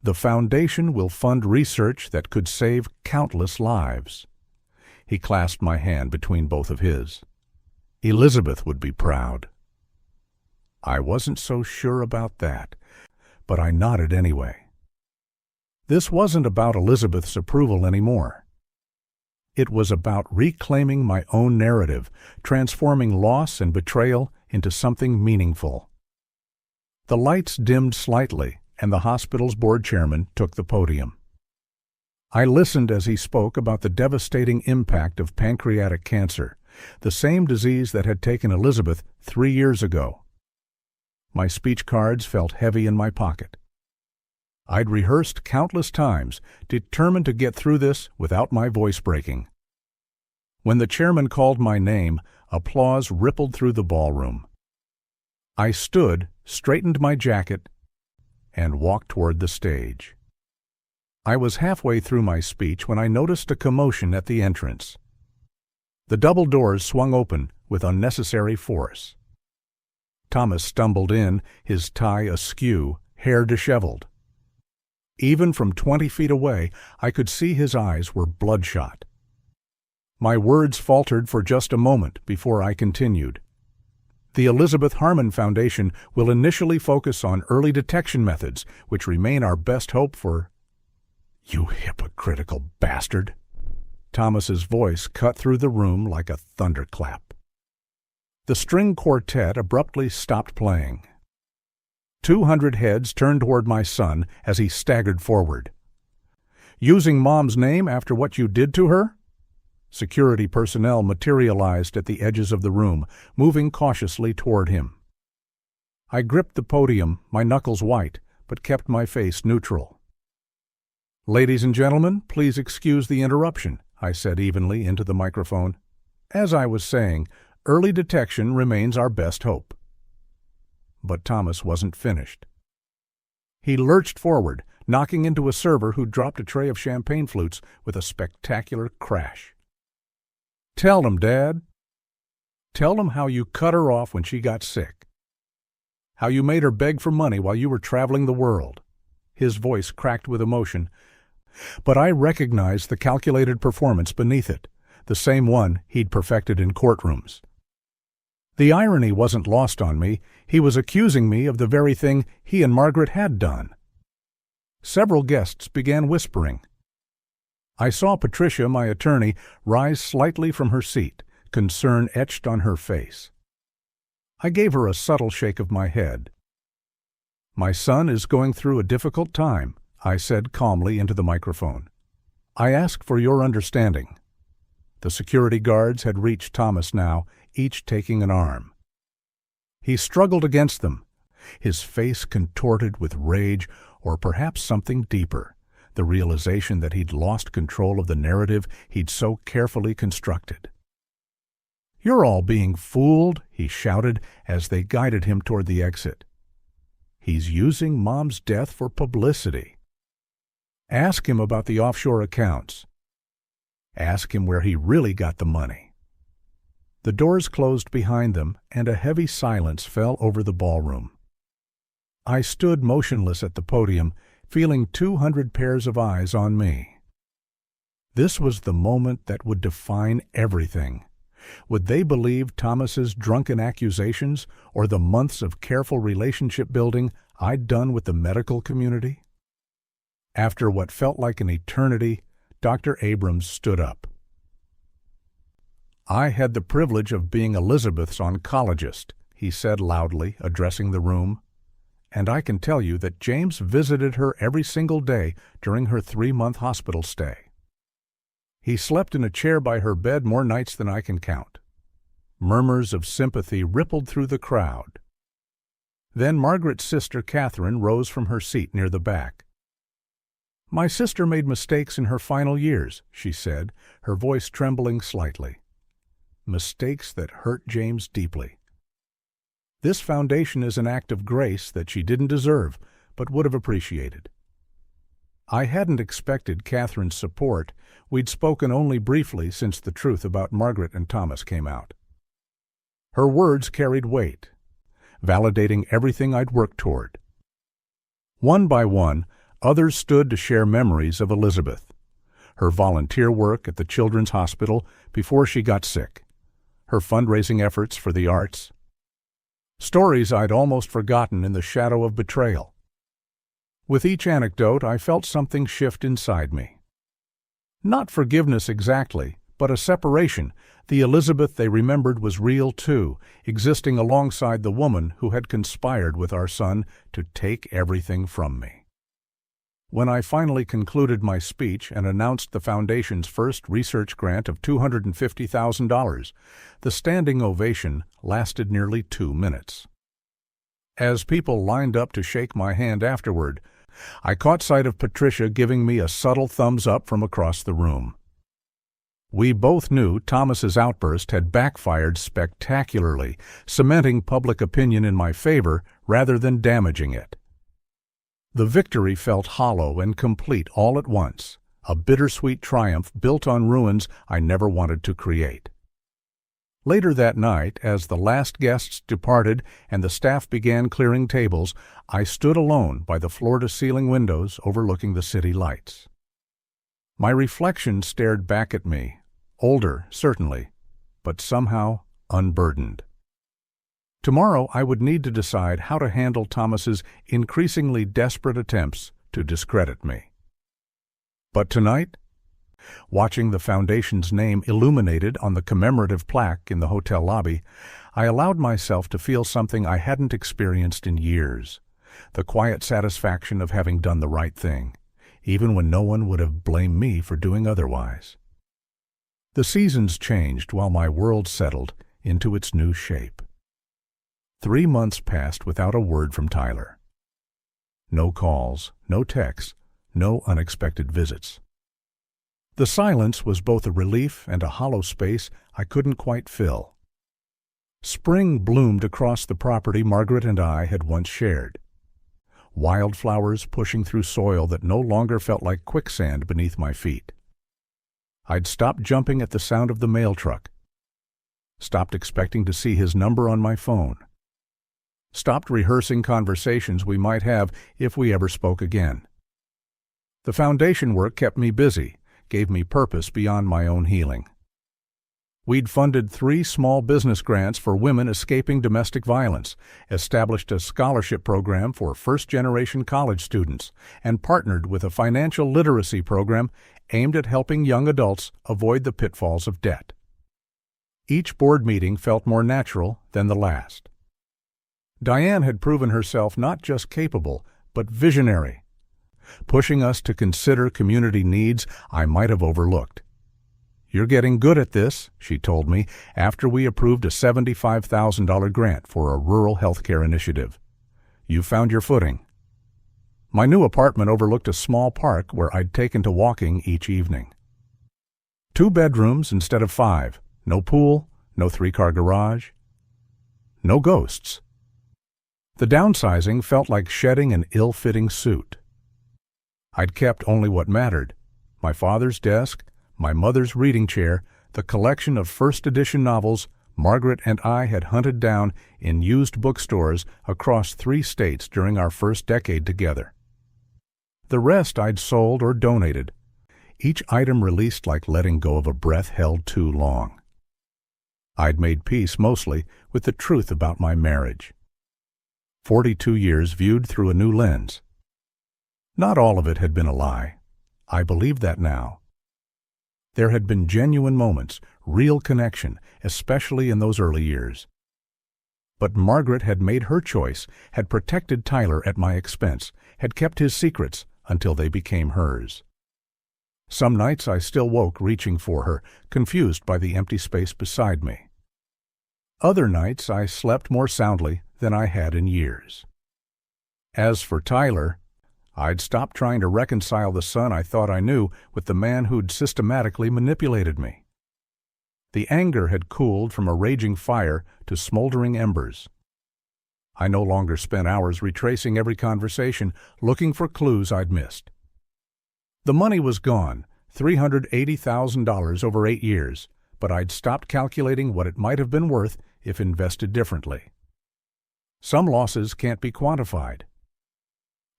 The foundation will fund research that could save countless lives. He clasped my hand between both of his. Elizabeth would be proud. I wasn't so sure about that, but I nodded anyway. This wasn't about Elizabeth's approval anymore. It was about reclaiming my own narrative, transforming loss and betrayal into something meaningful. The lights dimmed slightly, and the hospital's board chairman took the podium. I listened as he spoke about the devastating impact of pancreatic cancer, the same disease that had taken Elizabeth 3 years ago. My speech cards felt heavy in my pocket. I'd rehearsed countless times, determined to get through this without my voice breaking. When the chairman called my name, applause rippled through the ballroom. I stood, straightened my jacket, and walked toward the stage. I was halfway through my speech when I noticed a commotion at the entrance. The double doors swung open with unnecessary force. Thomas stumbled in, his tie askew, hair disheveled. Even from 20 feet away, I could see his eyes were bloodshot. My words faltered for just a moment before I continued. The Elizabeth Harmon Foundation will initially focus on early detection methods, which remain our best hope for— You hypocritical bastard! Thomas's voice cut through the room like a thunderclap. The string quartet abruptly stopped playing. 200 heads turned toward my son as he staggered forward. Using Mom's name after what you did to her? Security personnel materialized at the edges of the room, moving cautiously toward him. I gripped the podium, my knuckles white, but kept my face neutral. Ladies and gentlemen, please excuse the interruption, I said evenly into the microphone. As I was saying, early detection remains our best hope. But Thomas wasn't finished. He lurched forward, knocking into a server who dropped a tray of champagne flutes with a spectacular crash. "Tell them, Dad. Tell them how you cut her off when she got sick. How you made her beg for money while you were traveling the world." His voice cracked with emotion, but I recognized the calculated performance beneath it, the same one he'd perfected in courtrooms. The irony wasn't lost on me. He was accusing me of the very thing he and Margaret had done. Several guests began whispering. I saw Patricia, my attorney, rise slightly from her seat, concern etched on her face. I gave her a subtle shake of my head. "My son is going through a difficult time," I said calmly into the microphone. "I ask for your understanding." The security guards had reached Thomas now, each taking an arm. He struggled against them, his face contorted with rage or perhaps something deeper, the realization that he'd lost control of the narrative he'd so carefully constructed. "You're all being fooled," he shouted as they guided him toward the exit. "He's using Mom's death for publicity. Ask him about the offshore accounts. Ask him where he really got the money." The doors closed behind them, and a heavy silence fell over the ballroom. I stood motionless at the podium, feeling 200 pairs of eyes on me. This was the moment that would define everything. Would they believe Thomas's drunken accusations or the months of careful relationship building I'd done with the medical community? After what felt like an eternity, Dr. Abrams stood up. "I had the privilege of being Elizabeth's oncologist," he said loudly, addressing the room. "And I can tell you that James visited her every single day during her 3-month hospital stay. He slept in a chair by her bed more nights than I can count." Murmurs of sympathy rippled through the crowd. Then Margaret's sister Catherine rose from her seat near the back. "My sister made mistakes in her final years," she said, her voice trembling slightly. "Mistakes that hurt James deeply. This foundation is an act of grace that she didn't deserve, but would have appreciated." I hadn't expected Catherine's support. We'd spoken only briefly since the truth about Margaret and Thomas came out. Her words carried weight, validating everything I'd worked toward. One by one, others stood to share memories of Elizabeth, her volunteer work at the Children's Hospital before she got sick, her fundraising efforts for the arts, stories I'd almost forgotten in the shadow of betrayal. With each anecdote, I felt something shift inside me. Not forgiveness exactly, but a separation. The Elizabeth they remembered was real too, existing alongside the woman who had conspired with our son to take everything from me. When I finally concluded my speech and announced the Foundation's first research grant of $250,000, the standing ovation lasted nearly 2 minutes. As people lined up to shake my hand afterward, I caught sight of Patricia giving me a subtle thumbs up from across the room. We both knew Thomas's outburst had backfired spectacularly, cementing public opinion in my favor rather than damaging it. The victory felt hollow and complete all at once, a bittersweet triumph built on ruins I never wanted to create. Later that night, as the last guests departed and the staff began clearing tables, I stood alone by the floor-to-ceiling windows overlooking the city lights. My reflection stared back at me, older, certainly, but somehow unburdened. Tomorrow I would need to decide how to handle Thomas's increasingly desperate attempts to discredit me. But tonight, watching the Foundation's name illuminated on the commemorative plaque in the hotel lobby, I allowed myself to feel something I hadn't experienced in years, the quiet satisfaction of having done the right thing, even when no one would have blamed me for doing otherwise. The seasons changed while my world settled into its new shape. 3 months passed without a word from Tyler. No calls, no texts, no unexpected visits. The silence was both a relief and a hollow space I couldn't quite fill. Spring bloomed across the property Margaret and I had once shared. wildflowers pushing through soil that no longer felt like quicksand beneath my feet. I'd stopped jumping at the sound of the mail truck, stopped expecting to see his number on my phone, stopped rehearsing conversations we might have if we ever spoke again. The foundation work kept me busy, gave me purpose beyond my own healing. We'd funded 3 small business grants for women escaping domestic violence, established a scholarship program for first-generation college students, and partnered with a financial literacy program aimed at helping young adults avoid the pitfalls of debt. Each board meeting felt more natural than the last. Diane had proven herself not just capable, but visionary, pushing us to consider community needs I might have overlooked. "You're getting good at this," she told me after we approved a $75,000 grant for a rural healthcare initiative. "You found your footing." My new apartment overlooked a small park where I'd taken to walking each evening. 2 bedrooms instead of 5, no pool, no 3-car garage, no ghosts. The downsizing felt like shedding an ill-fitting suit. I'd kept only what mattered: my father's desk, my mother's reading chair, the collection of first edition novels Margaret and I had hunted down in used bookstores across 3 states during our first decade together. The rest I'd sold or donated, each item released like letting go of a breath held too long. I'd made peace mostly with the truth about my marriage. 42 years viewed through a new lens. Not all of it had been a lie. I believed that now. There had been genuine moments, real connection, especially in those early years. But Margaret had made her choice, had protected Tyler at my expense, had kept his secrets until they became hers. Some nights I still woke reaching for her, confused by the empty space beside me. Other nights I slept more soundly than I had in years. As for Tyler, I'd stopped trying to reconcile the son I thought I knew with the man who'd systematically manipulated me. The anger had cooled from a raging fire to smoldering embers. I no longer spent hours retracing every conversation, looking for clues I'd missed. The money was gone, $380,000 over 8 years, but I'd stopped calculating what it might have been worth if invested differently. Some losses can't be quantified.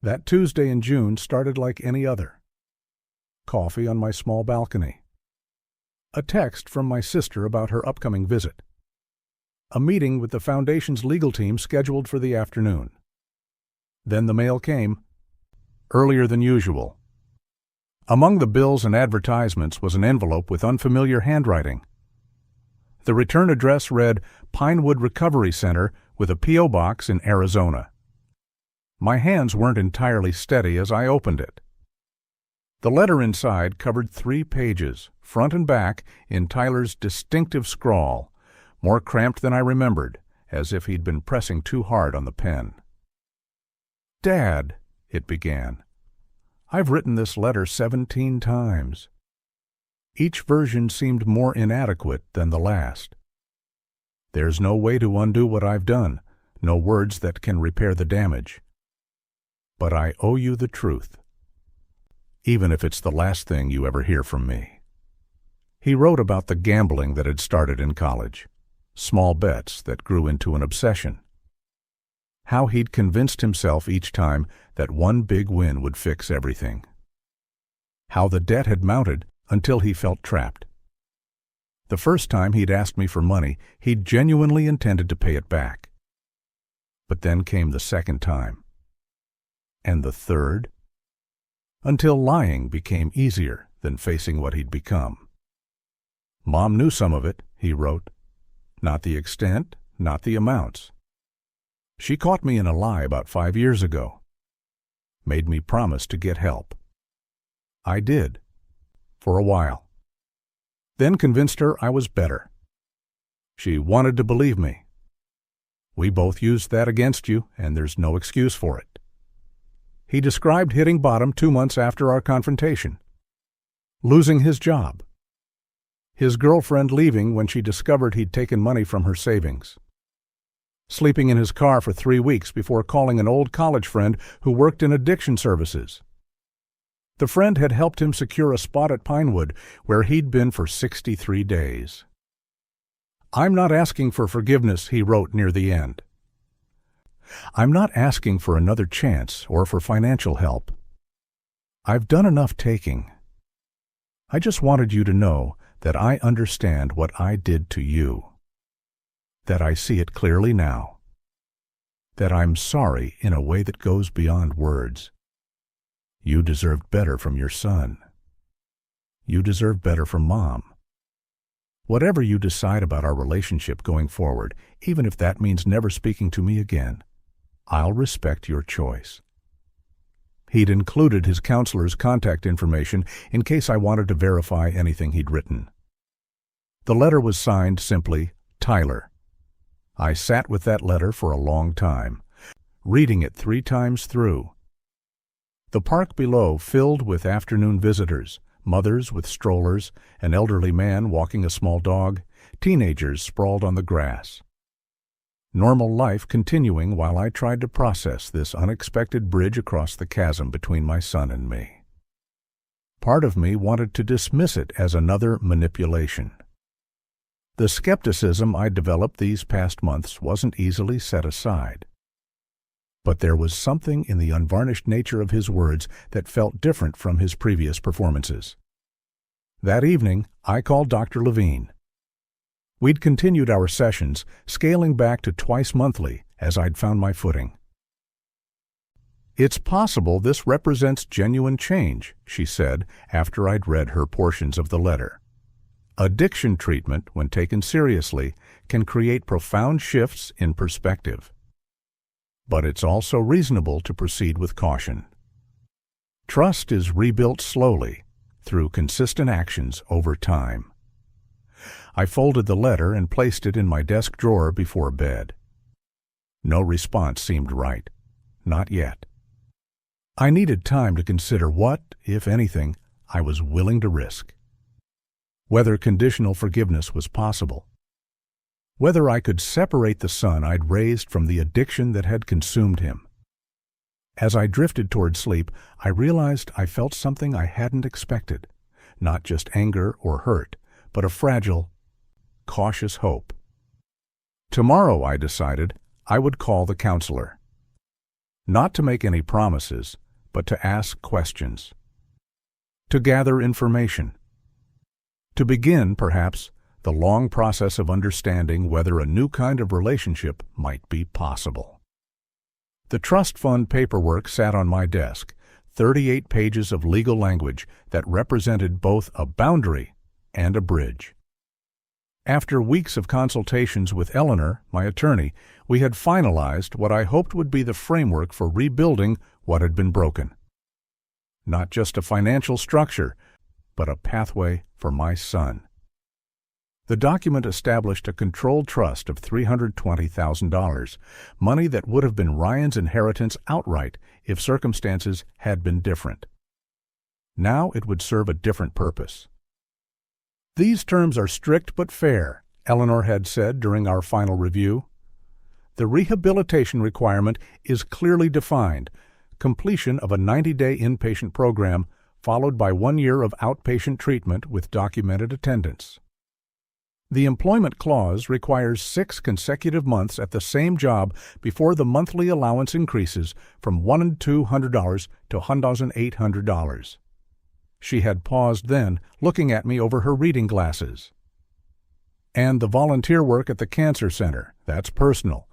That Tuesday in June started like any other. Coffee on my small balcony. A text from my sister about her upcoming visit. A meeting with the foundation's legal team scheduled for the afternoon. Then the mail came, earlier than usual. Among the bills and advertisements was an envelope with unfamiliar handwriting. The return address read Pinewood Recovery Center with a P.O. box in Arizona. My hands weren't entirely steady as I opened it. The letter inside covered 3 pages, front and back, in Tyler's distinctive scrawl, more cramped than I remembered, as if he'd been pressing too hard on the pen. "Dad," it began, "I've written this letter 17 times. Each version seemed more inadequate than the last. There's no way to undo what I've done, no words that can repair the damage. But I owe you the truth, even if it's the last thing you ever hear from me." He wrote about the gambling that had started in college, small bets that grew into an obsession. How he'd convinced himself each time that one big win would fix everything. How the debt had mounted until he felt trapped. The first time he'd asked me for money, he'd genuinely intended to pay it back. But then came the second time. And the third, until lying became easier than facing what he'd become. "Mom knew some of it," he wrote. "Not the extent, not the amounts. She caught me in a lie about 5 years ago. Made me promise to get help. I did, for a while. Then convinced her I was better. She wanted to believe me. We both used that against you, and there's no excuse for it." He described hitting bottom 2 months after our confrontation. Losing his job. His girlfriend leaving when she discovered he'd taken money from her savings. sleeping in his car for 3 weeks before calling an old college friend who worked in addiction services. The friend had helped him secure a spot at Pinewood, where he'd been for 63 days. "I'm not asking for forgiveness," he wrote near the end. "I'm not asking for another chance or for financial help. I've done enough taking. I just wanted you to know that I understand what I did to you, that I see it clearly now, that I'm sorry in a way that goes beyond words. You deserved better from your son. You deserve better from Mom. Whatever you decide about our relationship going forward, even if that means never speaking to me again, I'll respect your choice." He'd included his counselor's contact information in case I wanted to verify anything he'd written. The letter was signed simply Tyler. I sat with that letter for a long time, reading it 3 times through. The park below filled with afternoon visitors, mothers with strollers, an elderly man walking a small dog, teenagers sprawled on the grass. Normal life continuing while I tried to process this unexpected bridge across the chasm between my son and me. Part of me wanted to dismiss it as another manipulation. The skepticism I developed these past months wasn't easily set aside. But there was something in the unvarnished nature of his words that felt different from his previous performances. That evening, I called Dr. Levine. We'd continued our sessions, scaling back to twice monthly as I'd found my footing. "It's possible this represents genuine change," she said after I'd read her portions of the letter. "Addiction treatment, when taken seriously, can create profound shifts in perspective. But it's also reasonable to proceed with caution. Trust is rebuilt slowly, through consistent actions over time." I folded the letter and placed it in my desk drawer before bed. No response seemed right. Not yet. I needed time to consider what, if anything, I was willing to risk. Whether conditional forgiveness was possible. Whether I could separate the son I'd raised from the addiction that had consumed him. As I drifted toward sleep, I realized I felt something I hadn't expected. Not just anger or hurt, but a fragile, cautious hope. Tomorrow, I decided, I would call the counselor. Not to make any promises, but to ask questions. To gather information. To begin, perhaps, the long process of understanding whether a new kind of relationship might be possible. The trust fund paperwork sat on my desk, 38 pages of legal language that represented both a boundary and a bridge. After weeks of consultations with Eleanor, my attorney, we had finalized what I hoped would be the framework for rebuilding what had been broken. Not just a financial structure, but a pathway for my son. The document established a controlled trust of $320,000, money that would have been Ryan's inheritance outright if circumstances had been different. Now it would serve a different purpose. "These terms are strict but fair," Eleanor had said during our final review. "The rehabilitation requirement is clearly defined, completion of a 90-day inpatient program followed by 1 year of outpatient treatment with documented attendance. The employment clause requires 6 consecutive months at the same job before the monthly allowance increases from $1,200 to $1,800. She had paused then, looking at me over her reading glasses. "And the volunteer work at the cancer center, that's personal,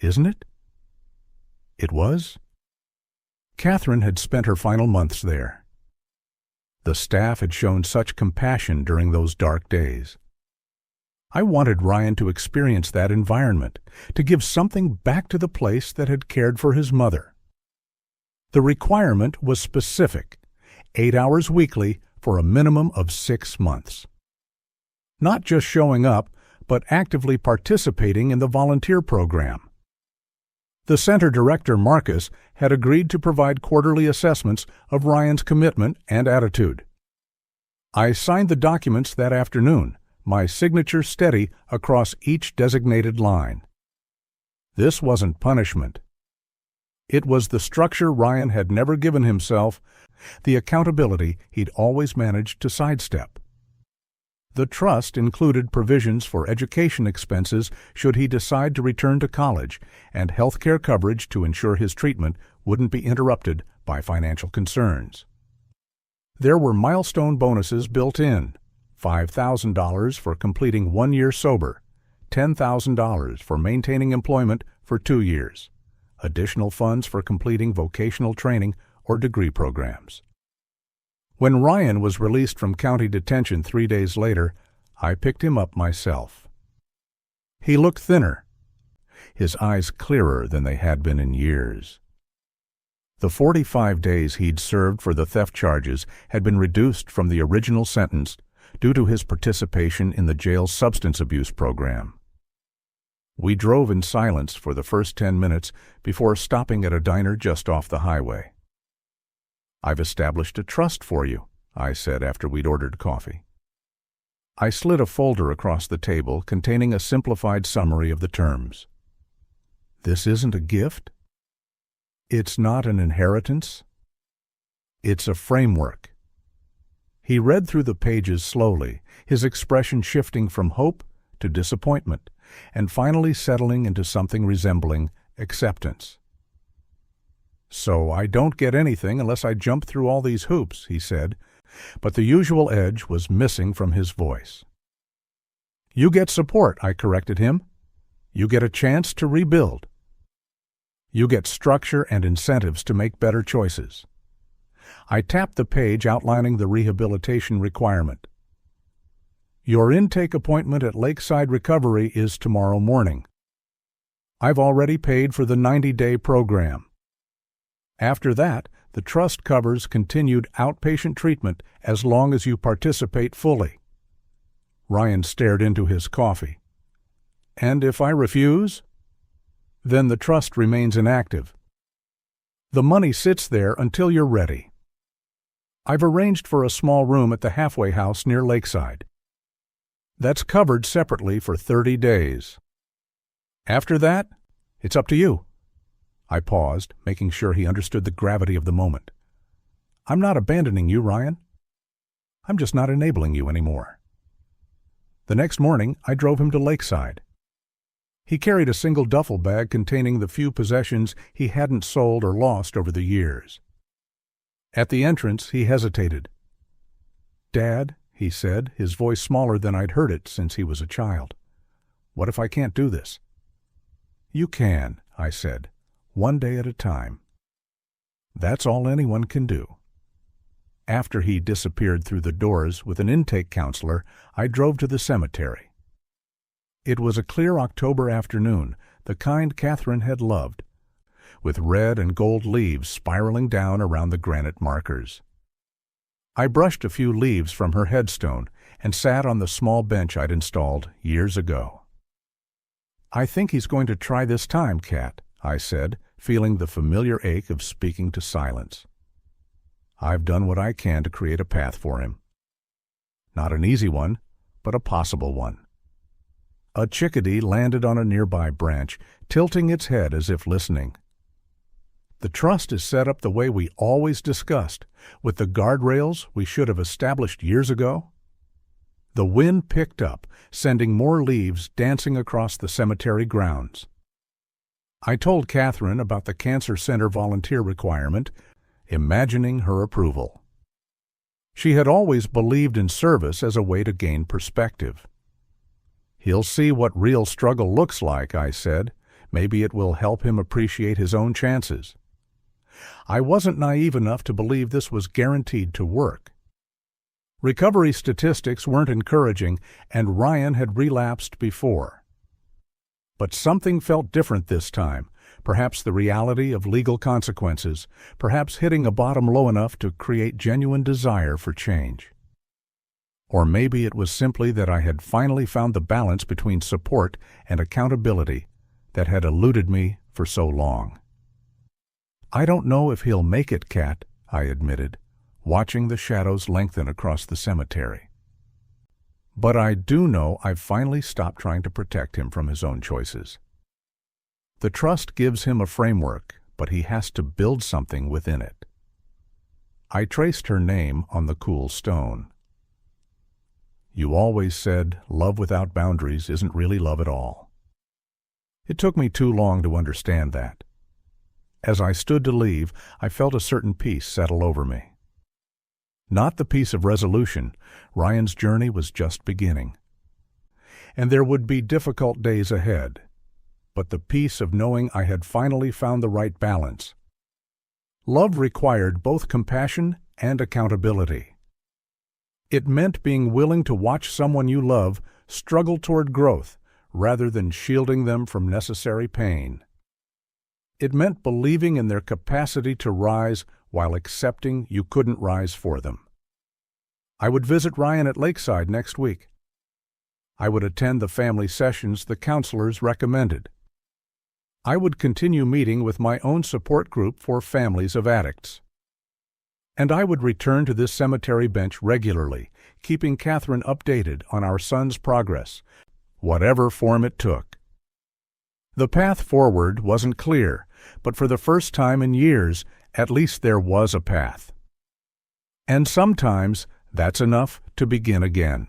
isn't it?" It was. Catherine had spent her final months there. The staff had shown such compassion during those dark days. I wanted Ryan to experience that environment, to give something back to the place that had cared for his mother. The requirement was specific, 8 hours weekly for a minimum of 6 months. Not just showing up, but actively participating in the volunteer program. The center director, Marcus, had agreed to provide quarterly assessments of Ryan's commitment and attitude. I signed the documents that afternoon, my signature steady across each designated line. This wasn't punishment. It was the structure Ryan had never given himself, the accountability he'd always managed to sidestep. The trust included provisions for education expenses should he decide to return to college, and health care coverage to ensure his treatment wouldn't be interrupted by financial concerns. There were milestone bonuses built in: $5,000 for completing 1 year sober, $10,000 for maintaining employment for 2 years, additional funds for completing vocational training or degree programs. When Ryan was released from county detention 3 days later, I picked him up myself. He looked thinner, his eyes clearer than they had been in years. The 45 days he'd served for the theft charges had been reduced from the original sentence due to his participation in the jail's substance abuse program. We drove in silence for the first 10 minutes before stopping at a diner just off the highway. "I've established a trust for you," I said after we'd ordered coffee. I slid a folder across the table containing a simplified summary of the terms. "This isn't a gift. It's not an inheritance. It's a framework." He read through the pages slowly, his expression shifting from hope to disappointment, and finally settling into something resembling acceptance. "So I don't get anything unless I jump through all these hoops," he said, but the usual edge was missing from his voice. "You get support," I corrected him. "You get a chance to rebuild. You get structure and incentives to make better choices." I tapped the page outlining the rehabilitation requirement. "Your intake appointment at Lakeside Recovery is tomorrow morning. I've already paid for the 90-day program. After that, the trust covers continued outpatient treatment as long as you participate fully." Ryan stared into his coffee. "And if I refuse?" "Then the trust remains inactive. The money sits there until you're ready. I've arranged for a small room at the halfway house near Lakeside. That's covered separately for 30 days. After that, it's up to you." I paused, making sure he understood the gravity of the moment. "I'm not abandoning you, Ryan. I'm just not enabling you anymore." The next morning, I drove him to Lakeside. He carried a single duffel bag containing the few possessions he hadn't sold or lost over the years. At the entrance, he hesitated. "Dad," he said, his voice smaller than I'd heard it since he was a child, "what if I can't do this?" "You can," I said, "one day at a time. That's all anyone can do." After he disappeared through the doors with an intake counselor, I drove to the cemetery. It was a clear October afternoon, the kind Catherine had loved, with red and gold leaves spiraling down around the granite markers. I brushed a few leaves from her headstone and sat on the small bench I'd installed years ago. "I think he's going to try this time, Cat," I said, feeling the familiar ache of speaking to silence. "I've done what I can to create a path for him. Not an easy one, but a possible one." A chickadee landed on a nearby branch, tilting its head as if listening. "The trust is set up the way we always discussed, with the guardrails we should have established years ago." The wind picked up, sending more leaves dancing across the cemetery grounds. I told Catherine about the Cancer Center volunteer requirement, imagining her approval. She had always believed in service as a way to gain perspective. "He'll see what real struggle looks like," I said. "Maybe it will help him appreciate his own chances." I wasn't naive enough to believe this was guaranteed to work. Recovery statistics weren't encouraging, and Ryan had relapsed before. But something felt different this time, perhaps the reality of legal consequences, perhaps hitting a bottom low enough to create genuine desire for change. Or maybe it was simply that I had finally found the balance between support and accountability that had eluded me for so long. "I don't know if he'll make it, Cat," I admitted, watching the shadows lengthen across the cemetery. "But I do know I've finally stopped trying to protect him from his own choices." The trust gives him a framework, but he has to build something within it. I traced her name on the cool stone. You always said love without boundaries isn't really love at all. It took me too long to understand that. As I stood to leave, I felt a certain peace settle over me. Not the peace of resolution. Ryan's journey was just beginning. And there would be difficult days ahead, but the peace of knowing I had finally found the right balance. Love required both compassion and accountability. It meant being willing to watch someone you love struggle toward growth rather than shielding them from necessary pain. It meant believing in their capacity to rise while accepting you couldn't rise for them. I would visit Ryan at Lakeside next week. I would attend the family sessions the counselors recommended. I would continue meeting with my own support group for families of addicts. And I would return to this cemetery bench regularly, keeping Catherine updated on our son's progress, whatever form it took. The path forward wasn't clear, but for the first time in years, at least there was a path. And sometimes that's enough to begin again.